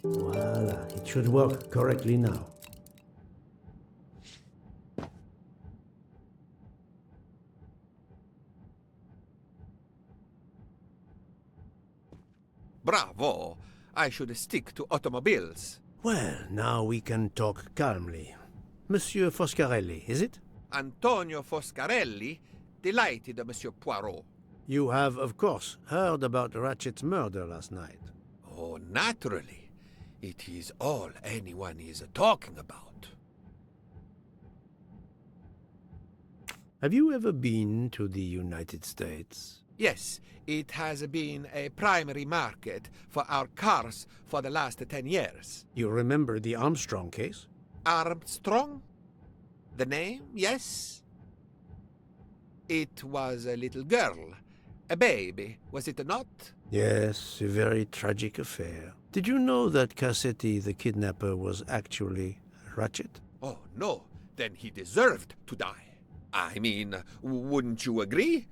Voila, it should work correctly now. Bravo! I should stick to automobiles. Well, now we can talk calmly. Monsieur Foscarelli, is it? Antonio Foscarelli, delighted, Monsieur Poirot. You have, of course, heard about Ratchet's murder last night. Oh, naturally. It is all anyone is talking about. Have you ever been to the United States? Yes, it has been a primary market for our cars for the last 10 years. You remember the Armstrong case? Armstrong? The name, yes? It was a little girl. A baby, was it not? Yes, a very tragic affair. Did you know that Cassetti, the kidnapper, was actually Ratchet? Oh, no. Then he deserved to die. I mean, wouldn't you agree?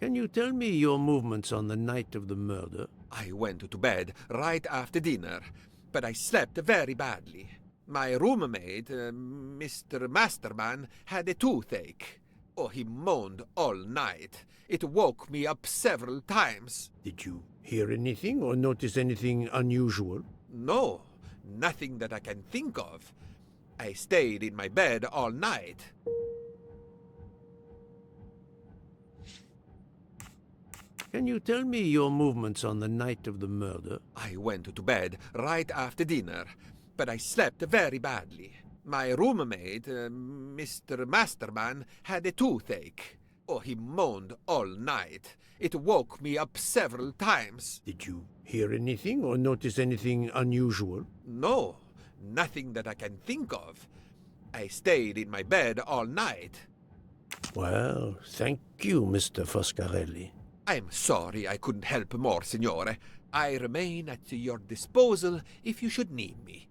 Can you tell me your movements on the night of the murder? I went to bed right after dinner, but I slept very badly. My roommate, Mr. Masterman, had a toothache. Oh, he moaned all night. It woke me up several times. Did you hear anything or notice anything unusual? No, nothing that I can think of. I stayed in my bed all night. Can you tell me your movements on the night of the murder? I went to bed right after dinner, but I slept very badly. My roommate, Mr. Masterman, had a toothache. Oh, he moaned all night. It woke me up several times. Did you hear anything or notice anything unusual? No, nothing that I can think of. I stayed in my bed all night. Well, thank you, Mr. Foscarelli. I'm sorry I couldn't help more, Signore. I remain at your disposal if you should need me.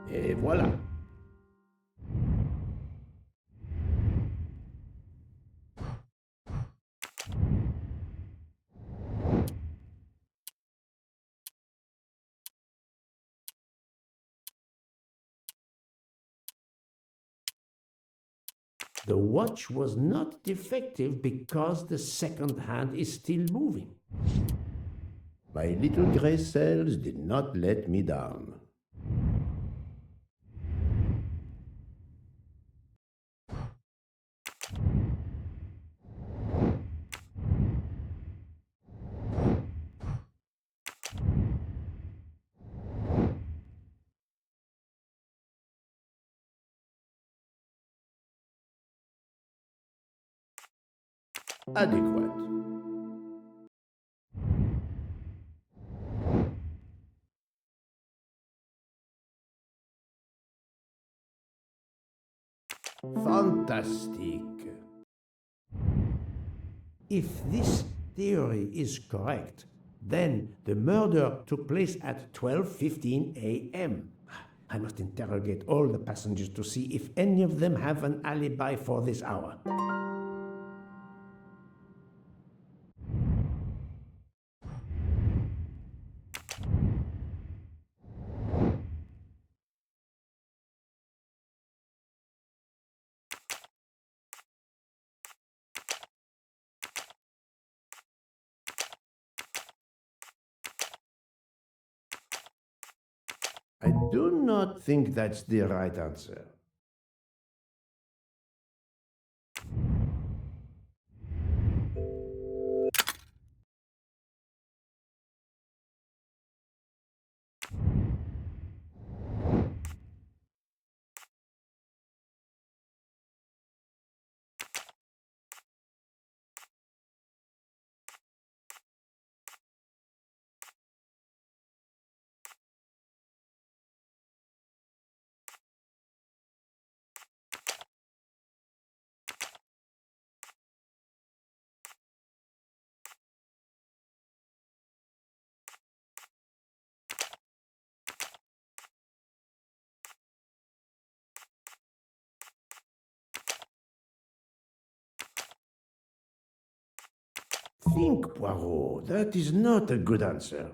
Et voilà. The watch was not defective because the second hand is still moving. My little gray cells did not let me down. Adequate. Fantastic. If this theory is correct, then the murder took place at 12:15 a.m. I must interrogate all the passengers to see if any of them have an alibi for this hour. I do not think that's the right answer. Think, Poirot. That is not a good answer.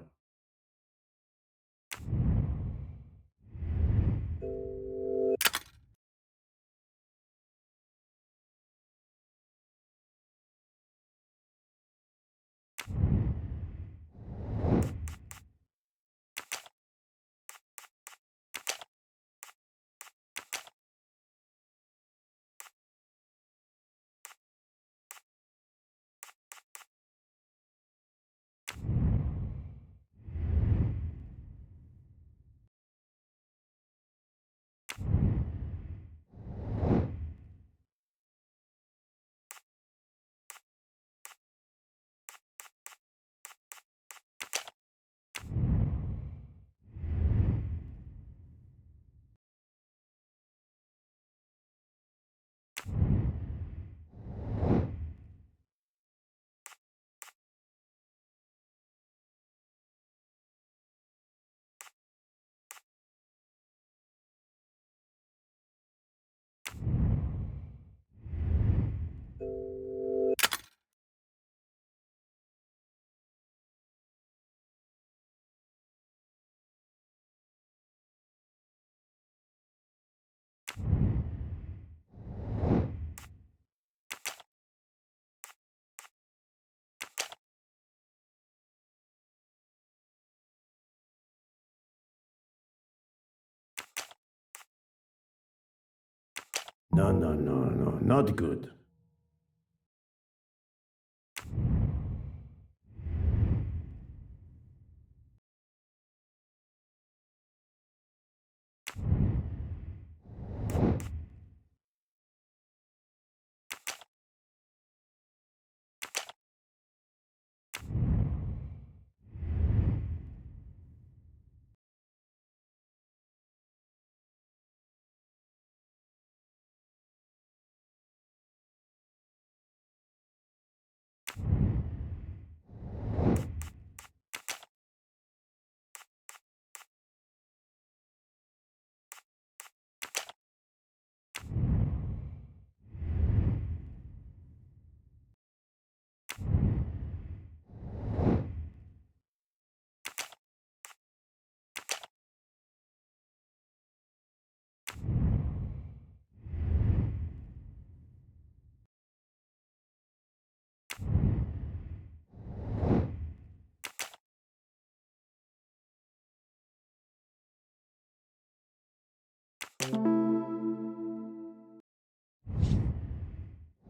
No, no, no, no, not good.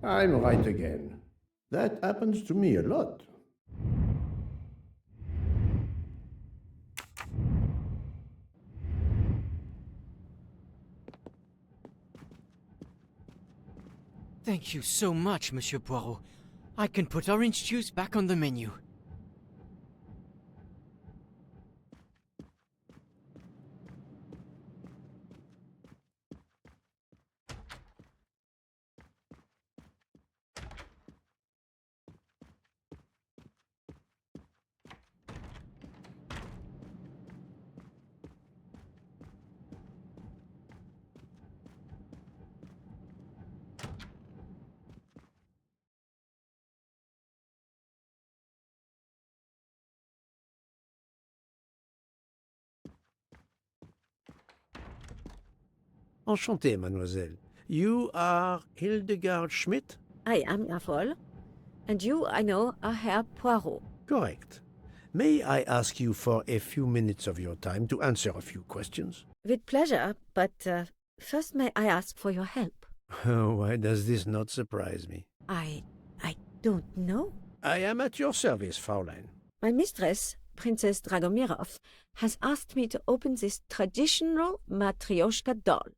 I'm right again. That happens to me a lot. Thank you so much, Monsieur Poirot. I can put orange juice back on the menu. Enchanté, mademoiselle. You are Hildegard Schmidt? I am Errol. And you, I know, are Herr Poirot. Correct. May I ask you for a few minutes of your time to answer a few questions? With pleasure, but first may I ask for your help? Why does this not surprise me? I don't know. I am at your service, Fraulein. My mistress, Princess Dragomirov, has asked me to open this traditional Matryoshka doll.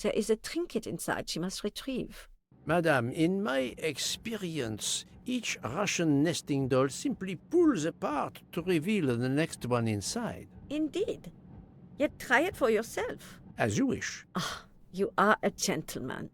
There is a trinket inside she must retrieve. Madame, in my experience, each Russian nesting doll simply pulls apart to reveal the next one inside. Indeed. Yet try it for yourself. As you wish. Ah, you are a gentleman.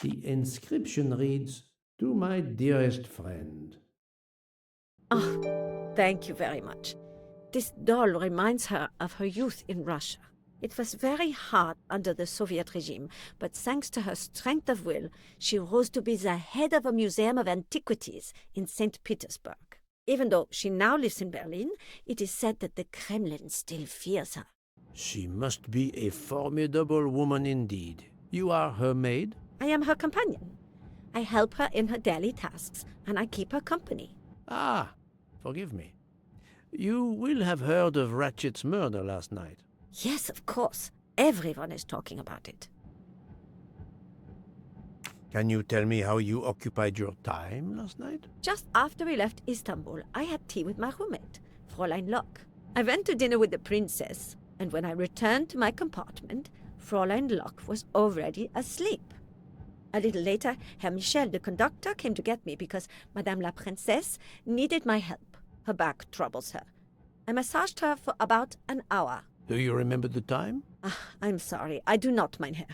The inscription reads, "To my dearest friend." Oh, thank you very much. This doll reminds her of her youth in Russia. It was very hard under the Soviet regime, but thanks to her strength of will, she rose to be the head of a museum of antiquities in St. Petersburg. Even though she now lives in Berlin, it is said that the Kremlin still fears her. She must be a formidable woman indeed. You are her maid? I am her companion. I help her in her daily tasks, and I keep her company. Ah, forgive me. You will have heard of Ratchet's murder last night. Yes, of course. Everyone is talking about it. Can you tell me how you occupied your time last night? Just after we left Istanbul, I had tea with my roommate, Fräulein Locke. I went to dinner with the princess, and when I returned to my compartment, Fräulein Locke was already asleep. A little later, Herr Michel, the conductor, came to get me because Madame la Princesse needed my help. Her back troubles her. I massaged her for about an hour. Do you remember the time? I'm sorry, I do not, mein Herr.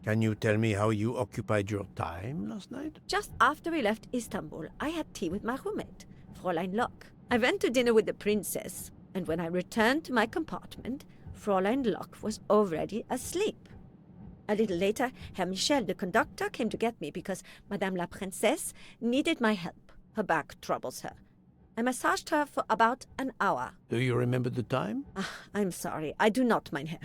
Can you tell me how you occupied your time last night? Just after we left Istanbul, I had tea with my roommate, Fräulein Locke. I went to dinner with the princess, and when I returned to my compartment, Fräulein Locke was already asleep. A little later, Herr Michel, the conductor, came to get me because Madame la Princesse needed my help. Her back troubles her. I massaged her for about an hour. Do you remember the time? I'm sorry, I do not, mein Herr.